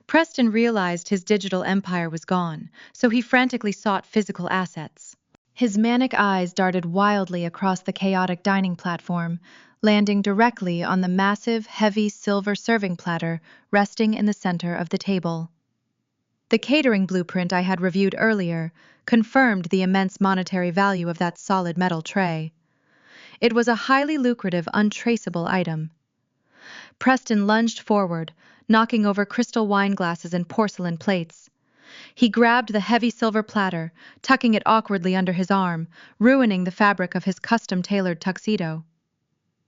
Preston realized his digital empire was gone, so he frantically sought physical assets. His manic eyes darted wildly across the chaotic dining platform, landing directly on the massive, heavy silver serving platter resting in the center of the table. The catering blueprint I had reviewed earlier confirmed the immense monetary value of that solid metal tray. It was a highly lucrative, untraceable item. Preston lunged forward, knocking over crystal wine glasses and porcelain plates. He grabbed the heavy silver platter, tucking it awkwardly under his arm, ruining the fabric of his custom-tailored tuxedo.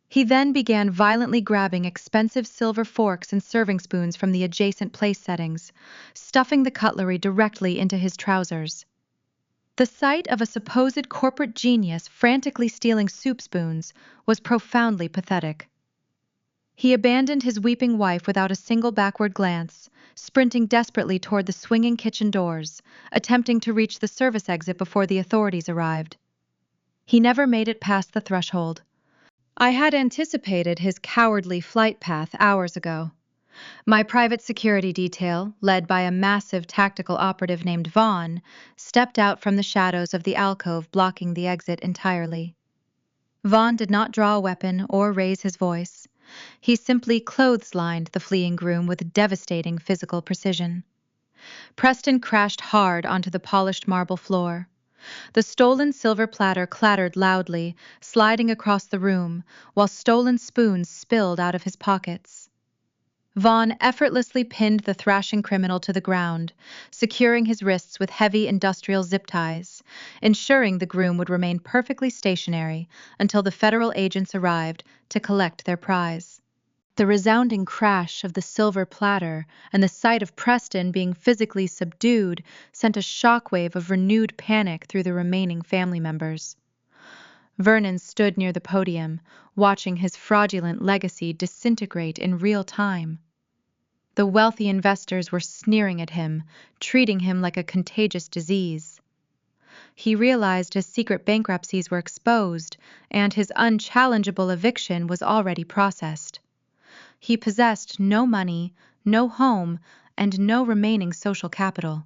He then began violently grabbing expensive silver forks and serving spoons from the adjacent place settings, stuffing the cutlery directly into his trousers. The sight of a supposed corporate genius frantically stealing soup spoons was profoundly pathetic. He abandoned his weeping wife without a single backward glance, sprinting desperately toward the swinging kitchen doors, attempting to reach the service exit before the authorities arrived. He never made it past the threshold. I had anticipated his cowardly flight path hours ago. My private security detail, led by a massive tactical operative named Vaughn, stepped out from the shadows of the alcove blocking the exit entirely. Vaughn did not draw a weapon or raise his voice. He simply clotheslined the fleeing groom with devastating physical precision. Preston crashed hard onto the polished marble floor. The stolen silver platter clattered loudly, sliding across the room, while stolen spoons spilled out of his pockets. Vaughn effortlessly pinned the thrashing criminal to the ground, securing his wrists with heavy industrial zip ties, ensuring the groom would remain perfectly stationary until the federal agents arrived to collect their prize. The resounding crash of the silver platter and the sight of Preston being physically subdued sent a shockwave of renewed panic through the remaining family members. Vernon stood near the podium, watching his fraudulent legacy disintegrate in real time. The wealthy investors were sneering at him, treating him like a contagious disease. He realized his secret bankruptcies were exposed, and his unchallengeable eviction was already processed. He possessed no money, no home, and no remaining social capital.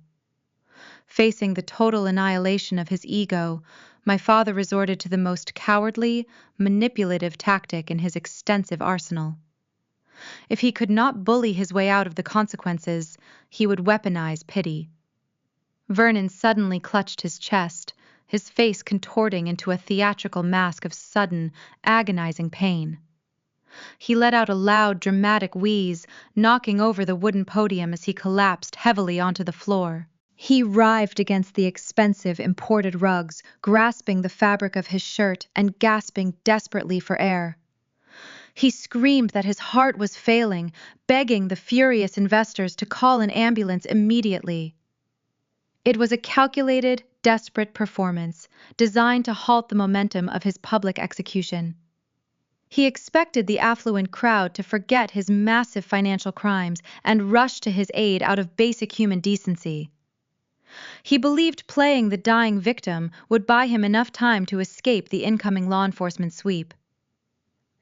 Facing the total annihilation of his ego, my father resorted to the most cowardly, manipulative tactic in his extensive arsenal. If he could not bully his way out of the consequences, he would weaponize pity. Vernon suddenly clutched his chest, his face contorting into a theatrical mask of sudden, agonizing pain. He let out a loud, dramatic wheeze, knocking over the wooden podium as he collapsed heavily onto the floor. He writhed against the expensive imported rugs, grasping the fabric of his shirt and gasping desperately for air. He screamed that his heart was failing, begging the furious investors to call an ambulance immediately. It was a calculated, desperate performance designed to halt the momentum of his public execution. He expected the affluent crowd to forget his massive financial crimes and rush to his aid out of basic human decency. He believed playing the dying victim would buy him enough time to escape the incoming law enforcement sweep.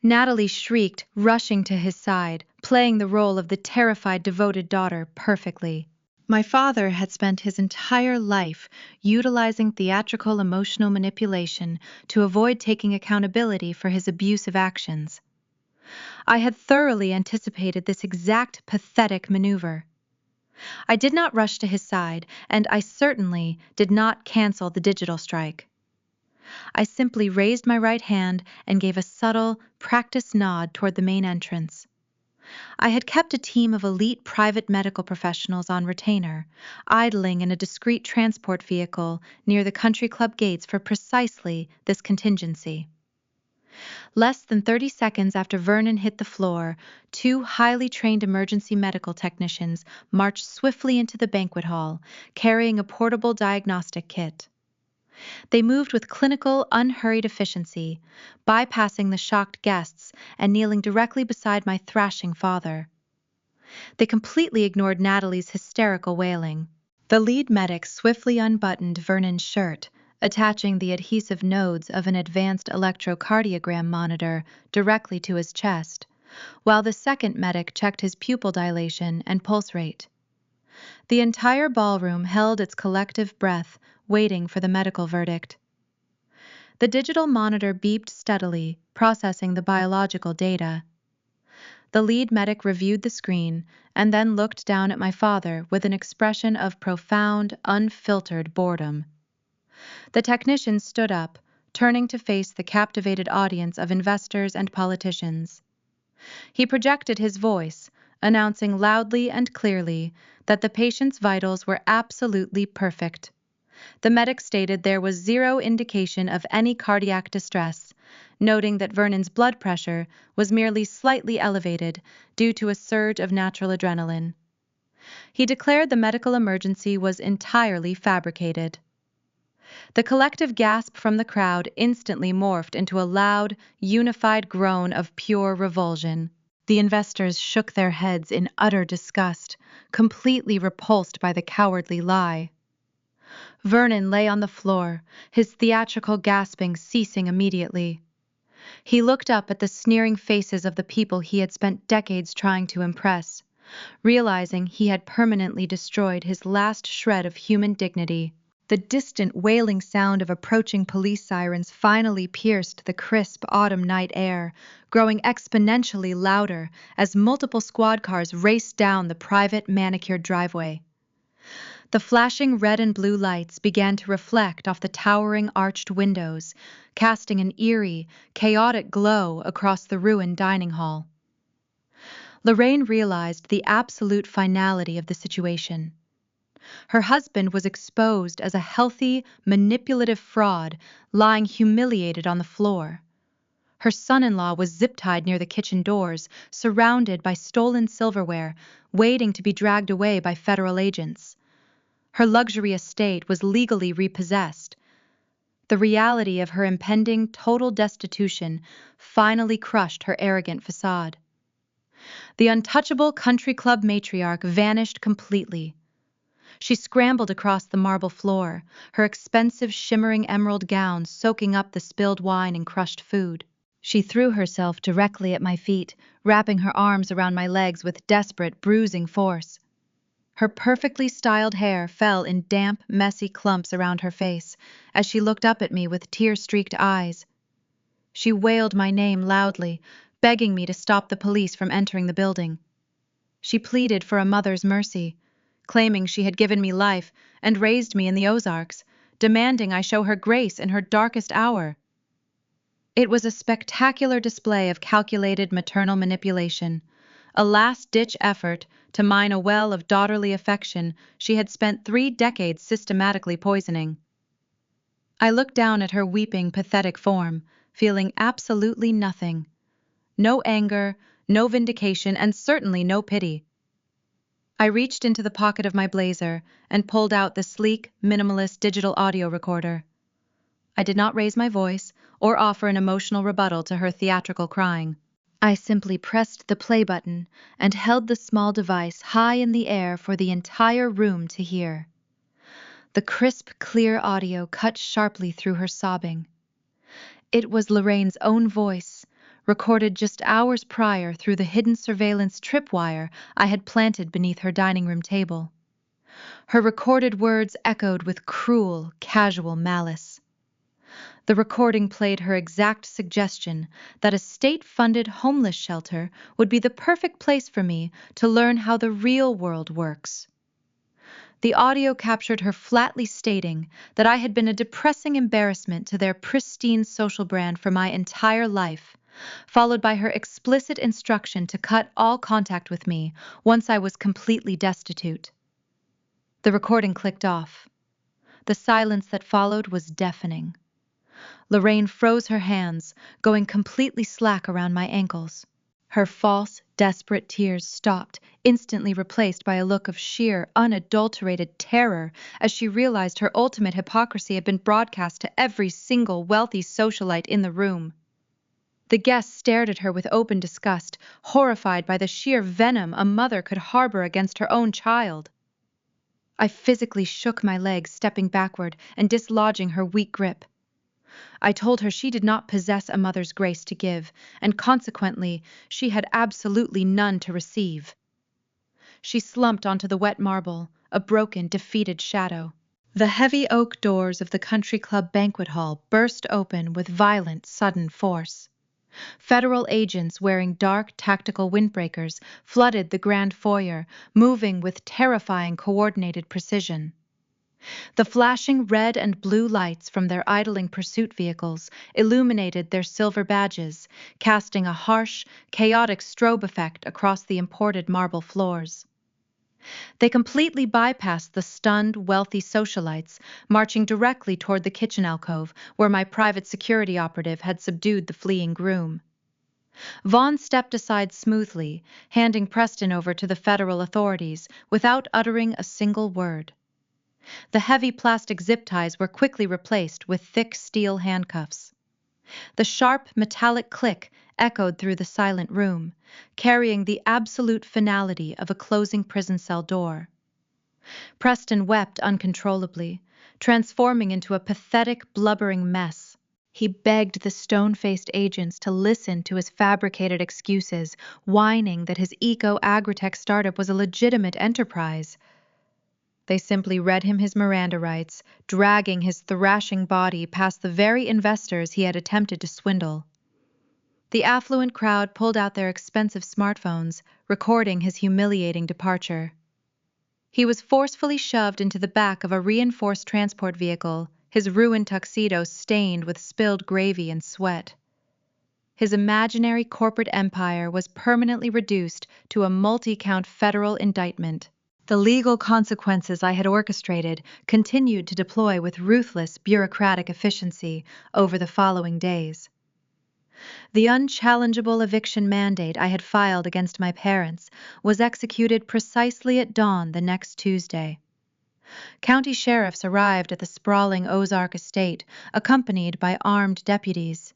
Natalie shrieked, rushing to his side, playing the role of the terrified, devoted daughter perfectly. My father had spent his entire life utilizing theatrical emotional manipulation to avoid taking accountability for his abusive actions. I had thoroughly anticipated this exact pathetic maneuver. I did not rush to his side, and I certainly did not cancel the digital strike. I simply raised my right hand and gave a subtle, practiced nod toward the main entrance. I had kept a team of elite private medical professionals on retainer, idling in a discreet transport vehicle near the country club gates for precisely this contingency. Less than 30 seconds after Vernon hit the floor, two highly trained emergency medical technicians marched swiftly into the banquet hall, carrying a portable diagnostic kit. They moved with clinical, unhurried efficiency, bypassing the shocked guests and kneeling directly beside my thrashing father. They completely ignored Natalie's hysterical wailing. The lead medic swiftly unbuttoned Vernon's shirt, attaching the adhesive nodes of an advanced electrocardiogram monitor directly to his chest, while the second medic checked his pupil dilation and pulse rate. The entire ballroom held its collective breath, waiting for the medical verdict. The digital monitor beeped steadily, processing the biological data. The lead medic reviewed the screen and then looked down at my father with an expression of profound, unfiltered boredom. The technician stood up, turning to face the captivated audience of investors and politicians. He projected his voice, announcing loudly and clearly that the patient's vitals were absolutely perfect. The medic stated there was zero indication of any cardiac distress, noting that Vernon's blood pressure was merely slightly elevated due to a surge of natural adrenaline. He declared the medical emergency was entirely fabricated. The collective gasp from the crowd instantly morphed into a loud, unified groan of pure revulsion. The investors shook their heads in utter disgust, completely repulsed by the cowardly lie. Vernon lay on the floor, his theatrical gasping ceasing immediately. He looked up at the sneering faces of the people he had spent decades trying to impress, realizing he had permanently destroyed his last shred of human dignity. The distant wailing sound of approaching police sirens finally pierced the crisp autumn night air, growing exponentially louder as multiple squad cars raced down the private manicured driveway. The flashing red and blue lights began to reflect off the towering arched windows, casting an eerie, chaotic glow across the ruined dining hall. Lorraine realized the absolute finality of the situation. Her husband was exposed as a healthy, manipulative fraud, lying humiliated on the floor. Her son-in-law was zip-tied near the kitchen doors, surrounded by stolen silverware, waiting to be dragged away by federal agents. Her luxury estate was legally repossessed. The reality of her impending total destitution finally crushed her arrogant facade. The untouchable country club matriarch vanished completely. She scrambled across the marble floor, her expensive shimmering emerald gown soaking up the spilled wine and crushed food. She threw herself directly at my feet, wrapping her arms around my legs with desperate, bruising force. Her perfectly styled hair fell in damp, messy clumps around her face as she looked up at me with tear-streaked eyes. She wailed my name loudly, begging me to stop the police from entering the building. She pleaded for a mother's mercy, claiming she had given me life and raised me in the Ozarks, demanding I show her grace in her darkest hour. It was a spectacular display of calculated maternal manipulation, a last-ditch effort to mine a well of daughterly affection she had spent 3 decades systematically poisoning. I looked down at her weeping, pathetic form, feeling absolutely nothing. No anger, no vindication, and certainly no pity. I reached into the pocket of my blazer and pulled out the sleek, minimalist digital audio recorder. I did not raise my voice or offer an emotional rebuttal to her theatrical crying. I simply pressed the play button and held the small device high in the air for the entire room to hear. The crisp, clear audio cut sharply through her sobbing. It was Lorraine's own voice, recorded just hours prior through the hidden surveillance tripwire I had planted beneath her dining room table. Her recorded words echoed with cruel, casual malice. The recording played her exact suggestion that a state-funded homeless shelter would be the perfect place for me to learn how the real world works. The audio captured her flatly stating that I had been a depressing embarrassment to their pristine social brand for my entire life, followed by her explicit instruction to cut all contact with me once I was completely destitute. The recording clicked off. The silence that followed was deafening. Lorraine froze her hands, going completely slack around my ankles. Her false, desperate tears stopped, instantly replaced by a look of sheer, unadulterated terror as she realized her ultimate hypocrisy had been broadcast to every single wealthy socialite in the room. The guests stared at her with open disgust, horrified by the sheer venom a mother could harbor against her own child. I physically shook my legs, stepping backward and dislodging her weak grip. I told her she did not possess a mother's grace to give, and consequently, she had absolutely none to receive. She slumped onto the wet marble, a broken, defeated shadow. The heavy oak doors of the country club banquet hall burst open with violent, sudden force. Federal agents wearing dark, tactical windbreakers flooded the grand foyer, moving with terrifying coordinated precision. The flashing red and blue lights from their idling pursuit vehicles illuminated their silver badges, casting a harsh, chaotic strobe effect across the imported marble floors. They completely bypassed the stunned, wealthy socialites, marching directly toward the kitchen alcove where my private security operative had subdued the fleeing groom. Vaughn stepped aside smoothly, handing Preston over to the federal authorities without uttering a single word. The heavy plastic zip ties were quickly replaced with thick steel handcuffs. The sharp, metallic click echoed through the silent room, carrying the absolute finality of a closing prison cell door. Preston wept uncontrollably, transforming into a pathetic, blubbering mess. He begged the stone-faced agents to listen to his fabricated excuses, whining that his eco-agritech startup was a legitimate enterprise. They simply read him his Miranda rights, dragging his thrashing body past the very investors he had attempted to swindle. The affluent crowd pulled out their expensive smartphones, recording his humiliating departure. He was forcefully shoved into the back of a reinforced transport vehicle, his ruined tuxedo stained with spilled gravy and sweat. His imaginary corporate empire was permanently reduced to a multi-count federal indictment. The legal consequences I had orchestrated continued to deploy with ruthless bureaucratic efficiency over the following days. The unchallengeable eviction mandate I had filed against my parents was executed precisely at dawn the next Tuesday. County sheriffs arrived at the sprawling Ozark estate, accompanied by armed deputies.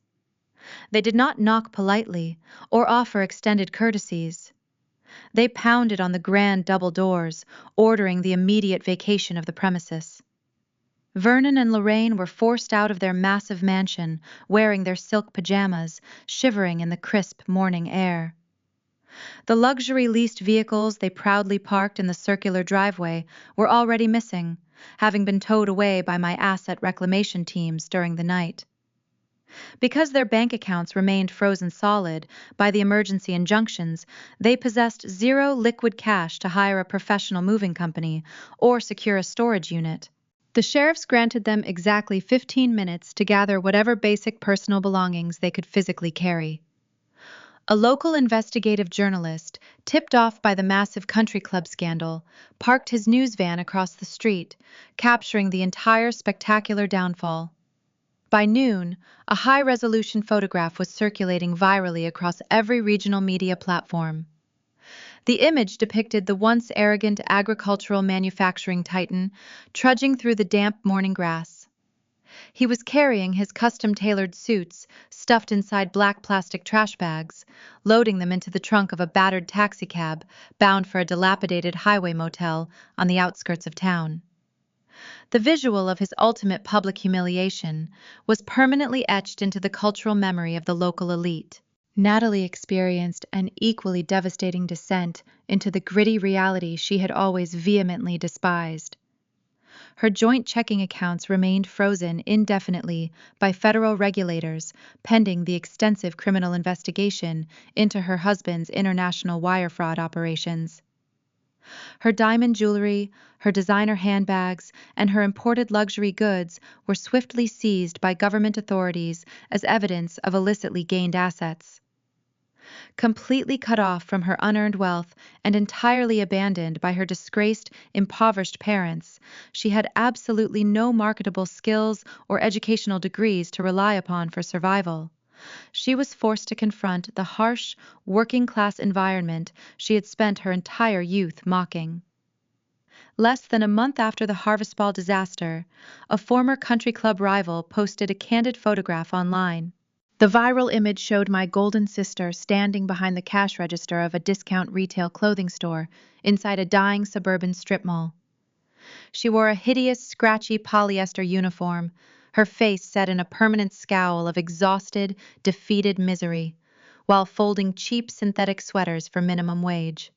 They did not knock politely or offer extended courtesies. They pounded on the grand double doors, ordering the immediate vacation of the premises. Vernon and Lorraine were forced out of their massive mansion, wearing their silk pajamas, shivering in the crisp morning air. The luxury leased vehicles they proudly parked in the circular driveway were already missing, having been towed away by my asset reclamation teams during the night. Because their bank accounts remained frozen solid by the emergency injunctions, they possessed zero liquid cash to hire a professional moving company or secure a storage unit. The sheriffs granted them exactly 15 minutes to gather whatever basic personal belongings they could physically carry. A local investigative journalist, tipped off by the massive country club scandal, parked his news van across the street, capturing the entire spectacular downfall. By noon, a high-resolution photograph was circulating virally across every regional media platform. The image depicted the once arrogant agricultural manufacturing titan trudging through the damp morning grass. He was carrying his custom-tailored suits stuffed inside black plastic trash bags, loading them into the trunk of a battered taxicab bound for a dilapidated highway motel on the outskirts of town. The visual of his ultimate public humiliation was permanently etched into the cultural memory of the local elite. Natalie experienced an equally devastating descent into the gritty reality she had always vehemently despised. Her joint checking accounts remained frozen indefinitely by federal regulators pending the extensive criminal investigation into her husband's international wire fraud operations. Her diamond jewelry, her designer handbags, and her imported luxury goods were swiftly seized by government authorities as evidence of illicitly gained assets. Completely cut off from her unearned wealth and entirely abandoned by her disgraced, impoverished parents, she had absolutely no marketable skills or educational degrees to rely upon for survival. She was forced to confront the harsh, working-class environment she had spent her entire youth mocking. Less than a month after the Harvest Ball disaster, a former country club rival posted a candid photograph online. The viral image showed my golden sister standing behind the cash register of a discount retail clothing store inside a dying suburban strip mall. She wore a hideous, scratchy polyester uniform, her face set in a permanent scowl of exhausted, defeated misery, while folding cheap synthetic sweaters for minimum wage.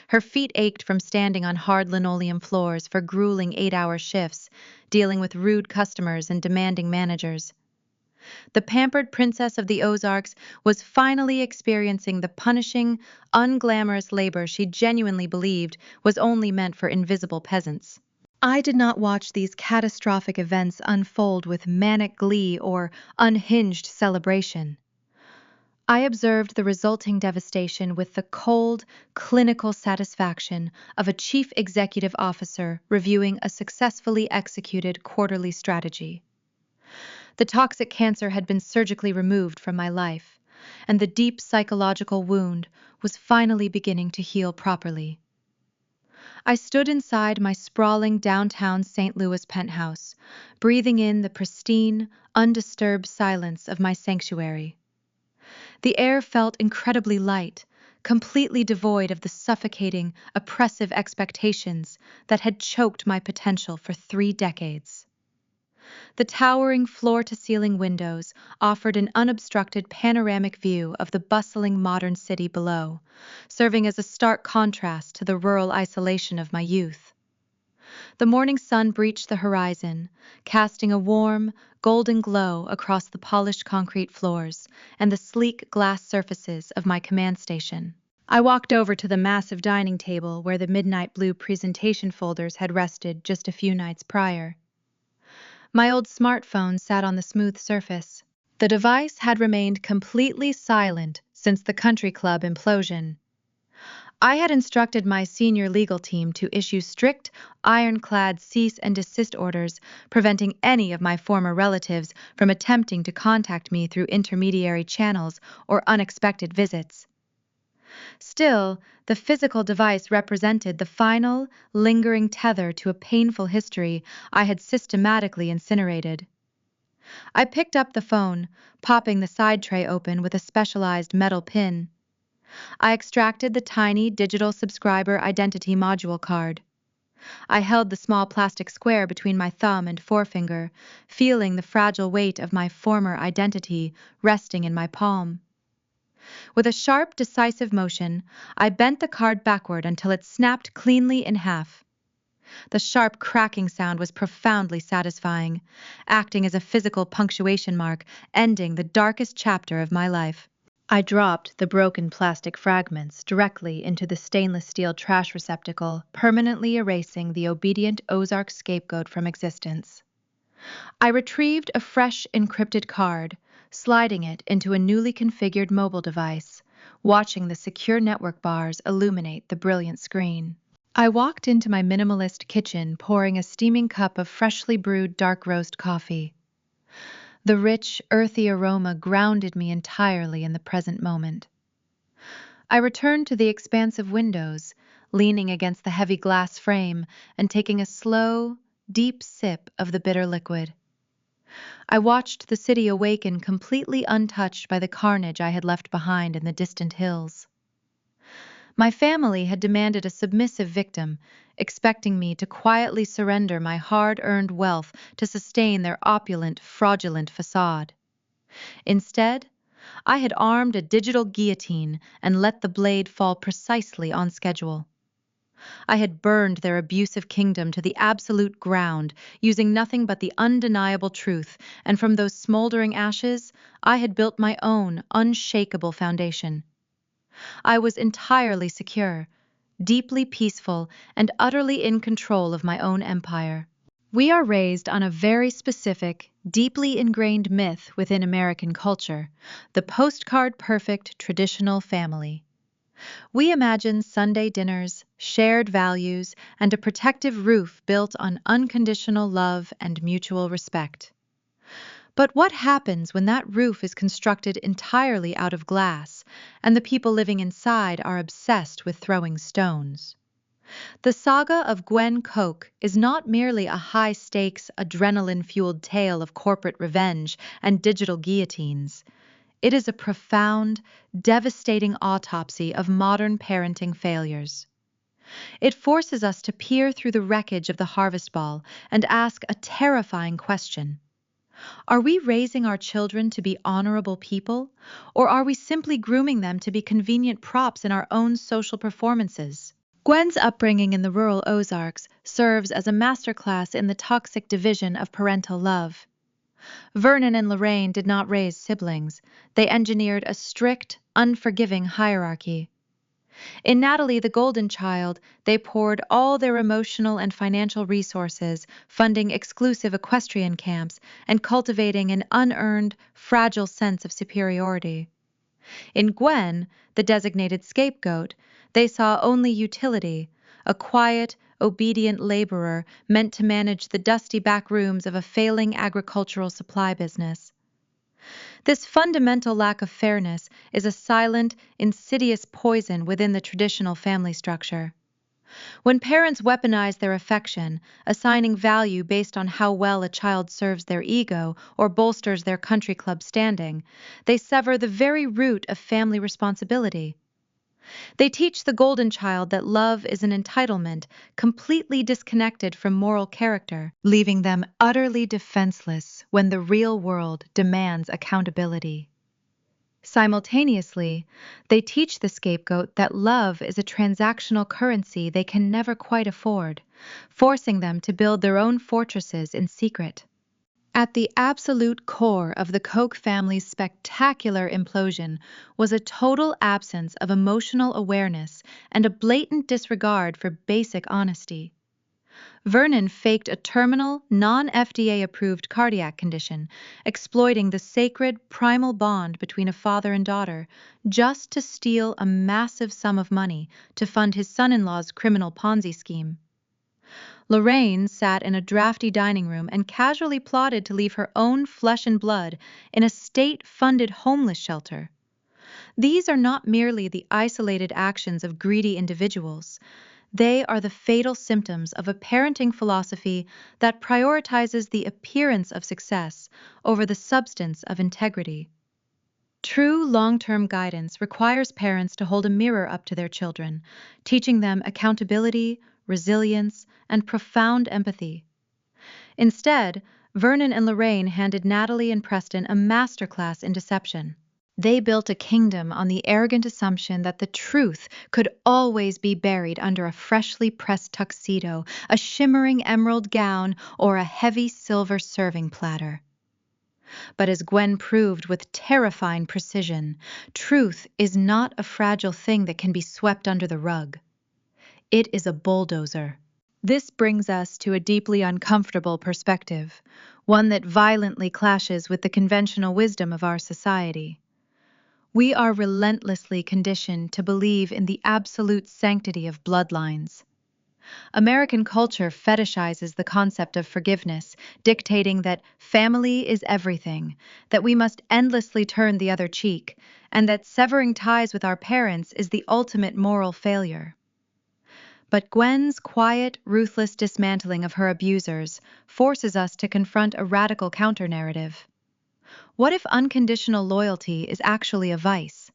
Her feet ached from standing on hard linoleum floors for grueling 8-hour shifts, dealing with rude customers and demanding managers. The pampered princess of the Ozarks was finally experiencing the punishing, unglamorous labor she genuinely believed was only meant for invisible peasants. I did not watch these catastrophic events unfold with manic glee or unhinged celebration. I observed the resulting devastation with the cold, clinical satisfaction of a chief executive officer reviewing a successfully executed quarterly strategy. The toxic cancer had been surgically removed from my life, and the deep psychological wound was finally beginning to heal properly. I stood inside my sprawling downtown St. Louis penthouse, breathing in the pristine, undisturbed silence of my sanctuary. The air felt incredibly light, completely devoid of the suffocating, oppressive expectations that had choked my potential for 3 decades. The towering floor-to-ceiling windows offered an unobstructed panoramic view of the bustling modern city below, serving as a stark contrast to the rural isolation of my youth. The morning sun breached the horizon, casting a warm, golden glow across the polished concrete floors and the sleek glass surfaces of my command station. I walked over to the massive dining table where the midnight blue presentation folders had rested just a few nights prior. My old smartphone sat on the smooth surface. The device had remained completely silent since the country club implosion. I had instructed my senior legal team to issue strict, ironclad cease and desist orders, preventing any of my former relatives from attempting to contact me through intermediary channels or unexpected visits. Still, the physical device represented the final, lingering tether to a painful history I had systematically incinerated. I picked up the phone, popping the side tray open with a specialized metal pin. I extracted the tiny digital subscriber identity module card. I held the small plastic square between my thumb and forefinger, feeling the fragile weight of my former identity resting in my palm. With a sharp, decisive motion, I bent the card backward until it snapped cleanly in half. The sharp cracking sound was profoundly satisfying, acting as a physical punctuation mark, ending the darkest chapter of my life. I dropped the broken plastic fragments directly into the stainless steel trash receptacle, permanently erasing the obedient Ozark scapegoat from existence. I retrieved a fresh encrypted card, sliding it into a newly configured mobile device, watching the secure network bars illuminate the brilliant screen. I walked into my minimalist kitchen, pouring a steaming cup of freshly brewed dark roast coffee. The rich, earthy aroma grounded me entirely in the present moment. I returned to the expansive windows, leaning against the heavy glass frame and taking a slow, deep sip of the bitter liquid. I watched the city awaken completely untouched by the carnage I had left behind in the distant hills. My family had demanded a submissive victim, expecting me to quietly surrender my hard-earned wealth to sustain their opulent, fraudulent facade. Instead, I had armed a digital guillotine and let the blade fall precisely on schedule. I had burned their abusive kingdom to the absolute ground, using nothing but the undeniable truth, and from those smoldering ashes, I had built my own unshakable foundation. I was entirely secure, deeply peaceful, and utterly in control of my own empire. We are raised on a very specific, deeply ingrained myth within American culture, the postcard perfect traditional family. We imagine Sunday dinners, shared values, and a protective roof built on unconditional love and mutual respect. But what happens when that roof is constructed entirely out of glass and the people living inside are obsessed with throwing stones? The saga of Gwen Coke is not merely a high-stakes, adrenaline-fueled tale of corporate revenge and digital guillotines. It is a profound, devastating autopsy of modern parenting failures. It forces us to peer through the wreckage of the Harvest Ball and ask a terrifying question. Are we raising our children to be honorable people, or are we simply grooming them to be convenient props in our own social performances? Gwen's upbringing in the rural Ozarks serves as a masterclass in the toxic division of parental love. Vernon and Lorraine did not raise siblings. They engineered a strict, unforgiving hierarchy. In Natalie, the Golden Child, they poured all their emotional and financial resources, funding exclusive equestrian camps and cultivating an unearned, fragile sense of superiority. In Gwen, the designated scapegoat, they saw only utility, a quiet, obedient laborer meant to manage the dusty back rooms of a failing agricultural supply business. This fundamental lack of fairness is a silent, insidious poison within the traditional family structure. When parents weaponize their affection, assigning value based on how well a child serves their ego or bolsters their country club standing, they sever the very root of family responsibility. They teach the Golden Child that love is an entitlement completely disconnected from moral character, leaving them utterly defenseless when the real world demands accountability. Simultaneously, they teach the scapegoat that love is a transactional currency they can never quite afford, forcing them to build their own fortresses in secret. At the absolute core of the Koch family's spectacular implosion was a total absence of emotional awareness and a blatant disregard for basic honesty. Vernon faked a terminal, non-FDA-approved cardiac condition, exploiting the sacred, primal bond between a father and daughter, just to steal a massive sum of money to fund his son-in-law's criminal Ponzi scheme. Lorraine sat in a drafty dining room and casually plotted to leave her own flesh and blood in a state-funded homeless shelter. These are not merely the isolated actions of greedy individuals. They are the fatal symptoms of a parenting philosophy that prioritizes the appearance of success over the substance of integrity. True long-term guidance requires parents to hold a mirror up to their children, teaching them accountability, resilience, and profound empathy. Instead, Vernon and Lorraine handed Natalie and Preston a masterclass in deception. They built a kingdom on the arrogant assumption that the truth could always be buried under a freshly pressed tuxedo, a shimmering emerald gown, or a heavy silver serving platter. But as Gwen proved with terrifying precision, truth is not a fragile thing that can be swept under the rug. It is a bulldozer. This brings us to a deeply uncomfortable perspective, one that violently clashes with the conventional wisdom of our society. We are relentlessly conditioned to believe in the absolute sanctity of bloodlines. American culture fetishizes the concept of forgiveness, dictating that family is everything, that we must endlessly turn the other cheek, and that severing ties with our parents is the ultimate moral failure. But Gwen's quiet, ruthless dismantling of her abusers forces us to confront a radical counter-narrative. What if unconditional loyalty is actually a vice?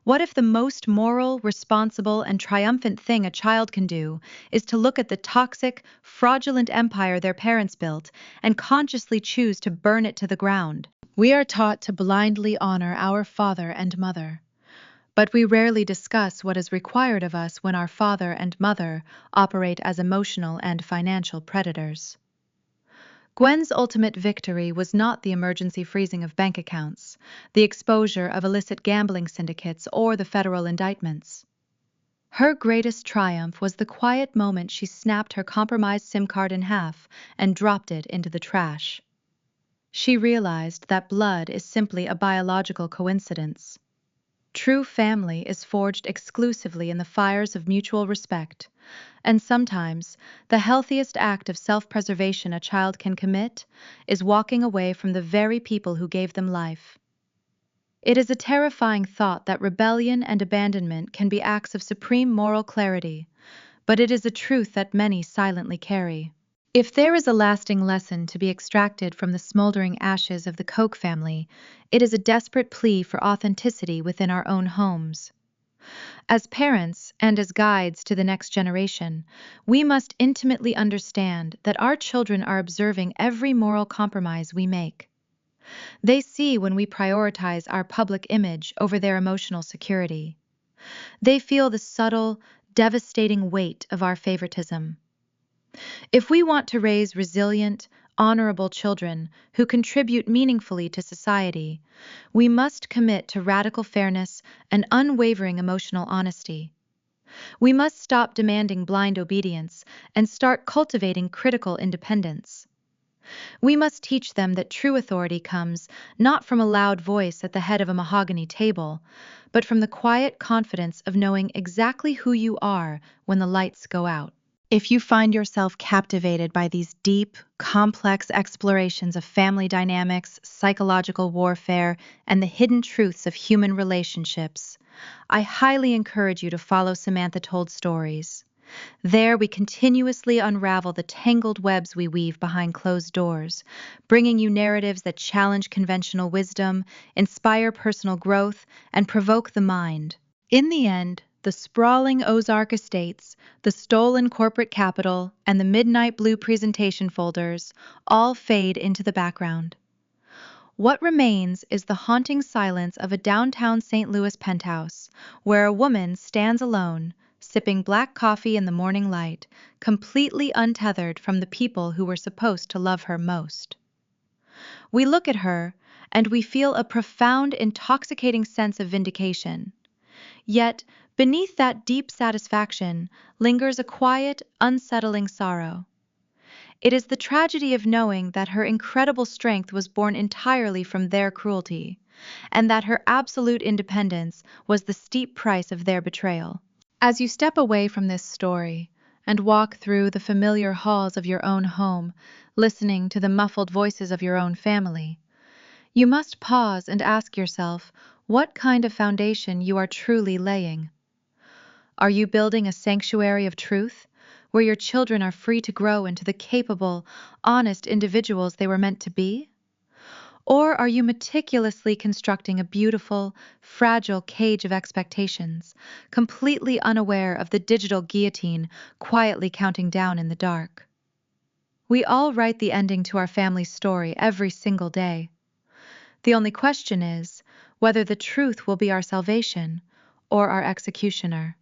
What if the most moral, responsible, and triumphant thing a child can do is to look at the toxic, fraudulent empire their parents built and consciously choose to burn it to the ground? We are taught to blindly honor our father and mother, but we rarely discuss what is required of us when our father and mother operate as emotional and financial predators. Gwen's ultimate victory was not the emergency freezing of bank accounts, the exposure of illicit gambling syndicates, or the federal indictments. Her greatest triumph was the quiet moment she snapped her compromised SIM card in half and dropped it into the trash. She realized that blood is simply a biological coincidence. True family is forged exclusively in the fires of mutual respect, and sometimes the healthiest act of self-preservation a child can commit is walking away from the very people who gave them life. It is a terrifying thought that rebellion and abandonment can be acts of supreme moral clarity, but it is a truth that many silently carry. If there is a lasting lesson to be extracted from the smoldering ashes of the Koch family, it is a desperate plea for authenticity within our own homes. As parents and as guides to the next generation, we must intimately understand that our children are observing every moral compromise we make. They see when we prioritize our public image over their emotional security. They feel the subtle, devastating weight of our favoritism. If we want to raise resilient, honorable children who contribute meaningfully to society, we must commit to radical fairness and unwavering emotional honesty. We must stop demanding blind obedience and start cultivating critical independence. We must teach them that true authority comes not from a loud voice at the head of a mahogany table, but from the quiet confidence of knowing exactly who you are when the lights go out. If you find yourself captivated by these deep, complex explorations of family dynamics, psychological warfare, and the hidden truths of human relationships, I highly encourage you to follow Samantha Told Stories. There we continuously unravel the tangled webs we weave behind closed doors, bringing you narratives that challenge conventional wisdom, inspire personal growth, and provoke the mind. In the end, the sprawling Ozark estates, the stolen corporate capital, and the midnight blue presentation folders all fade into the background. What remains is the haunting silence of a downtown St. Louis penthouse, where a woman stands alone, sipping black coffee in the morning light, completely untethered from the people who were supposed to love her most. We look at her, and we feel a profound, intoxicating sense of vindication. Yet, beneath that deep satisfaction lingers a quiet, unsettling sorrow. It is the tragedy of knowing that her incredible strength was born entirely from their cruelty, and that her absolute independence was the steep price of their betrayal. As you step away from this story and walk through the familiar halls of your own home, listening to the muffled voices of your own family, you must pause and ask yourself what kind of foundation you are truly laying. Are you building a sanctuary of truth, where your children are free to grow into the capable, honest individuals they were meant to be? Or are you meticulously constructing a beautiful, fragile cage of expectations, completely unaware of the digital guillotine quietly counting down in the dark? We all write the ending to our family's story every single day. The only question is whether the truth will be our salvation or our executioner.